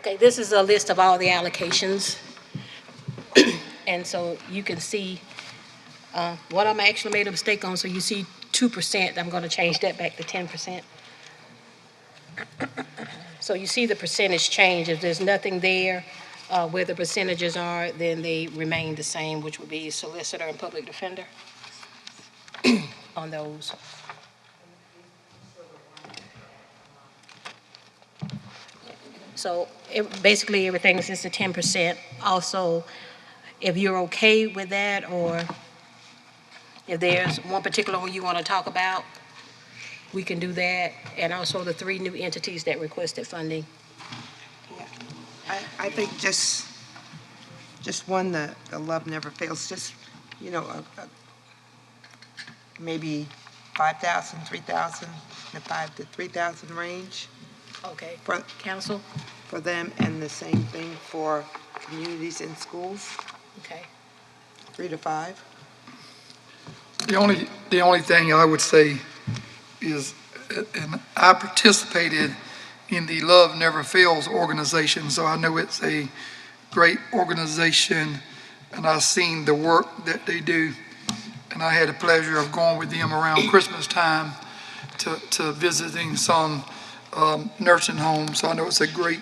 Okay, this is a list of all the allocations. And so you can see, what I'm actually made a mistake on, so you see 2%, I'm gonna change that back to 10%. So you see the percentage change. If there's nothing there, where the percentages are, then they remain the same, which would be solicitor and public defender on those. So basically, everything is just a 10%. Also, if you're okay with that, or if there's one particular one you want to talk about, we can do that. And also the 3 new entities that requested funding. I think just one, the love never fails, just, you know, maybe 5,000, 3,000, the 5 to 3,000 range Okay, for council? for them, and the same thing for communities and schools, Okay. 3 to 5. The only thing I would say is, and I participated in the Love Never Fails organization, so I know it's a great organization, and I've seen the work that they do. And I had the pleasure of going with them around Christmas time to visiting some nursing homes. So I know it's a great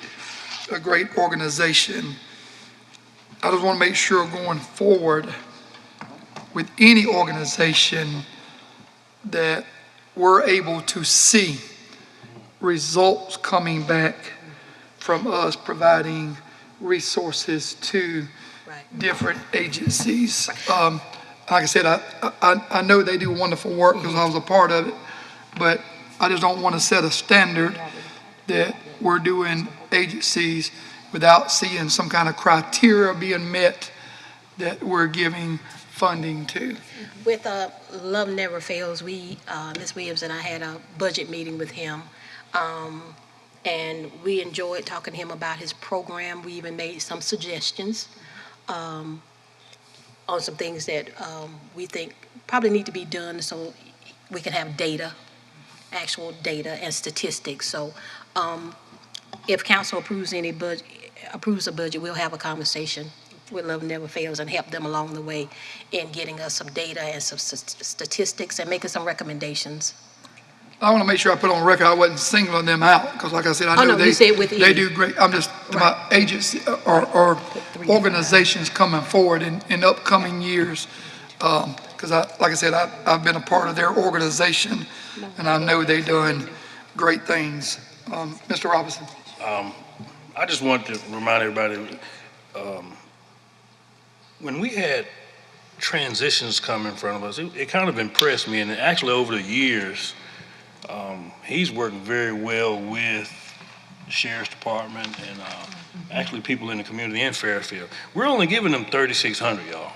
organization. I just want to make sure going forward with any organization that we're able to see results coming back from us providing resources to different agencies. Like I said, I know they do wonderful work because I was a part of it, but I just don't want to set a standard that we're doing agencies without seeing some kind of criteria being met that we're giving funding to. With Love Never Fails, Ms. Williams and I had a budget meeting with him, and we enjoyed talking to him about his program. We even made some suggestions on some things that we think probably need to be done so we can have data, actual data and statistics. So if council approves a budget, we'll have a conversation with Love Never Fails and help them along the way in getting us some data and some statistics and making some recommendations. I want to make sure I put on record I wasn't singling them out, because like I said, I know they do great. I'm just talking about agency or organizations coming forward in upcoming years. Because like I said, I've been a part of their organization, and I know they're doing great things. Mr. Robinson. I just want to remind everybody, when we had transitions come in front of us, it kind of impressed me, and actually over the years, he's worked very well with the Sheriff's Department and actually people in the community in Fairfield. We're only giving them $3,600, y'all.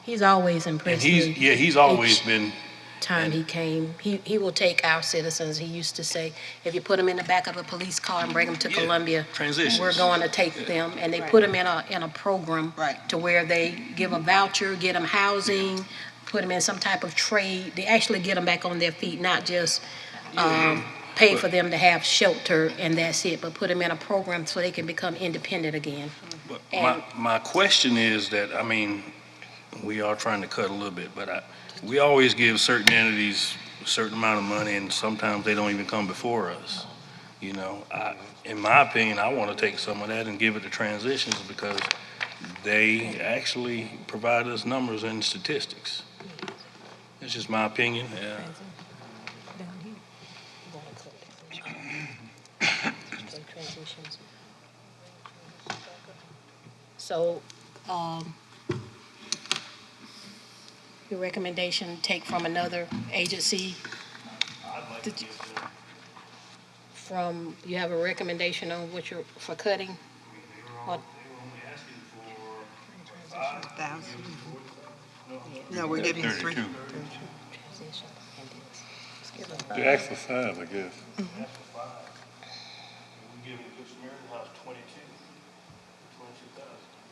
He's always impressed me. He's always been. Time he came, he will take our citizens. He used to say, if you put them in the back of a police car and bring them to Columbia, we're going to take them. And they put them in a program to where they give a voucher, get them housing, put them in some type of trade. They actually get them back on their feet, not just pay for them to have shelter and that's it, but put them in a program so they can become independent again. But my question is that, I mean, we are trying to cut a little bit, but we always give certain entities a certain amount of money, and sometimes they don't even come before us. You know, in my opinion, I want to take some of that and give it to transitions because they actually provide us numbers and statistics. It's just my opinion. So, your recommendation, take from another agency? You have a recommendation on what you're, for cutting? What? No, we're giving 3. You asked for 5, I guess.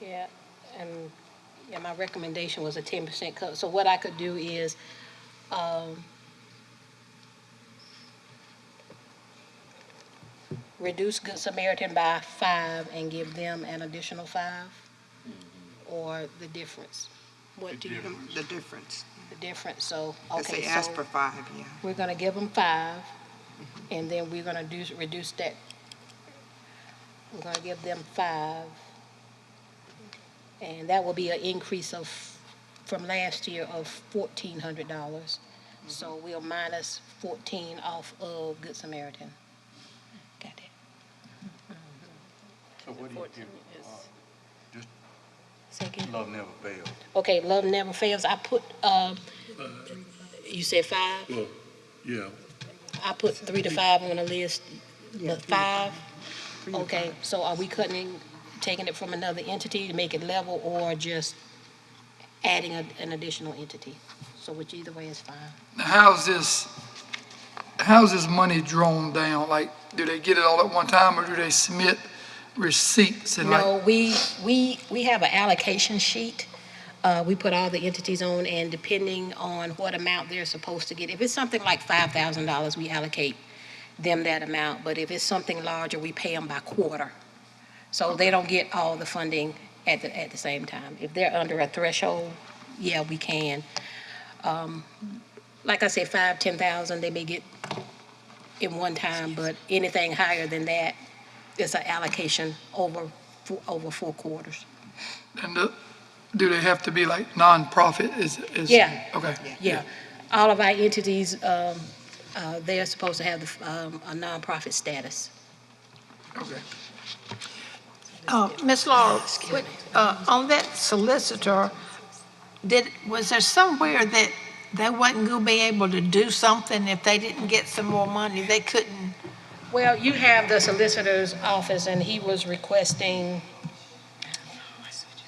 Yeah, and my recommendation was a 10% cut. So what I could do is, reduce Good Samaritan by 5 and give them an additional 5? Or the difference? What do you, The difference. the difference, so, Because okay, they asked so for 5, yeah. we're gonna give them 5, and then we're gonna reduce that. We're gonna give them 5, and that will be an increase of, from last year of $1,400. So we'll minus 14 off of Good Samaritan. Got it. So what do you give? Just Say again? love never fails. Okay, love never fails. I put, you said 5? Well, yeah, I put 3 to 5 on the list, but 5? Okay, so are we taking it from another entity to make it level, or just adding an additional entity? So which either way is fine. How's this money drawn down? Like, do they get it all at one time, or do they submit receipts and like? No, we have an allocation sheet. We put all the entities on, and depending on what amount they're supposed to get, if it's something like $5,000, we allocate them that amount, but if it's something larger, we pay them by quarter. So they don't get all the funding at the same time. If they're under a threshold, yeah, we can. Like I said, 5, 10,000, they may get in one time, but anything higher than that, it's an allocation over 4 quarters. And do they have to be like nonprofit? Is Yeah. Okay. Yeah. All of our entities, they're supposed to have a nonprofit status. Okay. Ms. Laura, on that solicitor, was there somewhere that they wasn't gonna be able to do something if they didn't get some more money? They couldn't? Well, you have the solicitor's office, and he was requesting,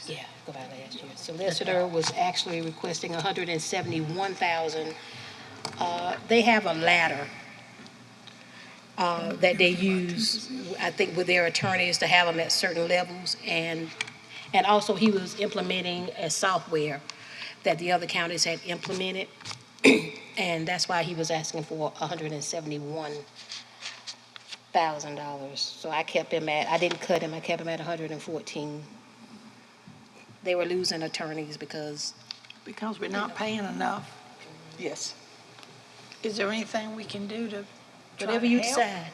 yeah, go back last year. Solicitor was actually requesting $171,000. They have a ladder that they use, I think, with their attorneys to have them at certain levels, and also he was implementing a software that the other counties had implemented, and that's why he was asking for $171,000. So I didn't cut him, I kept him at 114. They were losing attorneys because. Because we're not paying enough. Yes. Is there anything we can do to try Whatever to you help? decide.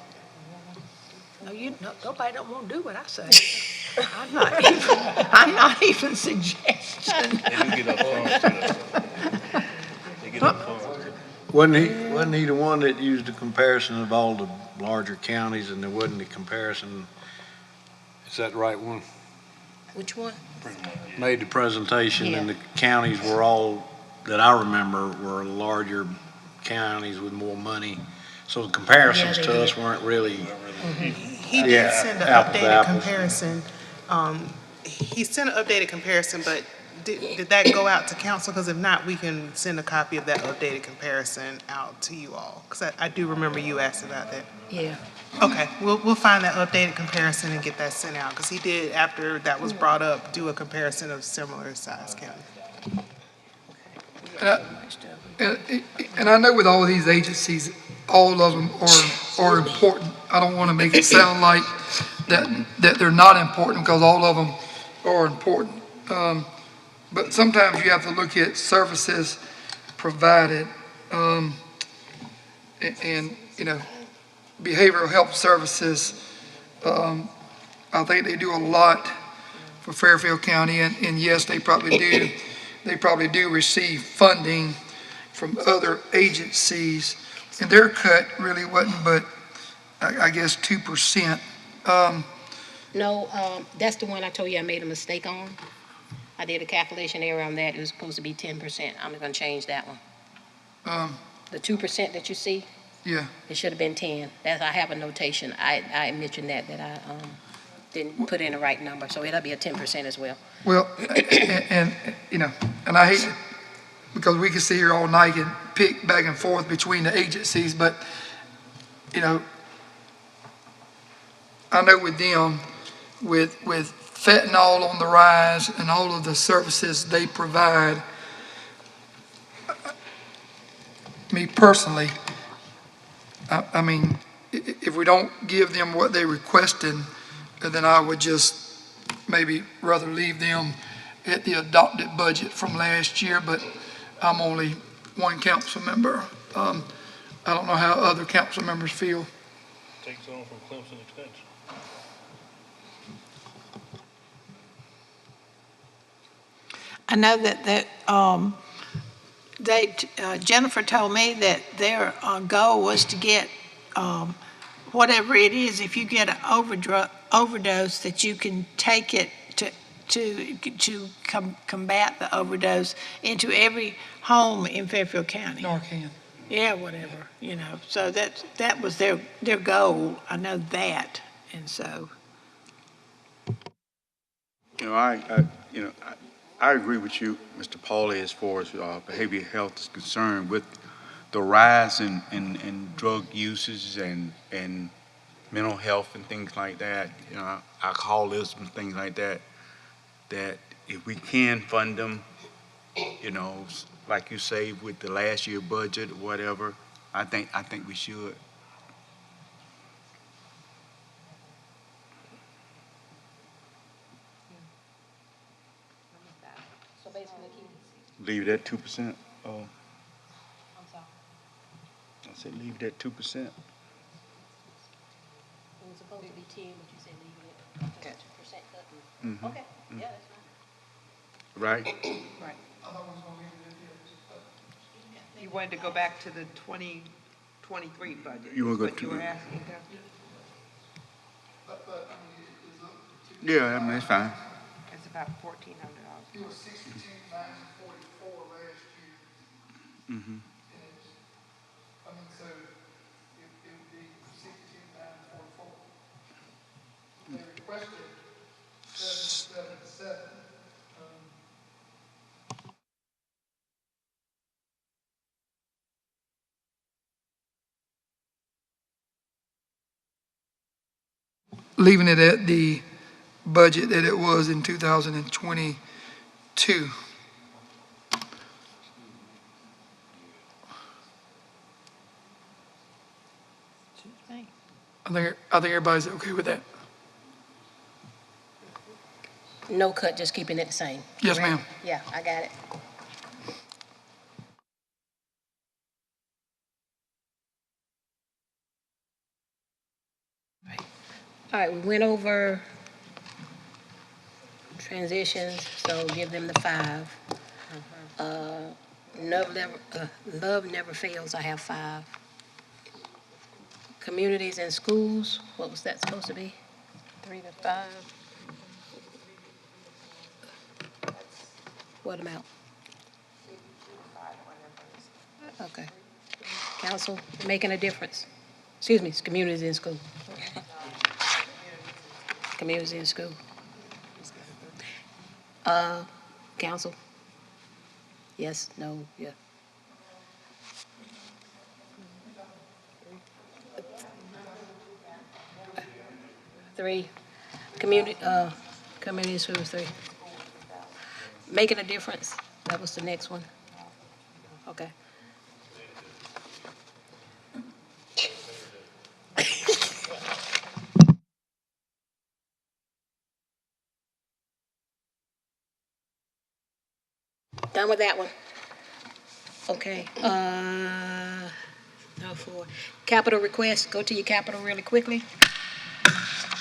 Nobody don't want to do what I say. I'm not even suggesting. They do get up funds too, though. They get up funds too. Wasn't he the one that used the comparison of all the larger counties, and there wasn't the comparison? Is that the right one? Which one? Made the presentation, and Yeah. the counties were all, that I remember, were larger counties with more money. So the comparisons Yeah, they to did. us weren't really, He did Yeah, send an apples to updated apples. comparison. He sent an updated comparison, but did that go out to council? Because if not, we can send a copy of that updated comparison out to you all. Because I do remember you asked about that. Yeah. Okay, we'll find that updated comparison and get that sent out. Because he did, after that was brought up, do a comparison of similar size counties. And I know with all these agencies, all of them are important. I don't want to make it sound like that they're not important, because all of them are important. But sometimes you have to look at services provided, and, behavioral health services, I think they do a lot for Fairfield County, and yes, they probably do receive funding from other agencies, and their cut really wasn't but, I guess, 2%. No, that's the one I told you I made a mistake on. I did a calculation error on that. It was supposed to be 10%. I'm gonna change that one. The 2% that you see, Yeah, it should have been 10. I have a notation. I mentioned that I didn't put in the right number, so it'll be a 10% as well. well, and I hate it, because we can sit here all night and pick back and forth between the agencies, but, I know with them, with fentanyl on the rise and all of the services they provide, me personally, I mean, if we don't give them what they requested, then I would just maybe rather leave them at the adopted budget from last year, but I'm only one council member. I don't know how other council members feel. Takes on from Clemson Extension. I know Jennifer told me that their goal was to get whatever it is, if you get an overdose, that you can take it to combat the overdose into every home in Fairfield County. Narcan. Yeah, whatever, so that was their goal. I know that, and so. I agree with you, Mr. Pauly, as far as behavioral health is concerned, with the rise in drug uses and mental health and things like that, alcoholism, things like that, that if we can fund them, like you say, with the last year budget or whatever, I think we should. So basically Leave it at 2%. Oh, I'm sorry. I said leave it at 2%. It was supposed to be 10, but you said leave it at 2% cut. Mhm. Okay, yeah, that's fine. Right? Right. You wanted to go back to the 2023 budget, You is wanna go what you to- were asking, Dustin? Yeah, I mean, it's fine. It's about $1,400. It was 62,944 last year. Mm-hmm. So it would be 62,944. They requested 777. Leaving it at the budget that it was in 2022. I think everybody's okay with that. No cut, just keeping it the same. Yes, correct? ma'am. Yeah, I got it. All right, we went over transitions, so give them the 5. Love never fails, I have 5. Communities and schools, what was that supposed to be? 3 to 5. What amount? Okay. Council, making a difference. Excuse me, it's communities in school. Communities in school. Council? Yes, no, yeah. Three. Community schools, 3. Making a difference, that was the next one. Okay. Done with that one. Okay, no 4. Capital request, go to your capital really quickly.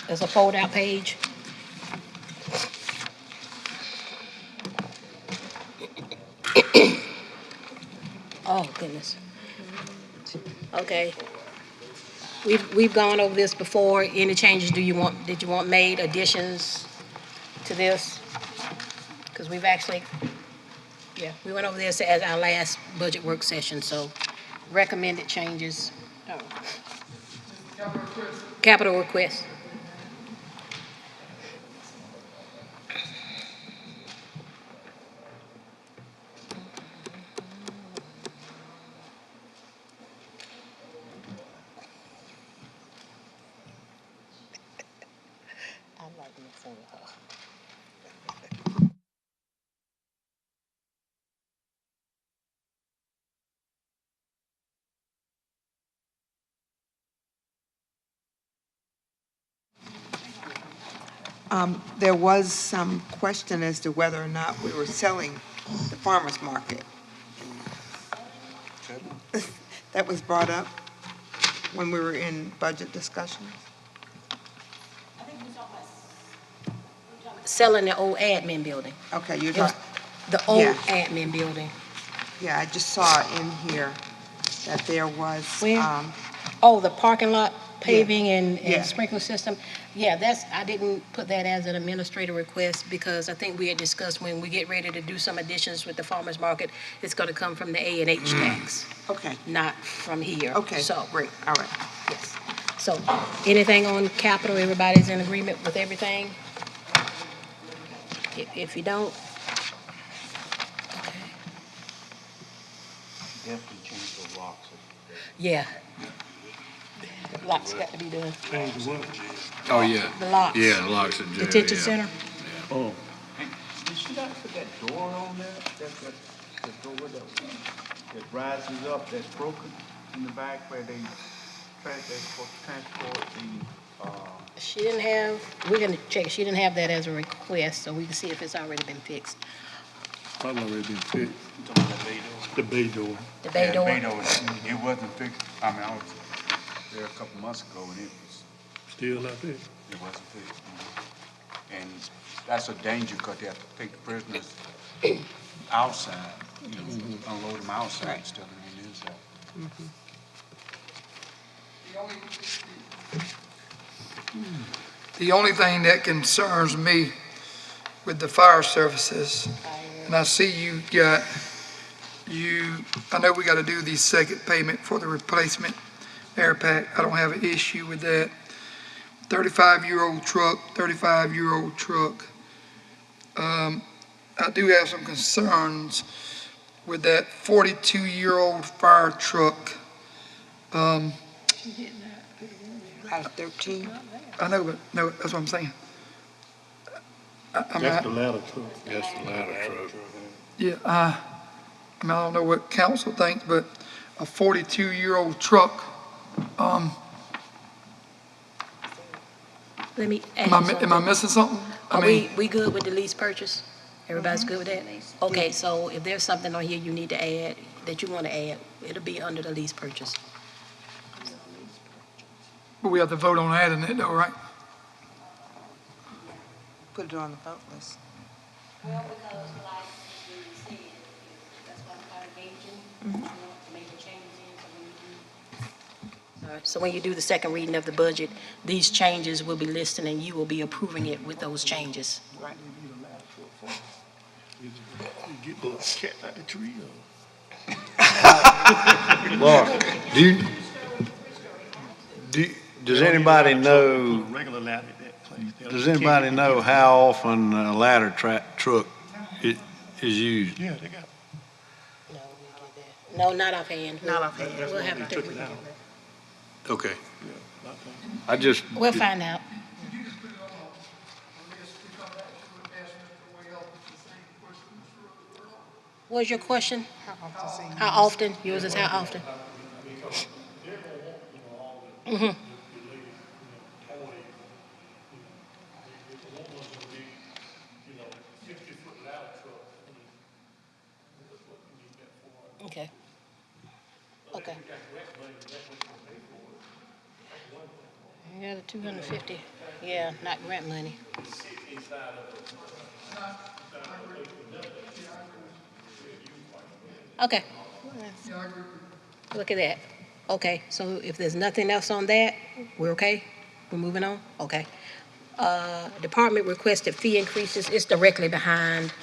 There's a fold-out page. Oh, goodness. Okay. We've gone over this before. Any changes did you want made, additions to this? Because we've actually, yeah, we went over this at our last budget work session, so recommended changes. Capital request. I like messing with her. There was some question as to whether or not we were selling the farmer's market. That was brought up when we were in budget discussions. Selling the old admin building. Okay, you're It was talking, the old Yeah. admin building. yeah, I just saw in here that there was, Where? Oh, the parking lot paving Yeah. and sprinkler system? Yeah, I didn't put that as an administrative request because I think we had discussed when we get ready to do some additions with the farmer's market, it's gonna come from the A&H tax, okay, not from here. okay, So, great, all right. yes. So, anything on capital, everybody's in agreement with everything? If you don't, Definitely change the locks. yeah. Locks got to be done. Oh, yeah. The locks. Yeah, locks at jail, Detention yeah. center? Oh, Did she not put that door on there? That door that rises up, that's broken in the back where they transport the, She didn't have, we're gonna check, she didn't have that as a request, so we can see if it's already been fixed. probably already been fixed. The bay door. The bay door? it wasn't fixed. I mean, I was there a couple months ago and Still not fixed. it wasn't fixed. And that's a danger because they have to take the prisoners outside, unload them outside instead of in the inside. The only thing that concerns me with the fire services, and I see I know we gotta do the second payment for the replacement air pack. I don't have an issue with that. 35-year-old truck. I do have some concerns with that 42-year-old fire truck. Out of 13? I know, but no, that's what I'm saying. That's the ladder truck. That's the ladder truck. Yeah, I don't know what council thinks, but a 42-year-old truck, Let me ask am you something. I missing something? I Are mean, we good with the lease purchase? Everybody's good with that? Okay, so if there's something on here you need to add, that you want to add, it'll be under the lease purchase. but we have to vote on adding it though, right? Put it on the vote list. Well, because like you said, that's why I'm kind of gauging, to make the changes in, All right, so when you do the second reading of the budget, these changes will be listed and you will be approving it with those changes. Right. Get the cat out the tree. Laura, does anybody know, Regular ladder at that place. does anybody know how often a ladder truck is used? Yeah, they got. No, we get that. No, not offhand. Not offhand. That's We'll why have they to took do it it. out. Okay. Yeah, not offhand. I just, We'll find out. Could you just put it on a list to come back to ask Mr. Whale the same question? What's your question? How often is it How often? Yours is how often? Mm-hmm. Okay. Okay. Yeah, the 250, yeah, not grant money. Okay. Look at that. Okay, so if there's nothing else on that, we're okay? We're moving on? Okay. Department requested fee increases, it's directly behind,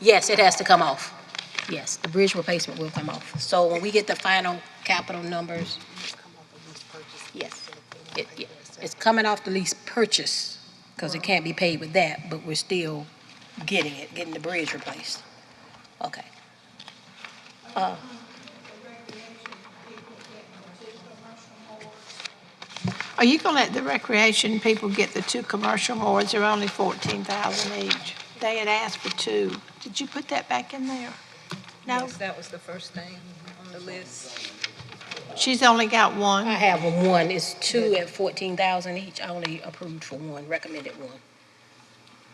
yes, it has to come off. Yes, the bridge replacement will come off. So when we get the final capital numbers, yes, it's coming off the lease purchase, because it can't be paid with that, but we're still getting the bridge replaced. Okay. Are you gonna let the recreation people get the 2 commercial mowers? They're only 14,000 each. They had asked for 2. Did you put that back in there? No? Yes, that was the first thing on the list. She's only got one. I have one, it's two at 14,000 each, I only approved for one, recommended one.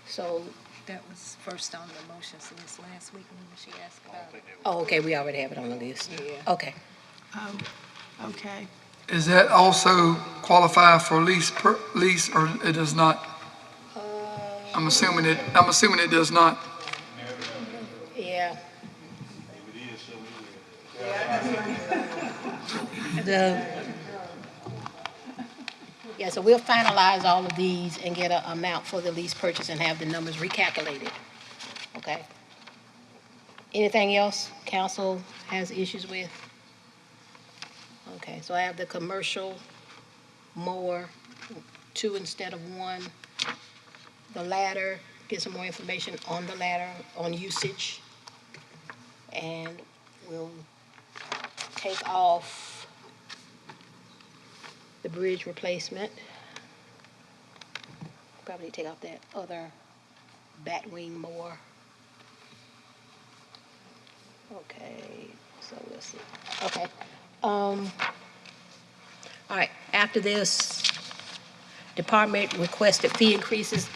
So, That was first on the motions list last week when she asked about it. oh, okay, we already have it on the list. Yeah. Okay. Oh, okay. Is that also qualify for lease, or it does not? I'm assuming it does not. Yeah. The, yeah, so we'll finalize all of these and get an amount for the lease purchase and have the numbers recalculated. Okay? Anything else council has issues with? Okay, so I have the commercial mower, 2 instead of 1. The ladder, get some more information on the ladder, on usage. And we'll take off the bridge replacement. Probably take off that other batwing mower. Okay, so we'll see. Okay. All right, after this, department requested fee increases.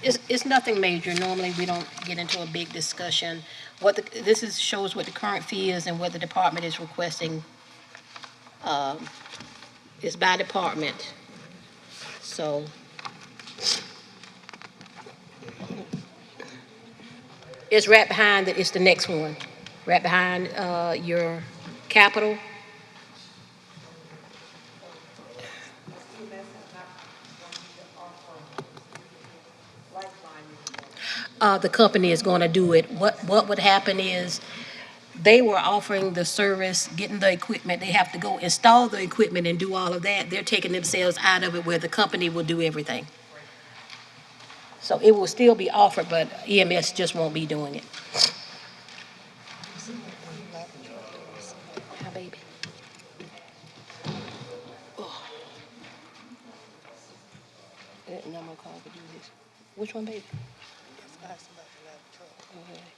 It's nothing major. Normally, we don't get into a big discussion. This shows what the current fee is and what the department is requesting. It's by department. So, it's right behind, it's the next one. Right behind your capital. The company is going to do it. What would happen is they were offering the service, getting the equipment. They have to go install the equipment and do all of that. They're taking themselves out of it where the company will do everything. So it will still be offered, but EMS just won't be doing it. Hi, baby. Oh. That number call to do this. Which one, baby?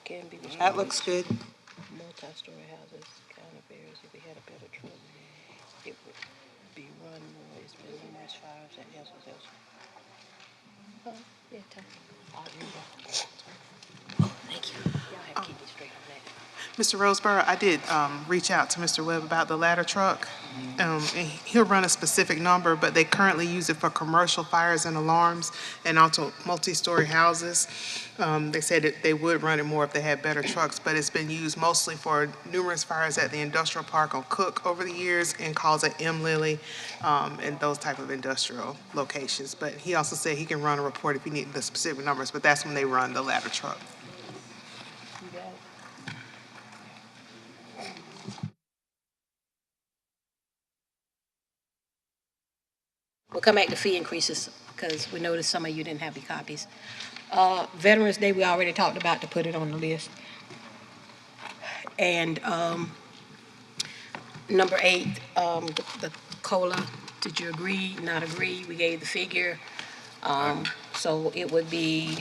Can be That looks good. multi-story houses, kind of varies. If we had a better truck, it would be run more. It's been numerous fires at else. Oh, yeah, tell me. Oh, thank you. Y'all have to keep me straight on that. Mr. Roseborough, I did reach out to Mr. Webb about the ladder truck. And he'll run a specific number, but they currently use it for commercial fires and alarms and also multi-story houses. They said that they would run it more if they had better trucks, but it's been used mostly for numerous fires at the industrial park on Cook over the years and calls at M. Lilly and those type of industrial locations. But he also said he can run a report if you need the specific numbers, but that's when they run the ladder truck. You got it. We'll come back to fee increases because we noticed some of you didn't have your copies. Veterans Day, we already talked about to put it on the list. And number 8, the COLA, did you agree, not agree? We gave the figure. So it would be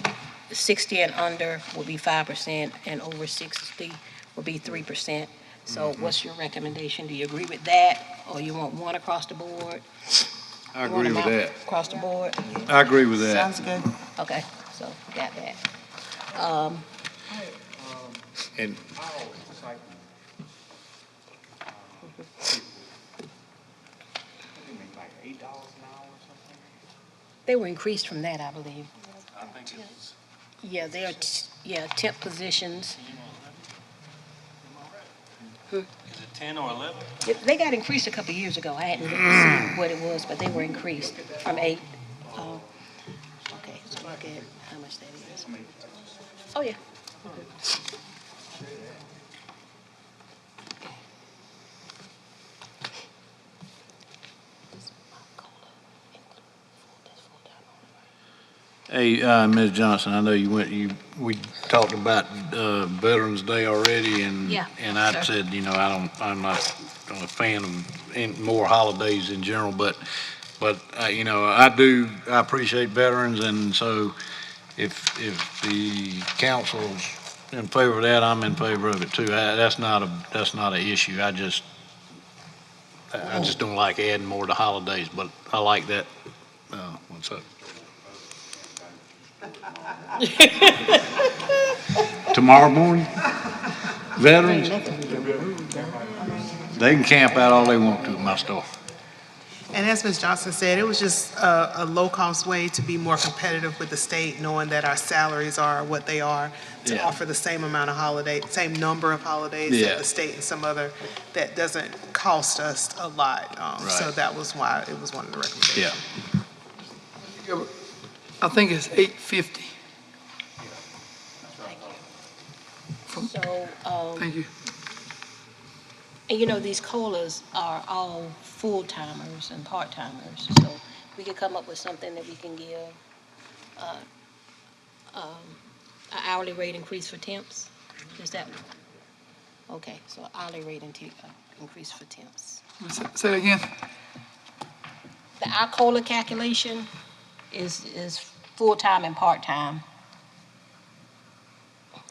60 and under would be 5%, and over 60 would be 3%. So what's your recommendation? Do you agree with that, or you want one across the board? I You want agree with amount that. across the board? I agree with that. Sounds good. Okay, so got that. And They were increased from that, I believe. Yeah, they are, temp positions. Is it 10 or 11? They got increased a couple of years ago. I hadn't looked to see what it was, but they were increased from 8. Okay, so look at how much that is. Oh, yeah. hey, Ms. Johnson, I know we talked about Veterans Day already, and Yeah, and I sure. said, I'm not a fan of any more holidays in general, but I appreciate veterans, and so if the council's in favor of that, I'm in favor of it too. That's not an issue. I just don't like adding more to holidays, but I like that. What's up? Tomorrow morning, veterans, they can camp out all they want to at my store. And as Ms. Johnson said, it was just a low-cost way to be more competitive with the state, knowing that our salaries are what they are, to Yeah. offer the same amount of holiday, same number of holidays Yeah. that the state and some other, that doesn't cost us a lot. So Right. that was why it was one of the recommendations. Yeah. I think it's 850. So, Thank you. and you know, these COLAs are all full-timers and part-timers, so we could come up with something that we can give, an hourly rate increase for temps? Is that, okay, so hourly rate increase for temps. Say it again. Our COLA calculation is full-time and part-time.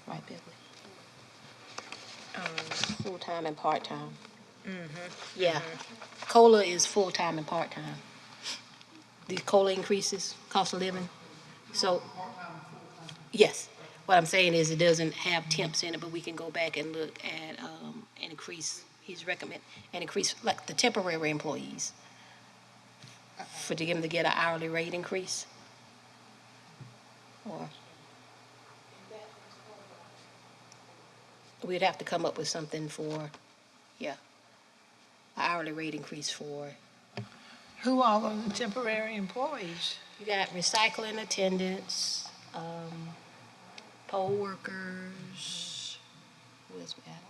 Right, Beverly? Full-time and part-time. Yeah. COLA is full-time and part-time. These COLA increases, cost of living. So, yes. What I'm saying is it doesn't have temps in it, but we can go back and look at, an increase, an increase, like the temporary employees, to them to get an hourly rate increase. Or we'd have to come up with something for, an hourly rate increase for. Who all are the temporary employees? You got recycling attendants, poll workers, who else we have?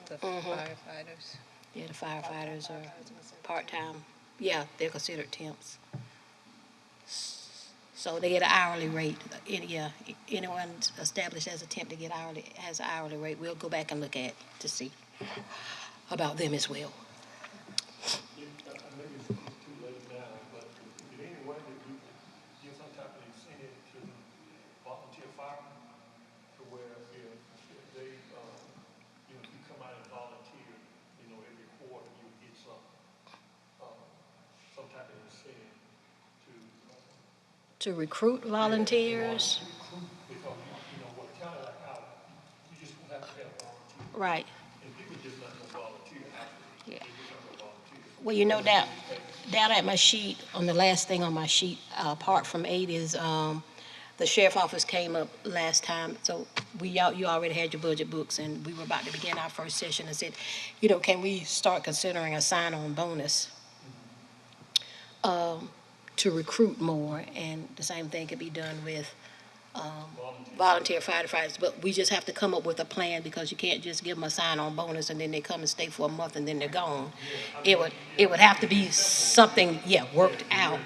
The firefighters. Yeah, the firefighters are part-time. Yeah, they're considered temps. So they get an hourly rate. Anyone established as a temp to get has an hourly rate. We'll go back and look at to see about them as well. Maybe it's too late now, but is there any way that we could give some type of incentive to volunteer firemen? To where if they, if you come out and volunteer, every quarter you would get some type of incentive to. To recruit volunteers. Because, what kind of like how, you just don't have to have volunteers. Right. And people just not gonna volunteer. Yeah. They just not gonna volunteer. Well, down at my sheet, on the last thing on my sheet, apart from 8 is, the sheriff office came up last time, so you already had your budget books, and we were about to begin our first session and said, can we start considering a sign-on bonus to recruit more, and the same thing could be done with volunteer firefighters, but we just have to come up with a plan, because you can't just give them a sign-on bonus and then they come and stay for a month and then they're gone. It would have to be something, worked out.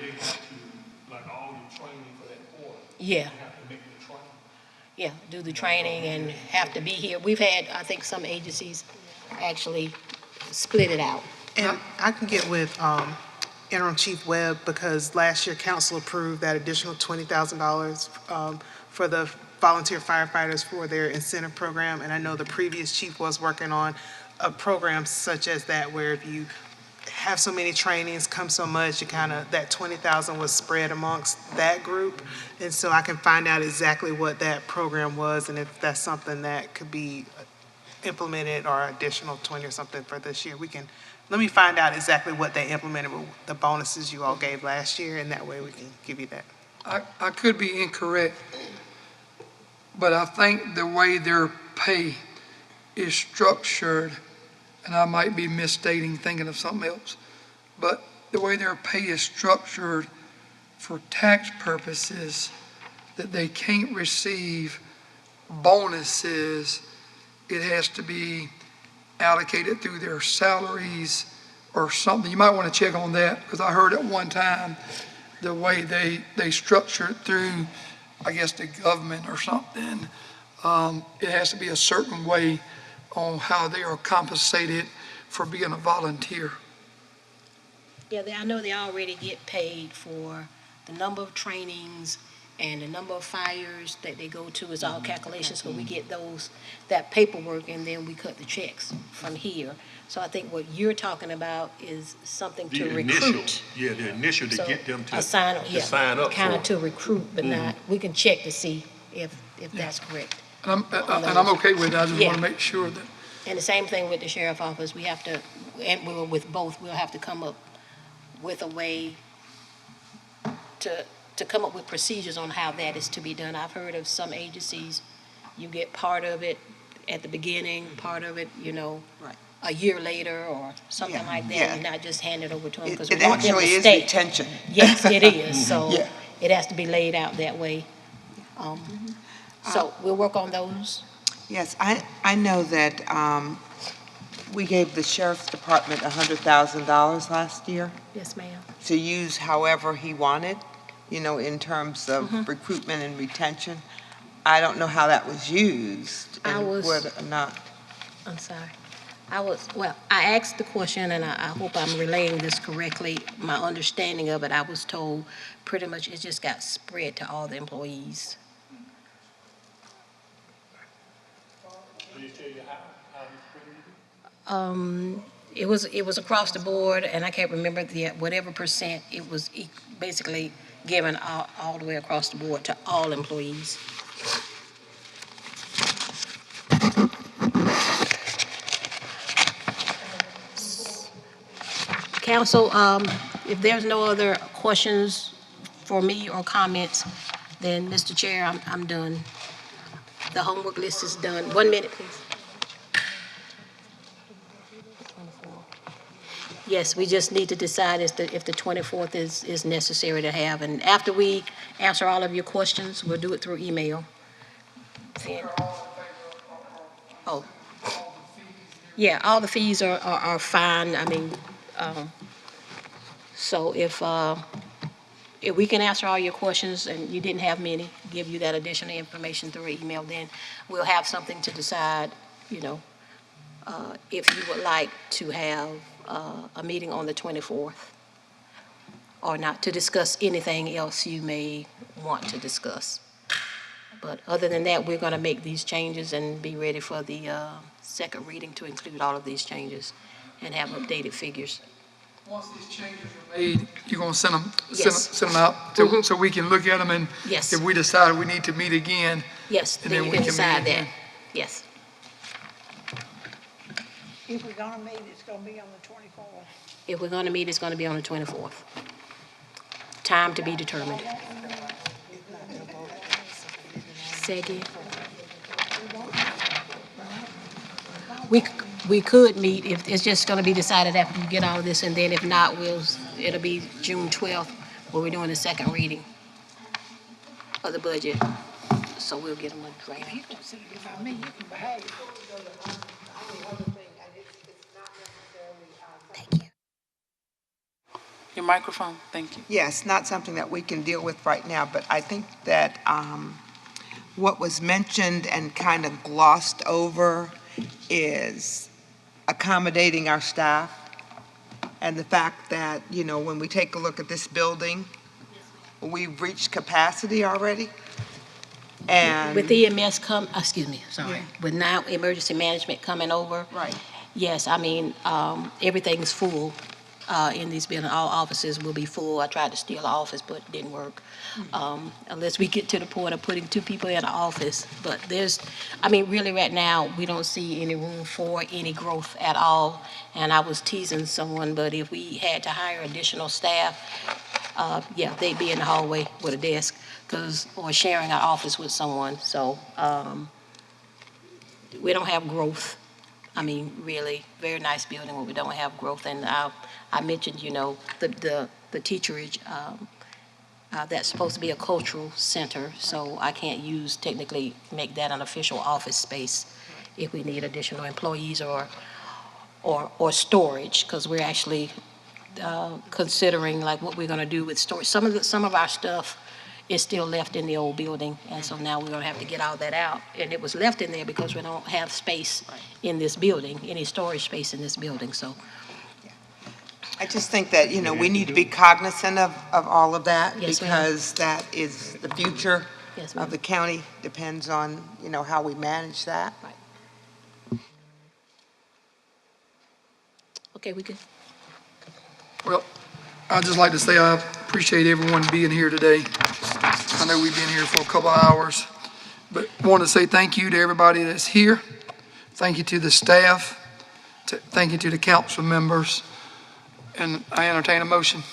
Like all your training for that quarter. Yeah. You have to make the training. Yeah, do the training and have to be here. We've had, I think, some agencies actually split it out. And I can get with Interim Chief Webb, because last year council approved that additional $20,000 for the volunteer firefighters for their incentive program. And I know the previous chief was working on a program such as that, where if you have so many trainings, come so much, that 20,000 was spread amongst that group. And so I can find out exactly what that program was, and if that's something that could be implemented, or additional 20 or something for this year. Let me find out exactly what they implemented with the bonuses you all gave last year, and that way we can give you that. I could be incorrect, but I think the way their pay is structured, and I might be misstating, thinking of something else, but the way their pay is structured for tax purposes, that they can't receive bonuses, it has to be allocated through their salaries or something. You might want to check on that, because I heard at one time the way they structure it through, I guess, the government or something. It has to be a certain way on how they are compensated for being a volunteer. Yeah, I know they already get paid for the number of trainings and the number of fires that they go to is all calculations, so we get that paperwork, and then we cut the checks from here. So I think what you're talking about is something to The initial, recruit. yeah, the initial to So get them to sign up for kind of it. to recruit, but not, we can check to see if that's correct. And I'm okay with it, I just want Yeah. to make sure that, And the same thing with the sheriff office, we have to, and with both, we'll have to come up with a way to come up with procedures on how that is to be done. I've heard of some agencies, you get part of it at the beginning, part of it, Right. a year later or something Yeah, like that. yeah. You're not just hand it over to them because It we want them to actually is stay. retention. Yes, it is. So Yeah. it has to be laid out that way. So we'll work on those. Yes, I know that we gave the sheriff's department $100,000 last year Yes, ma'am. to use however he wanted, in terms of recruitment and retention. I don't know how that was used and whether or not. I'm sorry. I asked the question, and I hope I'm relaying this correctly. My understanding of it, I was told pretty much it just got spread to all the employees. It was across the board, and I can't remember whatever percent, it was basically given all the way across the board to all employees. Council, if there's no other questions for me or comments, then, Mr. Chair, I'm done. The homework list is done. 1 minute, please. Yes, we just need to decide if the 24th is necessary to have. And after we answer all of your questions, we'll do it through email. Oh. Yeah, all the fees are fine. I mean, so if we can answer all your questions and you didn't have many, give you that additional information through email, then we'll have something to decide, if you would like to have a meeting on the 24th or not, to discuss anything else you may want to discuss. But other than that, we're going to make these changes and be ready for the second reading to include all of these changes and have updated figures. once these changes are made, you're going to send them, Yes. send them out so we can look at them, and Yes. if we decide we need to meet again, Yes, and then then you we can can decide meet that. again. Yes. If we're gonna meet, it's gonna be on the 24th. If we're going to meet, it's going to be on the 24th. Time to be determined. Say again. We could meet, if it's just going to be decided after we get all of this, and then if not, it'll be June 12th, where we're doing the second reading of the budget. So we'll get them a draft. If I mean, you can behave. Thank you. Your microphone, thank you. Yes, not something that we can deal with right now, but I think that what was mentioned and kind of glossed over is accommodating our staff, and the fact that, when we take a look at this building, we've reached capacity already. And With EMS sorry, Yeah. with now emergency management coming over. Right. Yes, I mean, everything's full in these buildings. All offices will be full. I tried to steal an office, but it didn't work. Unless we get to the point of putting 2 people in an office. But really right now, we don't see any room for any growth at all. And I was teasing someone, but if we had to hire additional staff, they'd be in the hallway with a desk or sharing our office with someone. So we don't have growth. I mean, really, very nice building, but we don't have growth. And I mentioned, the teacherage, that's supposed to be a cultural center, so I can't technically make that an official office space if we need additional employees or storage, because we're actually considering like what we're going to do with storage. Some of our stuff is still left in the old building, and so now we're going to have to get all that out. And it was left in there because we don't have space in this building, any storage space in this building. So I just think that, you know, we need to be cognizant of all of that Yes, ma'am. because that is the future Yes, of ma'am. the county, depends on, you know, how we manage that. Okay, we good? Well, I'd just like to say I appreciate everyone being here today. I know we've been here for a couple of hours, but want to say thank you to everybody that's here. Thank you to the staff. Thank you to the council members. And I entertain a motion.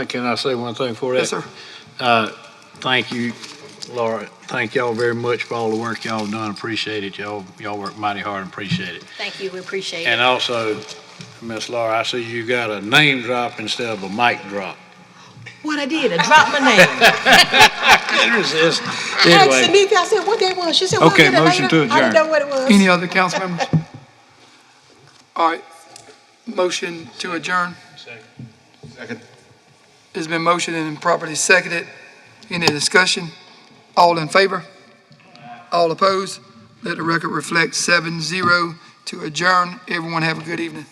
Can I say one thing for that? Yes, sir. Thank you, Laura. Thank y'all very much for all the work y'all done. Appreciate it. Y'all work mighty hard and appreciate it. Thank you, we appreciate And it. also, Miss Laura, I see you got a name drop instead of a mic drop. What I did, I dropped my name. Can't resist. I asked Anyway, Cynthia, I said, what that was? She said, we'll Okay, get it motion later. to I didn't adjourn. know what it was. Any other council members? All right. Motion to adjourn. Second. It's been motioned and properly seconded. Any discussion? All in favor? All opposed? Let the record reflect 7-0 to adjourn. Everyone have a good evening.